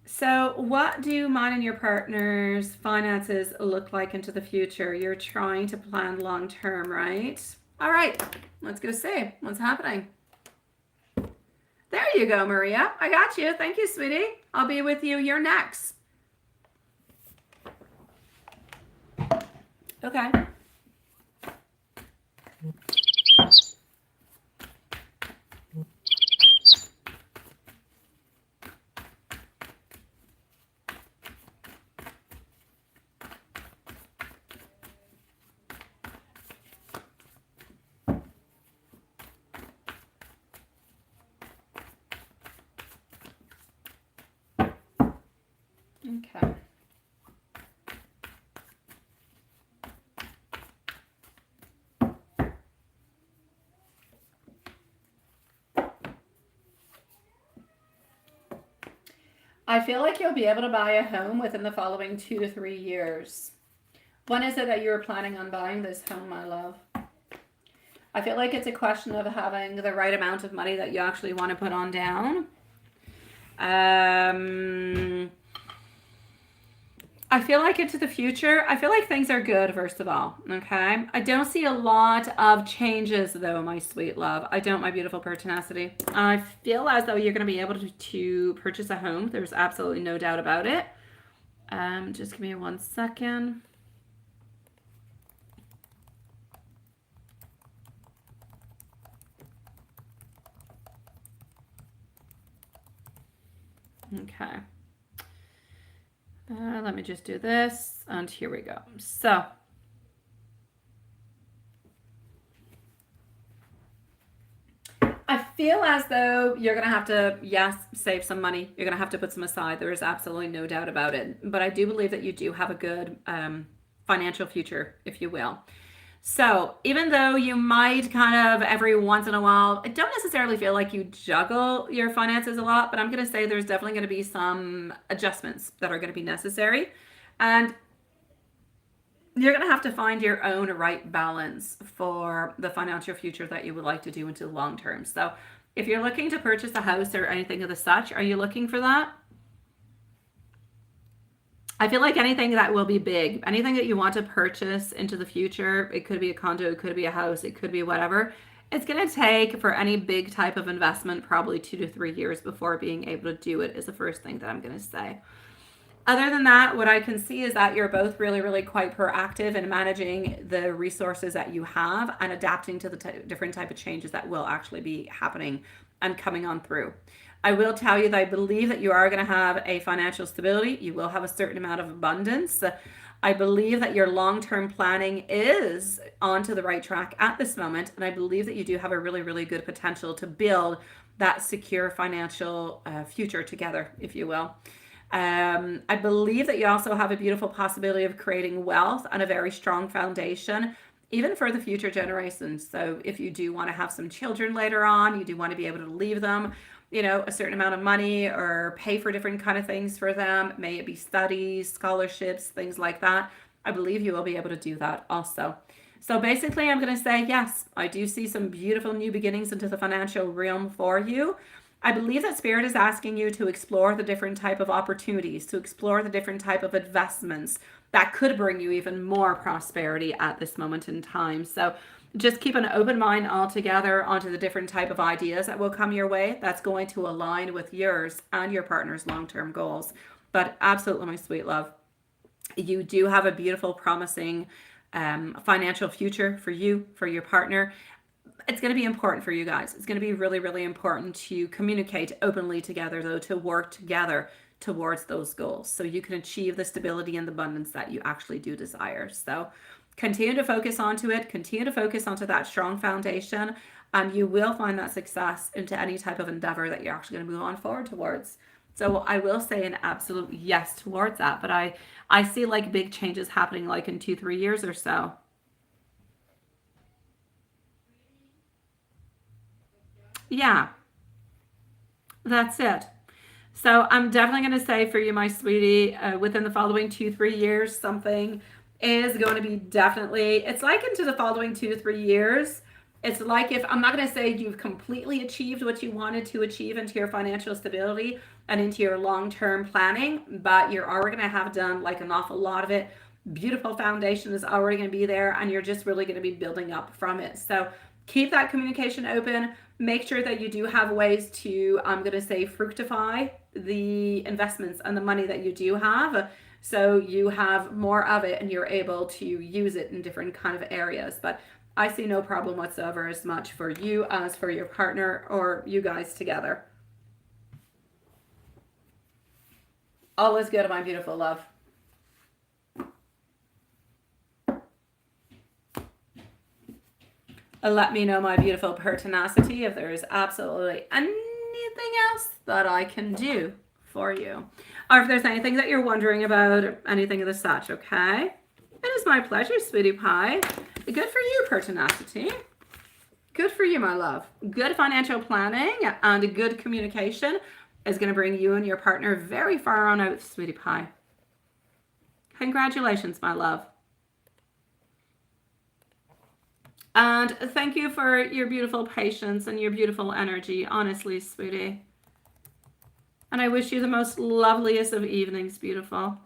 So what do mine and your partner's finances look like into the future? You're trying to plan long term, right? All right, let's go see what's happening. There you go, Maria. I got you. Thank you, sweetie. I'll be with you. You're next. Okay. Okay. I feel like you'll be able to buy a home within the following 2 to 3 years. When is it that you're planning on buying this home, my love? I feel like it's a question of having the right amount of money that you actually want to put on down. I feel like into the future, I feel like things are good, first of all, okay? I don't see a lot of changes, though, my sweet love. I don't, my beautiful pertinacity. I feel as though you're going to be able to purchase a home. There's absolutely no doubt about it. Just give me 1 second. Okay. Let me just do this, and here we go. So, I feel as though you're going to have to, yes, save some money. You're going to have to put some aside. There is absolutely no doubt about it. But I do believe that you do have a good financial future, if you will. So even though you might kind of every once in a while, I don't necessarily feel like you juggle your finances a lot, but I'm going to say there's definitely going to be some adjustments that are going to be necessary. And you're going to have to find your own right balance for the financial future that you would like to do into the long term. So if you're looking to purchase a house or anything of the such, are you looking for that? I feel like anything that will be big, anything that you want to purchase into the future, it could be a condo, it could be a house, it could be whatever. It's going to take for any big type of investment probably 2 to 3 years before being able to do it is the first thing that I'm going to say. Other than that, what I can see is that you're both really, really quite proactive in managing the resources that you have and adapting to the different type of changes that will actually be happening and coming on through. I will tell you that I believe that you are going to have a financial stability. You will have a certain amount of abundance. I believe that your long-term planning is onto the right track at this moment. And I believe that you do have a really, really good potential to build that secure financial future together, if you will. I believe that you also have a beautiful possibility of creating wealth and a very strong foundation, even for the future generations. So if you do want to have some children later on, you do want to be able to leave them, you know, a certain amount of money or pay for different kind of things for them, may it be studies, scholarships, things like that. I believe you will be able to do that also. So basically, I'm going to say, yes, I do see some beautiful new beginnings into the financial realm for you. I believe that Spirit is asking you to explore the different type of opportunities, to explore the different type of investments that could bring you even more prosperity at this moment in time. So just keep an open mind altogether onto the different type of ideas that will come your way that's going to align with yours and your partner's long-term goals. But absolutely, my sweet love, you do have a beautiful, promising financial future for you, for your partner. It's going to be important for you guys. It's going to be really, really important to communicate openly together, though, to work together towards those goals so you can achieve the stability and the abundance that you actually do desire. So continue to focus onto it, continue to focus onto that strong foundation, and you will find that success into any type of endeavor that you're actually going to move on forward towards. So I will say an absolute yes towards that, but I see like big changes happening like in 2-3 years or so. Yeah, that's it. So I'm definitely going to say for you, my sweetie, within the following 2-3 years, something is going to be definitely, it's like into the following 2-3 years. It's like if I'm not going to say you've completely achieved what you wanted to achieve into your financial stability and into your long-term planning, but you're already going to have done like an awful lot of it. Beautiful foundation is already going to be there, and you're just really going to be building up from it. So keep that communication open. Make sure that you do have ways to, I'm going to say, fructify the investments and the money that you do have, so you have more of it and you're able to use it in different kind of areas. But I see no problem whatsoever as much for you as for your partner or you guys together. All is good, my beautiful love. Let me know, my beautiful pertinacity, if there is absolutely anything else that I can do for you, or if there's anything that you're wondering about, or anything of the such. Okay, it is my pleasure, sweetie pie. Good for you, pertinacity. Good for you, my love. Good financial planning and good communication is going to bring you and your partner very far on out, sweetie pie. Congratulations, my love. And thank you for your beautiful patience and your beautiful energy, honestly, sweetie. And I wish you the most loveliest of evenings, beautiful.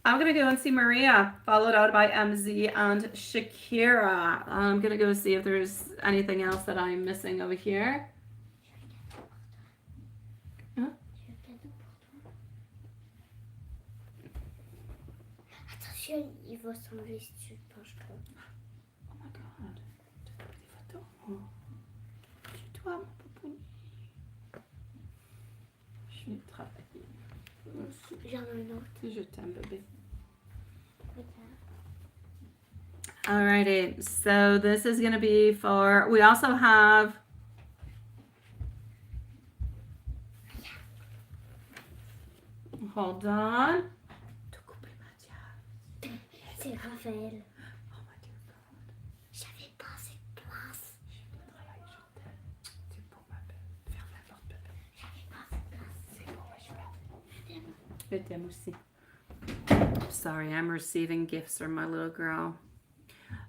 I'm going to go and see Maria, followed out by MZ and Shakira. I'm going to go see if there's anything else that I'm missing over here. Huh? Attention, il va s'enlever si tu te penches trop. Oh my god. Des photos. Tu dois, mon poupou. Je vais travailler. J'en ai une autre. Je t'aime, bébé. Okay. Alrighty, so this is going to be for, we also have, hold on. C'est Raphaël. Oh my dear God. J'avais pas assez de place. Je travaille, je t'aime. C'est bon, ma belle. Ferme la porte, bébé. J'avais pas assez de place. C'est bon, je t'aime. Je t'aime aussi. Sorry, I'm receiving gifts from my little girl.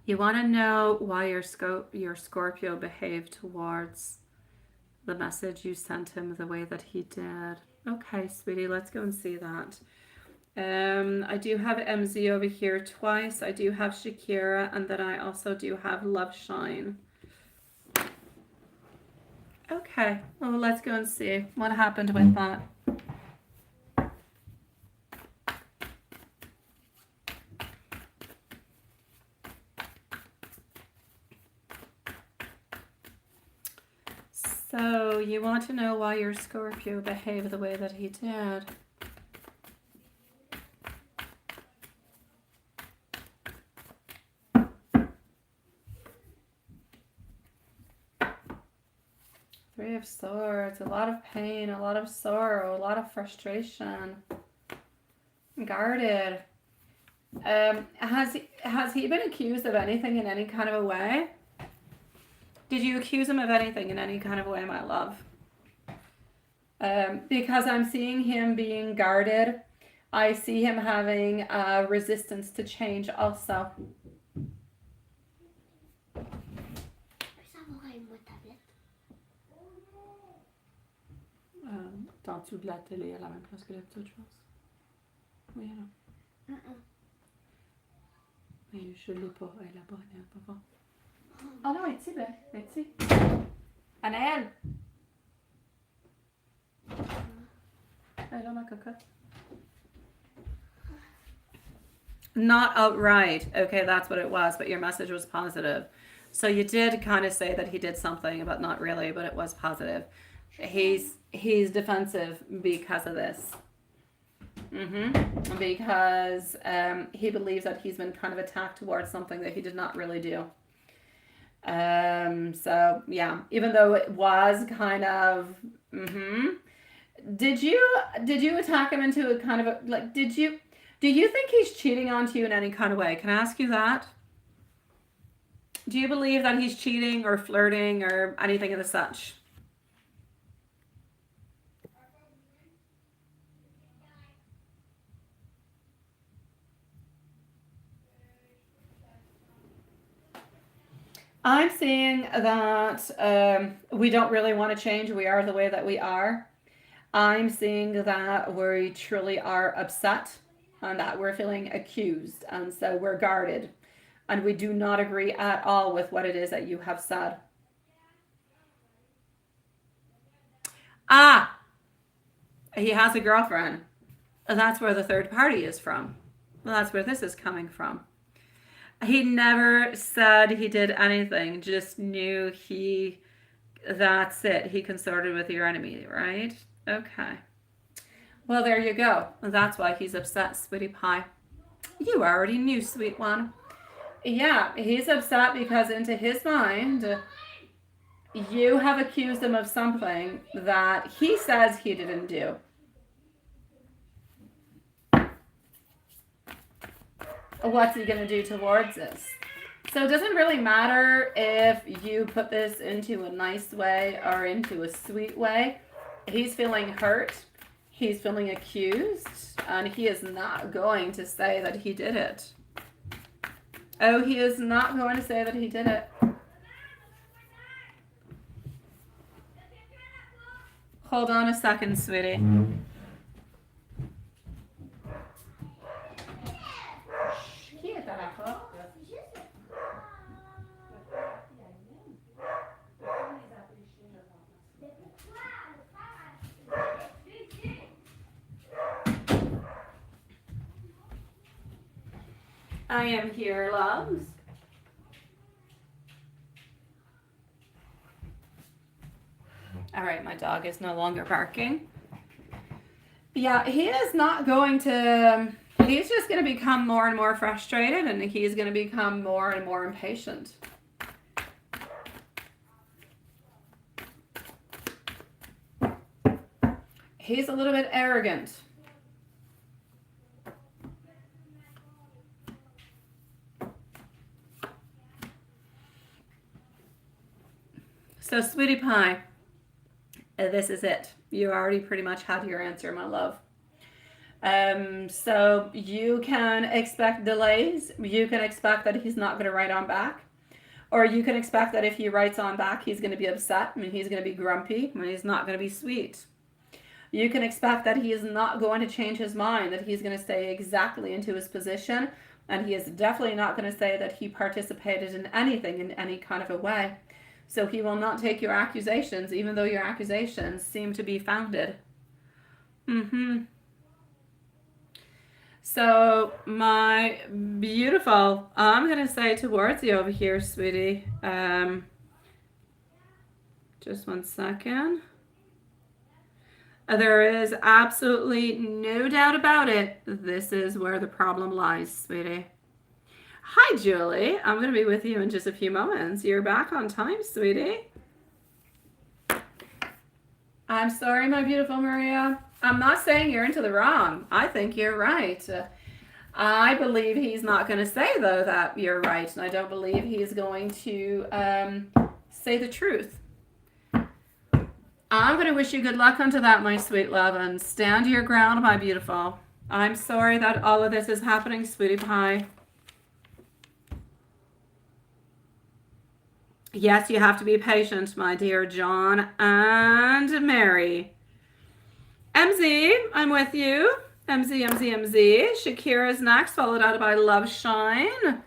You want to know why your Scorpio behaved towards the message you sent him the way that he did. Okay, sweetie, let's go and see that. I do have MZ over here twice. I do have Shakira, and then I also do have Love Shine. Okay, well, let's go and see what happened with that. So, you want to know why your Scorpio behaved the way that he did. Three of Swords, a lot of pain, a lot of sorrow, a lot of frustration. Guarded. Has he been accused of anything in any kind of a way? Did you accuse him of anything in any kind of way, my love? Because I'm seeing him being guarded. I see him having resistance to change also. En dessous de la télé, à la même place que d'habitude, je pense. Oui, alors. Mais je l'ai pas. Elle là-bas, elle est pas fort. Oh non, elle est ici, ben. Elle est ici. Anaëlle! Elle est là, ma cocotte. Not outright. Okay, that's what it was, but your message was positive. So you did kind of say that he did something, but not really, but it was positive. He's defensive because of this. Because he believes that he's been kind of attacked towards something that he did not really do. So yeah, even though it was kind of, Did you attack him into a kind of a, like, do you think he's cheating on you in any kind of way? Can I ask you that? Do you believe that he's cheating or flirting or anything of the such? I'm seeing that we don't really want to change. We are the way that we are. I'm seeing that we truly are upset and that we're feeling accused. And so we're guarded. And we do not agree at all with what it is that you have said. Ah! He has a girlfriend. That's where the third party is from. Well, that's where this is coming from. He never said he did anything, just knew that's it. He consorted with your enemy, right? Okay. Well, there you go. That's why he's upset, sweetie pie. You already knew, sweet one. Yeah, he's upset because into his mind, you have accused him of something that he says he didn't do. What's he going to do towards this? So it doesn't really matter if you put this into a nice way or into a sweet way. He's feeling hurt. He's feeling accused. And he is not going to say that he did it. Oh, he is not going to say that he did it. Hold on a second, sweetie. I am here, loves. All right, my dog is no longer barking. Yeah, he is not going to, he's just going to become more and more frustrated, and he's going to become more and more impatient. He's a little bit arrogant. So, sweetie pie, this is it. You already pretty much had your answer, my love. So you can expect delays. You can expect that he's not going to write on back. Or you can expect that if he writes on back, he's going to be upset. I mean, he's going to be grumpy. I mean, he's not going to be sweet. You can expect that he is not going to change his mind, that he's going to stay exactly into his position. And he is definitely not going to say that he participated in anything in any kind of a way. So he will not take your accusations, even though your accusations seem to be founded. So, my beautiful, I'm going to say towards you over here, sweetie. Just one second. There is absolutely no doubt about it. This is where the problem lies, sweetie. Hi, Julie. I'm going to be with you in just a few moments. You're back on time, sweetie. I'm sorry, my beautiful Maria. I'm not saying you're into the wrong. I think you're right. I believe he's not going to say, though, that you're right. And I don't believe he's going to say the truth. I'm going to wish you good luck unto that, my sweet love. And stand your ground, my beautiful. I'm sorry that all of this is happening, sweetie pie. Yes, you have to be patient, my dear John and Mary. MZ, I'm with you. MZ. Shakira's next, followed out by Love Shine.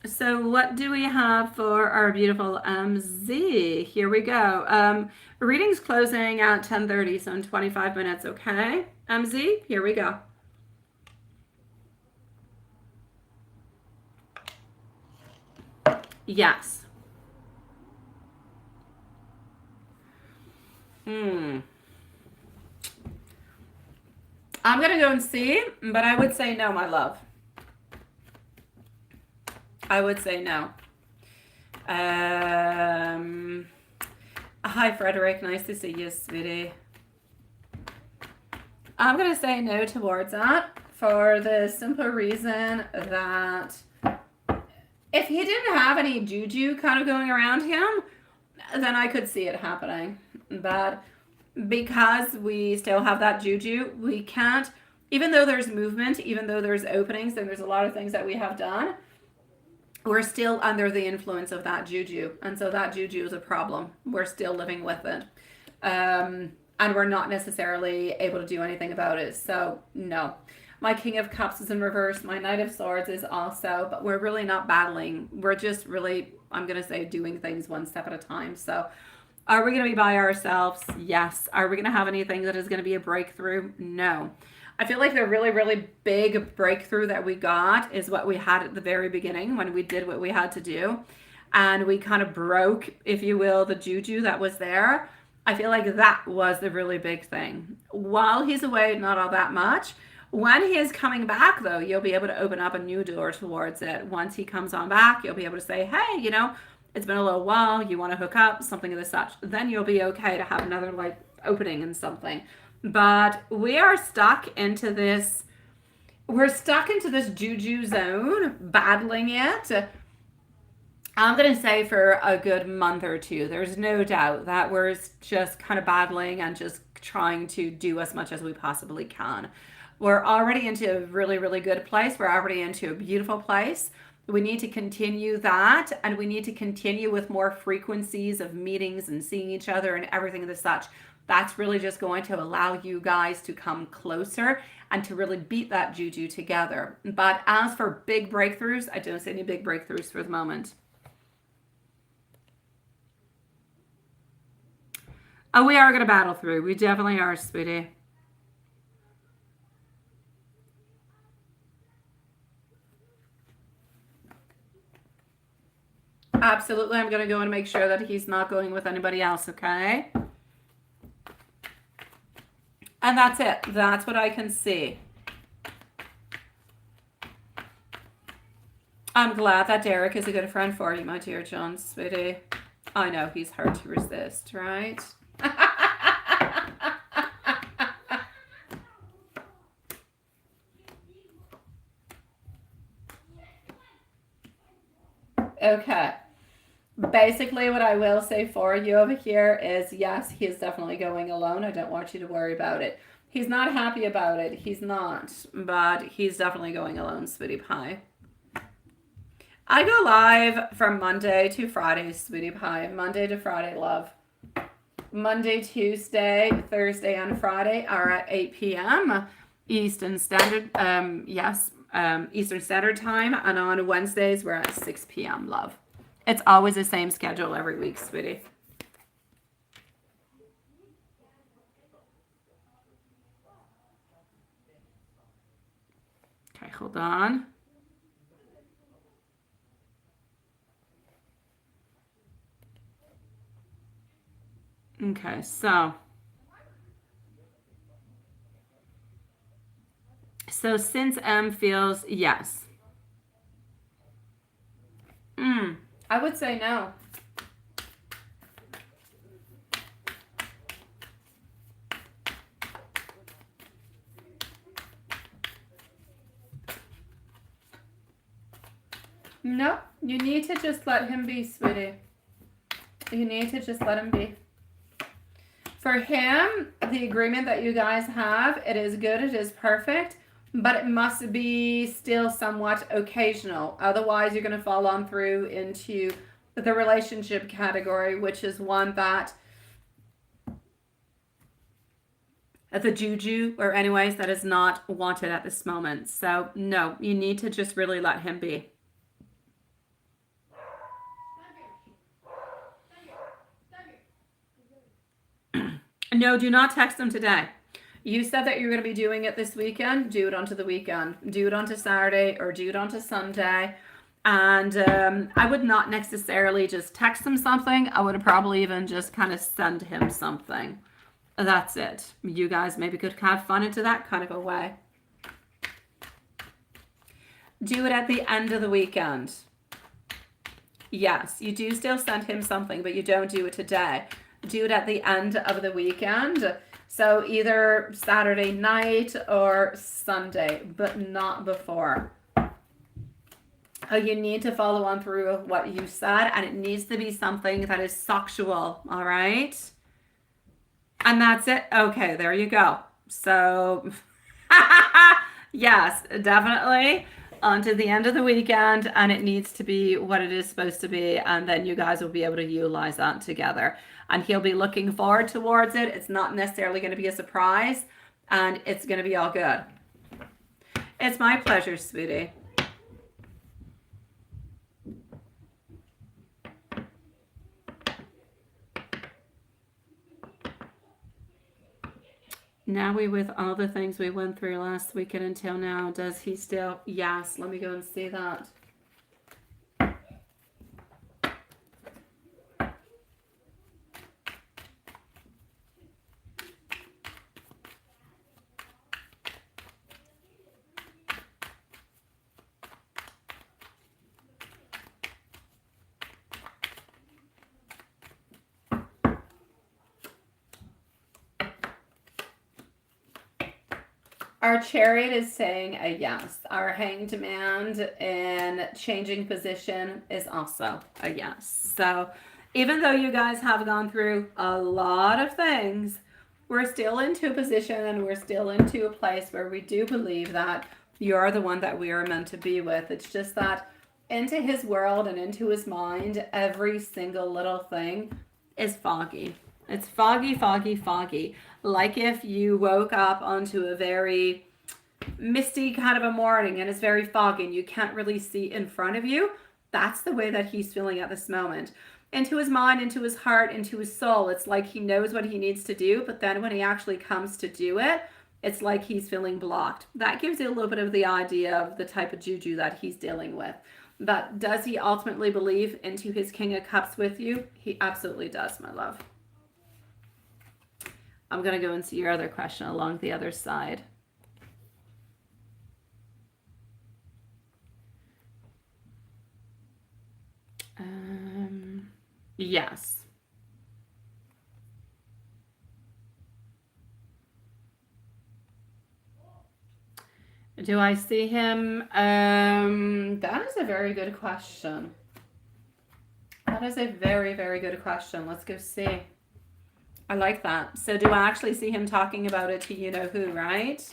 So what do we have for our beautiful MZ? Here we go. Reading's closing at 10:30, so in 25 minutes, okay? MZ, here we go. Yes. I'm going to go and see, but I would say no, my love. I would say no. Hi, Frederick. Nice to see you, sweetie. I'm going to say no towards that for the simple reason that if he didn't have any juju kind of going around him, then I could see it happening. But because we still have that juju, we can't, even though there's movement, even though there's openings, and there's a lot of things that we have done, we're still under the influence of that juju. And so that juju is a problem. We're still living with it. And we're not necessarily able to do anything about it. So no. My King of Cups is in reverse. My Knight of Swords is also, but we're really not battling. We're just really, I'm going to say, doing things one step at a time. So are we going to be by ourselves? Yes. Are we going to have anything that is going to be a breakthrough? No. I feel like the really, really big breakthrough that we got is what we had at the very beginning when we did what we had to do. And we kind of broke, if you will, the juju that was there. I feel like that was the really big thing. While he's away, not all that much. When he is coming back, though, you'll be able to open up a new door towards it. Once he comes on back, you'll be able to say, hey, you know, it's been a little while. You want to hook up, something of the such. Then you'll be okay to have another, like, opening and something. But we are stuck into this. We're stuck into this juju zone, battling it. I'm going to say for a good month or two. There's no doubt that we're just kind of battling and just trying to do as much as we possibly can. We're already into a really, really good place. We're already into a beautiful place. We need to continue that, and we need to continue with more frequencies of meetings and seeing each other and everything of the such. That's really just going to allow you guys to come closer and to really beat that juju together. But as for big breakthroughs, I don't see any big breakthroughs for the moment. Oh, we are going to battle through. We definitely are, sweetie. Absolutely. I'm going to go and make sure that he's not going with anybody else, okay? And that's it. That's what I can see. I'm glad that Derek is a good friend for you, my dear John, sweetie. I know he's hard to resist, right? Okay. Basically, what I will say for you over here is, yes, he is definitely going alone. I don't want you to worry about it. He's not happy about it. He's not. But he's definitely going alone, sweetie pie. I go live from Monday to Friday, sweetie pie. Monday to Friday, love. Monday, Tuesday, Thursday, and Friday are at 8 p.m. Eastern Standard, Eastern Standard Time. And on Wednesdays, we're at 6 p.m., love. It's always the same schedule every week, sweetie. Okay, hold on. Okay, so since M feels yes. I would say no. No, you need to just let him be, sweetie. You need to just let him be. For him, the agreement that you guys have, it is good, it is perfect, but it must be still somewhat occasional. Otherwise, you're going to fall on through into the relationship category, which is one that the juju, or anyways, that is not wanted at this moment. So no, you need to just really let him be. No, do not text him today. You said that you're going to be doing it this weekend. Do it onto the weekend. Do it onto Saturday or do it onto Sunday. And I would not necessarily just text him something. I would probably even just kind of send him something. That's it. You guys maybe could have fun into that kind of a way. Do it at the end of the weekend. Yes, you do still send him something, but you don't do it today. Do it at the end of the weekend. So either Saturday night or Sunday, but not before. You need to follow on through what you said, and it needs to be something that is sexual, all right? And that's it. Okay, there you go. So, yes, definitely onto the end of the weekend, and it needs to be what it is supposed to be, and then you guys will be able to utilize that together. And he'll be looking forward towards it. It's not necessarily going to be a surprise, and it's going to be all good. It's my pleasure, sweetie. Now with all the things we went through last weekend until now, does he still? Yes, let me go and see that. Our chariot is saying a yes. Our hanged man in changing position is also a yes. So even though you guys have gone through a lot of things, we're still into a position and we're still into a place where we do believe that you're the one that we are meant to be with. It's just that into his world and into his mind, every single little thing is foggy. It's foggy, foggy, foggy. Like if you woke up onto a very misty kind of a morning and it's very foggy and you can't really see in front of you. That's the way that he's feeling at this moment. Into his mind, into his heart, into his soul, it's like he knows what he needs to do, but then when he actually comes to do it, it's like he's feeling blocked. That gives you a little bit of the idea of the type of juju that he's dealing with. But does he ultimately believe into his King of Cups with you? He absolutely does, my love. I'm going to go and see your other question along the other side. Yes. Do I see him? That is a very good question. That is a very, very good question. Let's go see. I like that. So do I actually see him talking about it to you know who, right?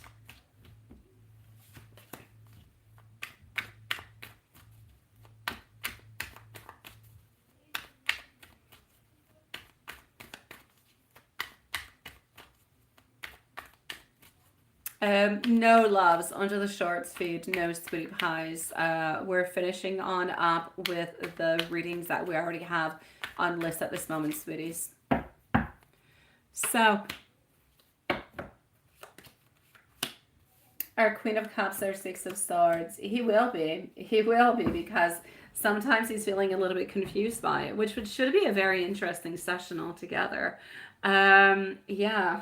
No loves under the shorts feed, no sweetie pies. We're finishing on up with the readings that we already have on list at this moment, sweeties. So our Queen of Cups, our Six of Swords. He will be because sometimes he's feeling a little bit confused by it, which should be a very interesting session altogether. Yeah.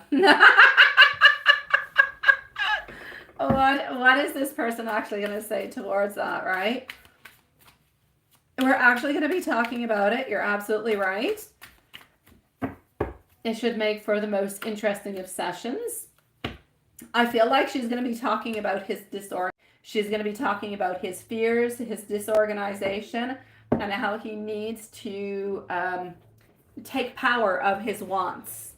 What is this person actually going to say towards that, right? We're actually going to be talking about it. You're absolutely right. It should make for the most interesting of sessions. I feel like she's going to be talking about his disorder. She's going to be talking about his fears, his disorganization, and how he needs to take power of his wants.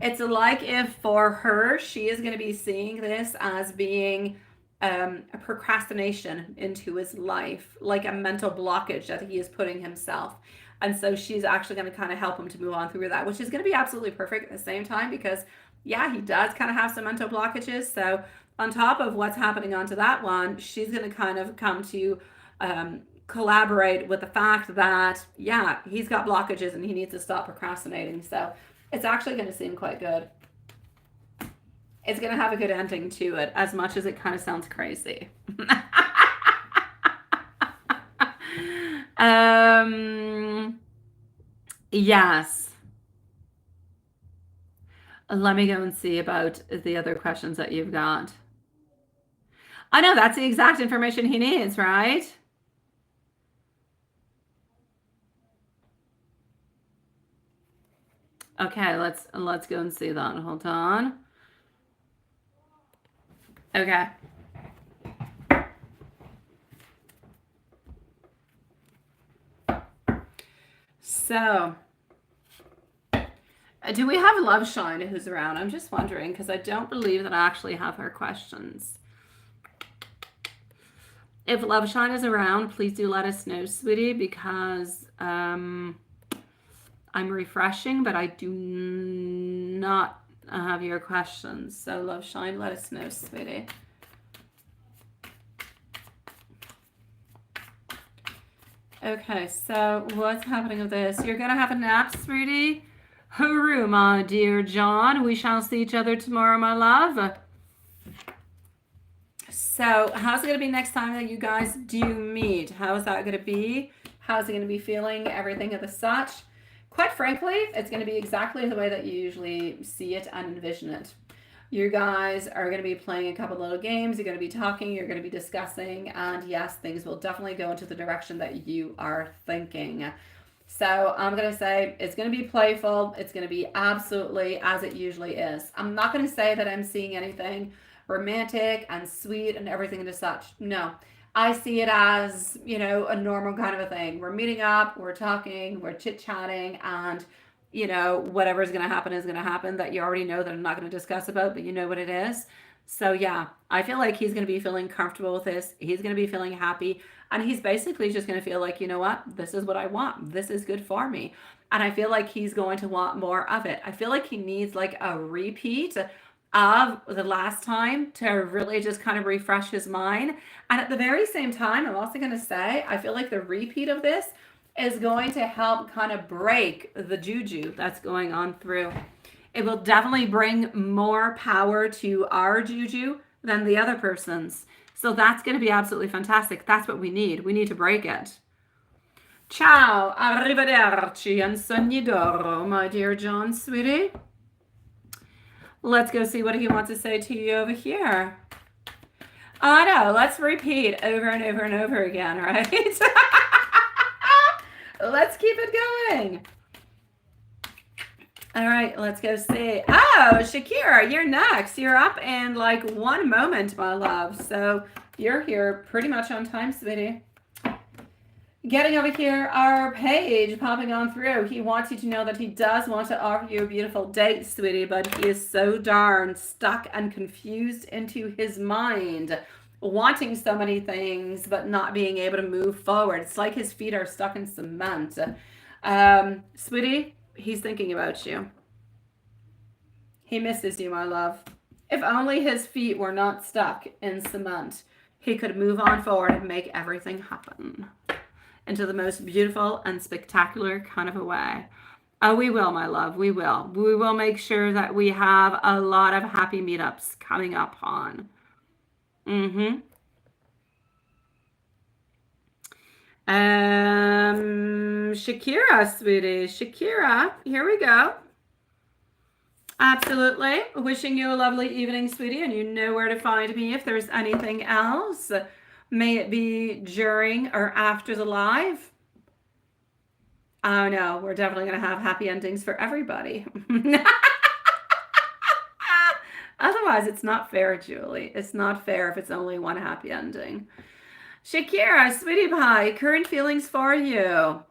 It's like if for her, she is going to be seeing this as being a procrastination into his life, like a mental blockage that he is putting himself. And so she's actually going to kind of help him to move on through that, which is going to be absolutely perfect at the same time because, yeah, he does kind of have some mental blockages. So on top of what's happening onto that one, she's going to kind of come to collaborate with the fact that, yeah, he's got blockages and he needs to stop procrastinating. So it's actually going to seem quite good. It's going to have a good ending to it, as much as it kind of sounds crazy. Yes. Let me go and see about the other questions that you've got. I know that's the exact information he needs, right? Okay, let's go and see that. Hold on. Okay. So, do we have Love Shine who's around? I'm just wondering because I don't believe that I actually have her questions. If Love Shine is around, please do let us know, sweetie, because I'm refreshing, but I do not have your questions. So Love Shine, let us know, sweetie. Okay, so what's happening with this? You're going to have a nap, sweetie? Hooroo, my dear John. We shall see each other tomorrow, my love. So how's it going to be next time that you guys do meet? How is that going to be? How's it going to be feeling? Everything of the such? Quite frankly, it's going to be exactly the way that you usually see it and envision it. You guys are going to be playing a couple little games. You're going to be talking. You're going to be discussing. And yes, things will definitely go into the direction that you are thinking. So I'm going to say it's going to be playful. It's going to be absolutely as it usually is. I'm not going to say that I'm seeing anything romantic and sweet and everything and such. No, I see it as, you know, a normal kind of a thing. We're meeting up, we're talking, we're chit-chatting, and you know, whatever is going to happen, that you already know that I'm not going to discuss about, but you know what it is. So yeah, I feel like he's going to be feeling comfortable with this. He's going to be feeling happy. And he's basically just going to feel like, you know what? This is what I want. This is good for me. And I feel like he's going to want more of it. I feel like he needs like a repeat of the last time to really just kind of refresh his mind. And at the very same time, I'm also going to say, I feel like the repeat of this is going to help kind of break the juju that's going on through. It will definitely bring more power to our juju than the other person's. So that's going to be absolutely fantastic. That's what we need. We need to break it. Ciao, arrivederci, and sogni d'oro, my dear John, sweetie. Let's go see what he wants to say to you over here. Oh no, let's repeat over and over and over again, right? Let's keep it going. All right, let's go see. Oh, Shakira, you're next. You're up in like 1 moment, my love. So you're here pretty much on time, sweetie. Getting over here, our page popping on through. He wants you to know that he does want to offer you a beautiful date, sweetie, but he is so darn stuck and confused into his mind, wanting so many things, but not being able to move forward. It's like his feet are stuck in cement. Sweetie, he's thinking about you. He misses you, my love. If only his feet were not stuck in cement, he could move on forward and make everything happen into the most beautiful and spectacular kind of a way. Oh, we will, my love. We will. We will make sure that we have a lot of happy meetups coming up on. Shakira, sweetie. Shakira, here we go. Absolutely. Wishing you a lovely evening, sweetie, and you know where to find me if there's anything else. May it be during or after the live. Oh no, we're definitely going to have happy endings for everybody. Otherwise, it's not fair, Julie. It's not fair if it's only one happy ending. Shakira, sweetie pie, current feelings for you.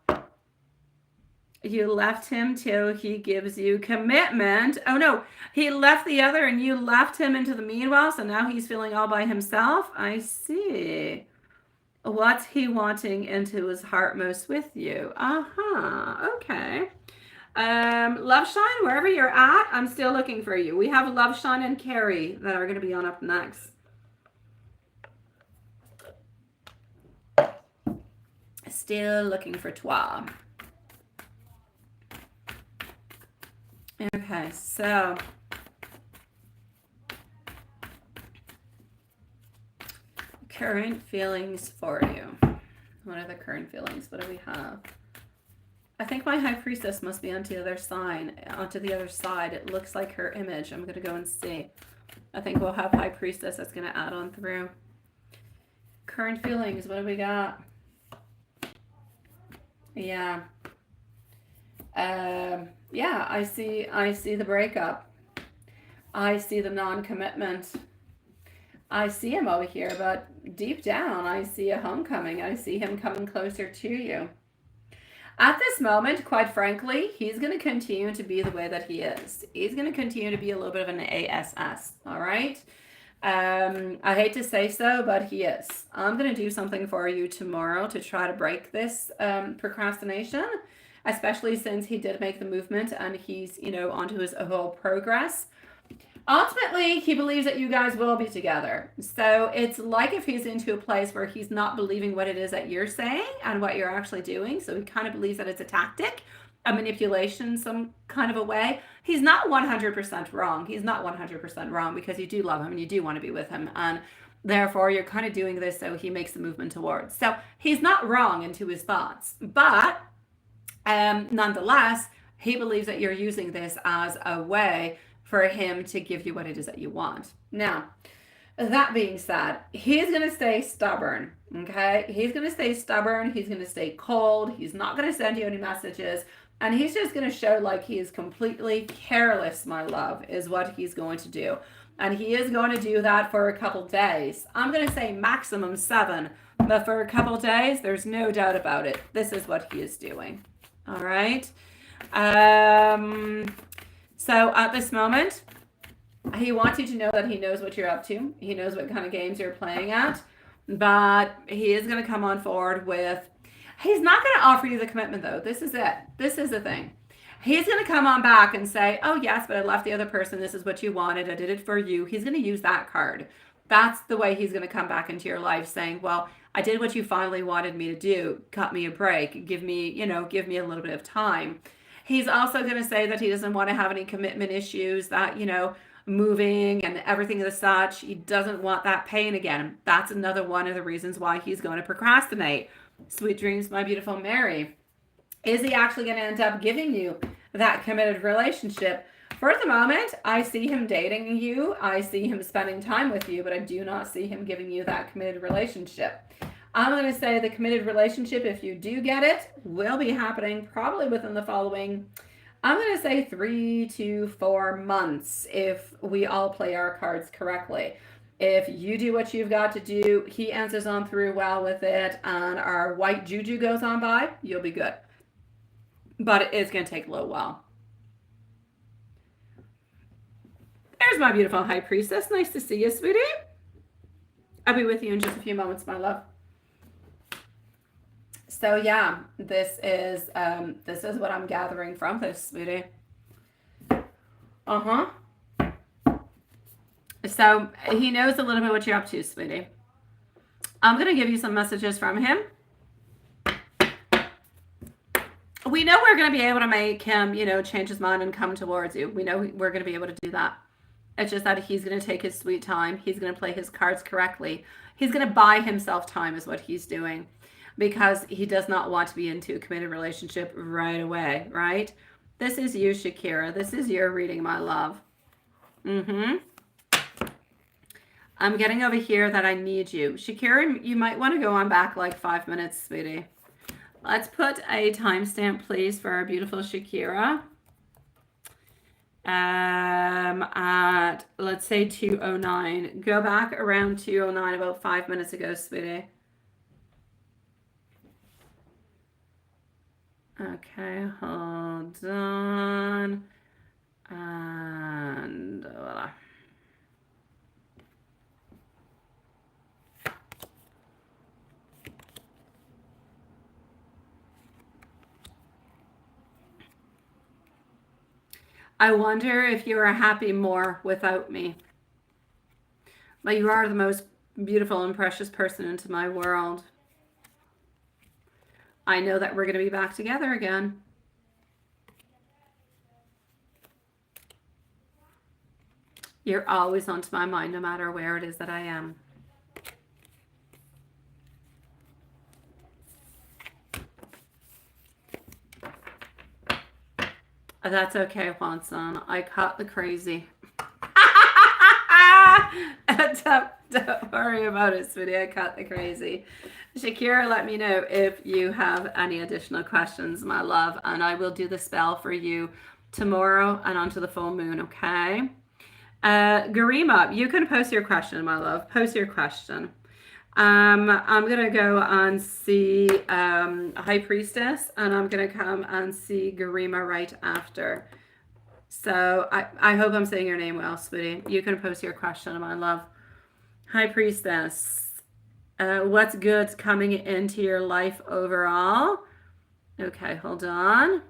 You left him till he gives you commitment. Oh no, he left the other and you left him into the meanwhile, so now he's feeling all by himself. I see. What's he wanting into his heart most with you? Okay. Love Shine, wherever you're at, I'm still looking for you. We have Love Shine and Carrie that are going to be on up next. Still looking for toi. Okay, so current feelings for you. What are the current feelings? What do we have? I think my High Priestess must be onto the other side. It looks like her image. I'm going to go and see. I think we'll have High Priestess that's going to add on through. Current feelings. What do we got? Yeah. Yeah, I see the breakup. I see the non-commitment. I see him over here, but deep down, I see a homecoming. I see him coming closer to you. At this moment, quite frankly, he's going to continue to be the way that he is. He's going to continue to be a little bit of an ASS, all right? I hate to say so, but he is. I'm going to do something for you tomorrow to try to break this procrastination, especially since he did make the movement and he's, onto his whole progress. Ultimately, he believes that you guys will be together. So it's like if he's into a place where he's not believing what it is that you're saying and what you're actually doing. So he kind of believes that it's a tactic, a manipulation, some kind of a way. He's not 100% wrong. He's not 100% wrong because you do love him and you do want to be with him. And therefore, you're kind of doing this so he makes the movement towards. So he's not wrong into his thoughts. But nonetheless, he believes that you're using this as a way for him to give you what it is that you want. Now, that being said, he's going to stay stubborn, okay? He's going to stay stubborn. He's going to stay cold. He's not going to send you any messages. And he's just going to show like he is completely careless, my love, is what he's going to do. And he is going to do that for a couple days. I'm going to say maximum 7. But for a couple days, there's no doubt about it. This is what he is doing. All right? So at this moment, he wants you to know that he knows what you're up to. He knows what kind of games you're playing at. But he is going to come on forward with, he's not going to offer you the commitment though. This is it. This is the thing. He's going to come on back and say, oh yes, but I left the other person. This is what you wanted. I did it for you. He's going to use that card. That's the way he's going to come back into your life saying, well, I did what you finally wanted me to do. Cut me a break. Give me a little bit of time. He's also going to say that he doesn't want to have any commitment issues, that, moving and everything as such. He doesn't want that pain again. That's another one of the reasons why he's going to procrastinate. Sweet dreams, my beautiful Mary. Is he actually going to end up giving you that committed relationship? For the moment, I see him dating you. I see him spending time with you, but I do not see him giving you that committed relationship. I'm going to say the committed relationship, if you do get it, will be happening probably within the following, I'm going to say 3 to 4 months if we all play our cards correctly. If you do what you've got to do, he answers on through well with it, and our white juju goes on by, you'll be good. But it is going to take a little while. There's my beautiful High Priestess. Nice to see you, sweetie. I'll be with you in just a few moments, my love. So yeah, this is what I'm gathering from this, sweetie. So he knows a little bit what you're up to, sweetie. I'm going to give you some messages from him. We know we're going to be able to make him, change his mind and come towards you. We know we're going to be able to do that. It's just that he's going to take his sweet time. He's going to play his cards correctly. He's going to buy himself time is what he's doing, because he does not want to be into a committed relationship right away, right? This is you, Shakira. This is your reading, my love. I'm getting over here that I need you. Shakira, you might want to go on back like 5 minutes, sweetie. Let's put a timestamp, please, for our beautiful Shakira. At, let's say 2:09. Go back around 2:09, about 5 minutes ago, sweetie. Okay, hold on. And voila. I wonder if you are happy more without me. But you are the most beautiful and precious person into my world. I know that we're going to be back together again. You're always onto my mind, no matter where it is that I am. That's okay, Juan-san. I caught the crazy. Don't worry about it, sweetie. I caught the crazy. Shakira, let me know if you have any additional questions, my love, and I will do the spell for you tomorrow and onto the full moon, okay? Garima, you can post your question, my love. Post your question. I'm going to go and see High Priestess, and I'm going to come and see Garima right after. So I hope I'm saying your name well, sweetie. You can post your question, my love. High Priestess, what's good coming into your life overall? Okay, hold on.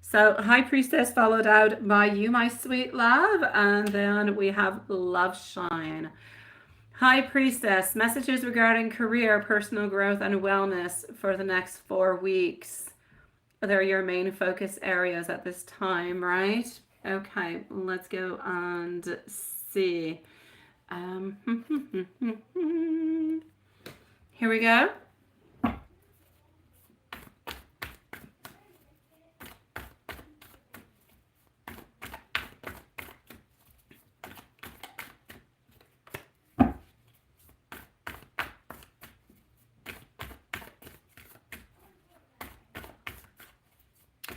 So High Priestess followed out by you, my sweet love, and then we have Love Shine. High Priestess, messages regarding career, personal growth, and wellness for the next 4 weeks. They're your main focus areas at this time, right? Okay, let's go and see. Here we go.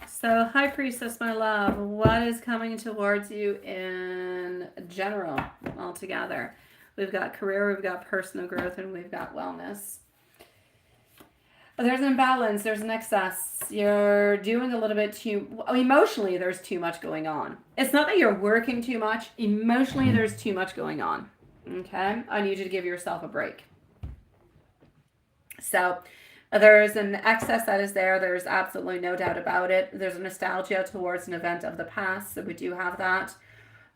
So, High Priestess, my love, what is coming towards you in general altogether? We've got career, we've got personal growth, and we've got wellness. There's an imbalance, there's an excess. You're doing a little bit too, emotionally, there's too much going on. It's not that you're working too much, emotionally, there's too much going on. Okay? I need you to give yourself a break. So, there's an excess that is there. There's absolutely no doubt about it. There's a nostalgia towards an event of the past, so we do have that.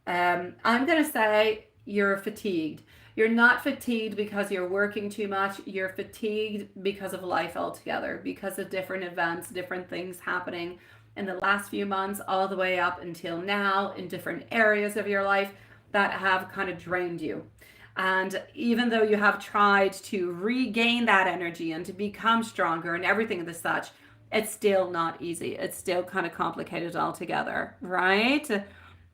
I'm going to say you're fatigued. You're not fatigued because you're working too much. You're fatigued because of life altogether, because of different events, different things happening in the last few months, all the way up until now, in different areas of your life that have kind of drained you. And even though you have tried to regain that energy and to become stronger and everything of the such, it's still not easy. It's still kind of complicated altogether, right?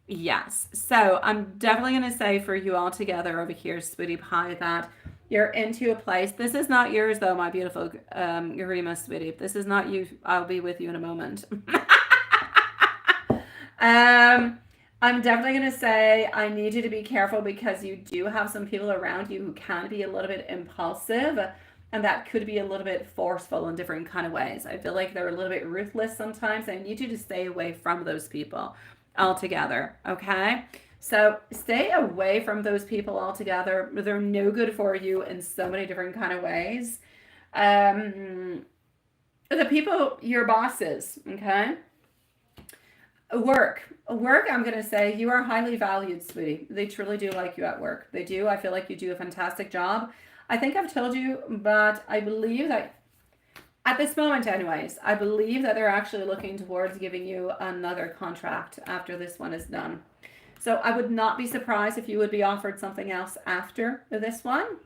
Yes. So I'm definitely going to say for you all together over here, sweetie pie, that you're into a place. This is not yours, though, my beautiful Garima, sweetie. This is not you. I'll be with you in a moment. I'm definitely going to say I need you to be careful because you do have some people around you who can be a little bit impulsive, and that could be a little bit forceful in different kind of ways. I feel like they're a little bit ruthless sometimes. I need you to stay away from those people altogether, okay? So stay away from those people altogether. They're no good for you in so many different kind of ways. The people, your bosses, okay? Work, I'm going to say you are highly valued, sweetie. They truly do like you at work. They do. I feel like you do a fantastic job. I think I've told you, but I believe that at this moment anyways, I believe that they're actually looking towards giving you another contract after this one is done. So I would not be surprised if you would be offered something else after this one.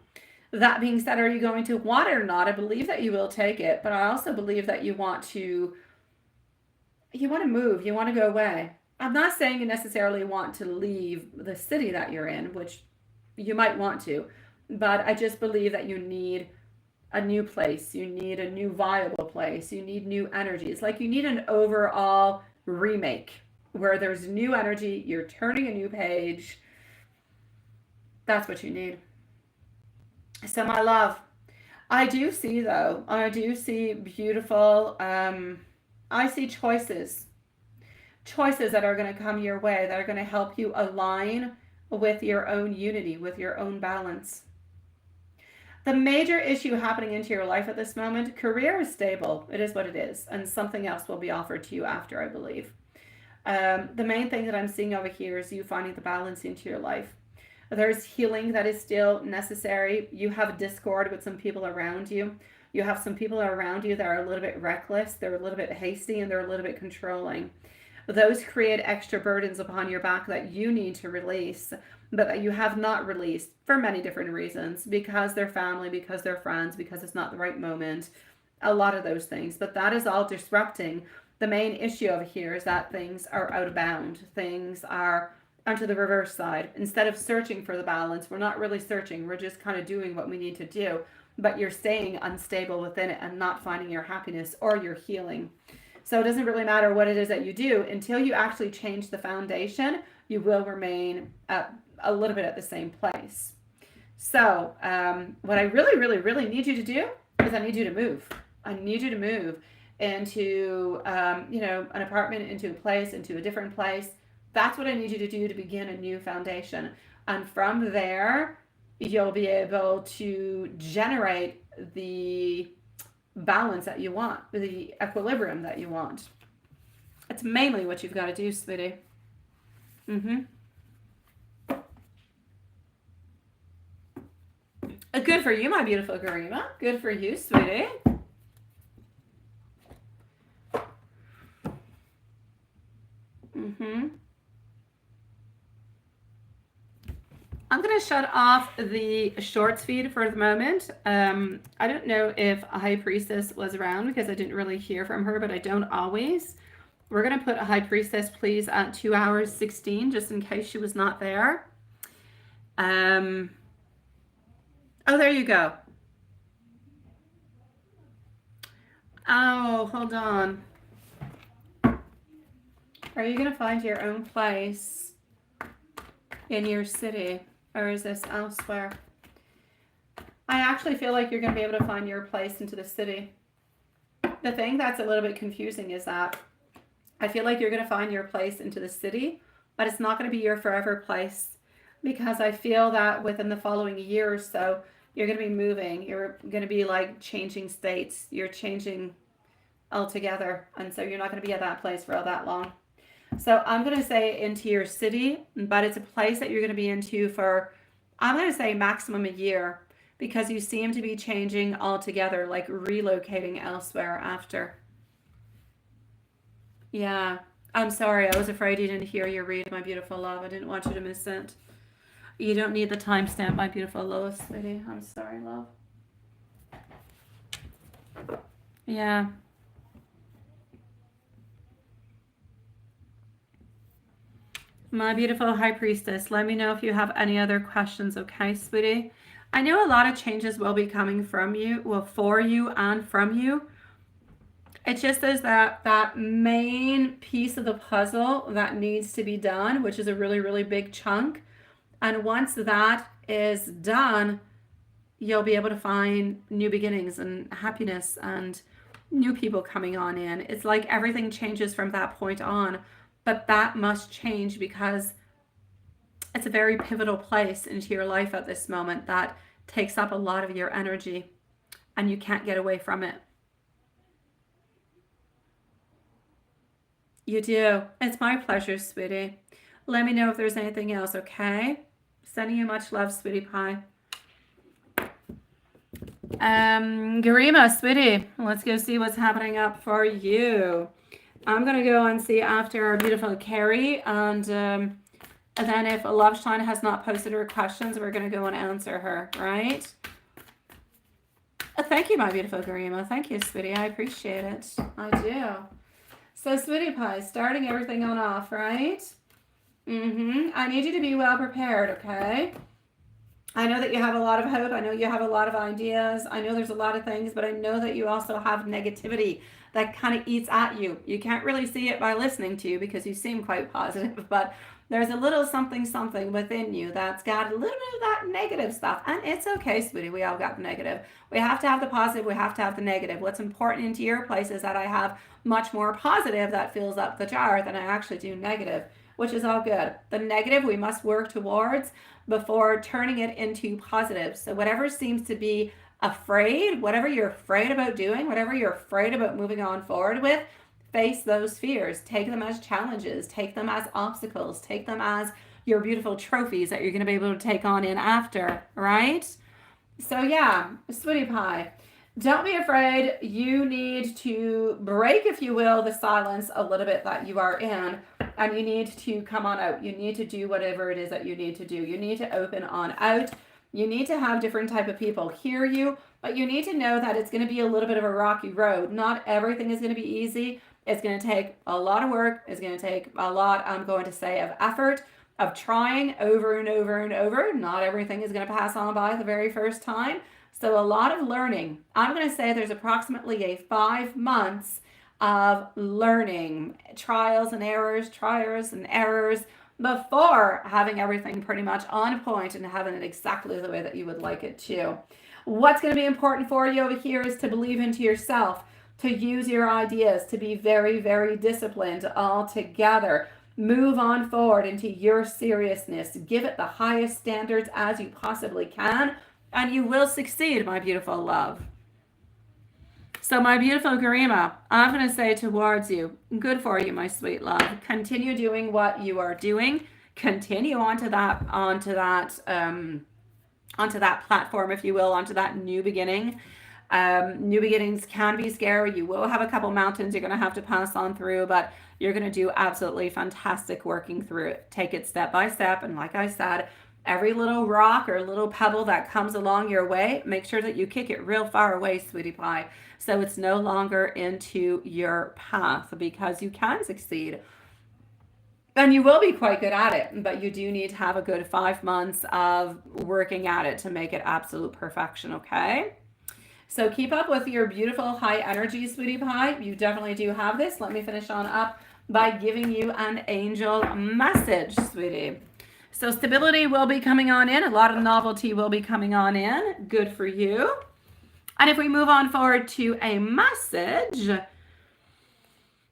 That being said, are you going to want it or not? I believe that you will take it, but I also believe that you want to move, you want to go away. I'm not saying you necessarily want to leave the city that you're in, which you might want to, but I just believe that you need a new place. You need a new viable place. You need new energy. It's like you need an overall remake where there's new energy. You're turning a new page. That's what you need. So my love, I do see beautiful, I see choices that are going to come your way that are going to help you align with your own unity, with your own balance. The major issue happening into your life at this moment, career is stable. It is what it is. And something else will be offered to you after, I believe. The main thing that I'm seeing over here is you finding the balance into your life. There's healing that is still necessary. You have discord with some people around you. You have some people around you that are a little bit reckless. They're a little bit hasty and they're a little bit controlling. Those create extra burdens upon your back that you need to release, but that you have not released for many different reasons, because they're family, because they're friends, because it's not the right moment, a lot of those things. But that is all disrupting. The main issue over here is that things are out of bound. Things are onto the reverse side. Instead of searching for the balance, we're not really searching. We're just kind of doing what we need to do. But you're staying unstable within it and not finding your happiness or your healing. So it doesn't really matter what it is that you do. Until you actually change the foundation, you will remain a little bit at the same place. So what I really, really, really need you to do is I need you to move. I need you to move into, an apartment, into a place, into a different place. That's what I need you to do to begin a new foundation. And from there, you'll be able to generate the balance that you want, the equilibrium that you want. It's mainly what you've got to do, sweetie. Good for you, my beautiful Garima. Good for you, sweetie. I'm going to shut off the shorts feed for the moment. I don't know if High Priestess was around because I didn't really hear from her, but I don't always. We're going to put a High Priestess, please, at 2 hours 16, just in case she was not there. Oh, there you go. Oh, hold on. Are you going to find your own place in your city? Or is this elsewhere? I actually feel like you're going to be able to find your place into the city. the thing that's a little bit confusing is that I feel like you're going to find your place into the city, but it's not going to be your forever place, because I feel that within the following year or so, you're going to be moving. You're going to be like changing states. You're changing altogether. And so you're not going to be at that place for all that long. So I'm going to say into your city, but it's a place that you're going to be into for, I'm going to say maximum a year, because you seem to be changing altogether, like relocating elsewhere after. Yeah. I'm sorry. I was afraid you didn't hear your read, my beautiful love. I didn't want you to miss it. You don't need the timestamp, my beautiful Lois, sweetie. I'm sorry, love. Yeah. My beautiful High Priestess, let me know if you have any other questions, okay, sweetie? I know a lot of changes will be coming from you, well, for you and from you. It just is that main piece of the puzzle that needs to be done, which is a really, really big chunk. And once that is done, you'll be able to find new beginnings and happiness and new people coming on in. It's like everything changes from that point on, but that must change because it's a very pivotal place into your life at this moment that takes up a lot of your energy and you can't get away from it. You do. It's my pleasure, sweetie. Let me know if there's anything else, okay? Sending you much love, sweetie pie. Garima, sweetie, let's go see what's happening up for you. I'm going to go and see after our beautiful Carrie, and then if Loveshine has not posted her questions, we're going to go and answer her, right? Thank you, my beautiful Garima. Thank you, sweetie. I appreciate it. I do. So, sweetie pie, starting everything on off, right? I need you to be well prepared, okay? I know that you have a lot of hope. I know you have a lot of ideas. I know there's a lot of things, but I know that you also have negativity that kind of eats at you. You can't really see it by listening to you because you seem quite positive, but there's a little something within you that's got a little bit of that negative stuff. And it's okay, sweetie. We all got the negative. We have to have the positive. We have to have the negative. What's important into your place is that I have much more positive that fills up the jar than I actually do negative, which is all good. The negative we must work towards before turning it into positive. So whatever seems to be afraid, whatever you're afraid about doing, whatever you're afraid about moving on forward with, face those fears. Take them as challenges. Take them as obstacles. Take them as your beautiful trophies that you're going to be able to take on in after, right? So yeah, sweetie pie. Don't be afraid. You need to break, if you will, the silence a little bit that you are in, and you need to come on out. You need to do whatever it is that you need to do. You need to open on out. You need to have different type of people hear you, but you need to know that it's going to be a little bit of a rocky road. Not everything is going to be easy. It's going to take a lot of work. It's going to take a lot, I'm going to say, of effort, of trying over and over and over. Not everything is going to pass on by the very first time. So a lot of learning. I'm going to say there's approximately a 5 months of learning, trials and errors before having everything pretty much on point and having it exactly the way that you would like it to. What's going to be important for you over here is to believe into yourself, to use your ideas, to be very, very disciplined all together. Move on forward into your seriousness. Give it the highest standards as you possibly can, and you will succeed, my beautiful love. So my beautiful Garima, I'm going to say towards you, good for you, my sweet love. Continue doing what you are doing. Continue onto that platform, if you will, onto that new beginning. New beginnings can be scary. You will have a couple mountains you're going to have to pass on through, but you're going to do absolutely fantastic working through it. Take it step by step. And like I said, every little rock or little pebble that comes along your way, make sure that you kick it real far away, sweetie pie, so it's no longer into your path, because you can succeed. And you will be quite good at it, but you do need to have a good 5 months of working at it to make it absolute perfection, okay? So keep up with your beautiful high energy, sweetie pie. You definitely do have this. Let me finish on up by giving you an angel message, sweetie. So stability will be coming on in. A lot of novelty will be coming on in. Good for you. And if we move on forward to a message,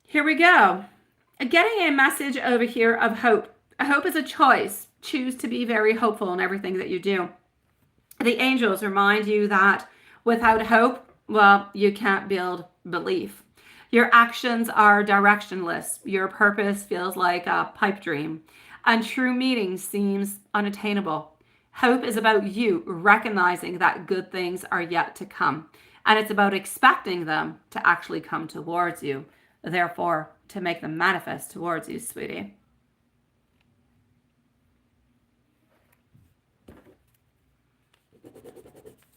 here we go. Getting a message over here of hope. Hope is a choice. Choose to be very hopeful in everything that you do. The angels remind you that without hope, well, you can't build belief. Your actions are directionless. Your purpose feels like a pipe dream. And true meaning seems unattainable. Hope is about you recognizing that good things are yet to come. And it's about expecting them to actually come towards you. Therefore, to make them manifest towards you, sweetie.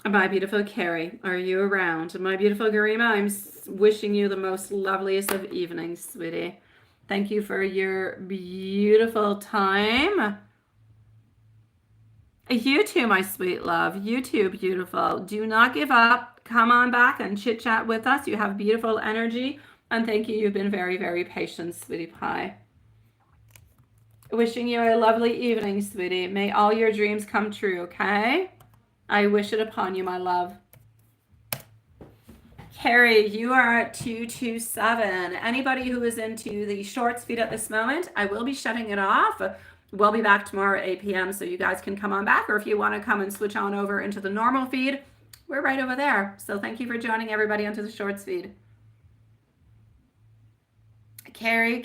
My beautiful Carrie, are you around? My beautiful Garima, I'm wishing you the most loveliest of evenings, sweetie. Thank you for your beautiful time. You too, my sweet love. You too, beautiful. Do not give up. Come on back and chit chat with us. You have beautiful energy. And thank you. You've been very, very patient, sweetie pie. Wishing you a lovely evening, sweetie. May all your dreams come true, okay? I wish it upon you, my love. Carrie, you are at 227. Anybody who is into the shorts feed at this moment, I will be shutting it off. We'll be back tomorrow at 8 p.m. so you guys can come on back. Or if you want to come and switch on over into the normal feed, we're right over there. So thank you for joining everybody onto the shorts feed. Carrie.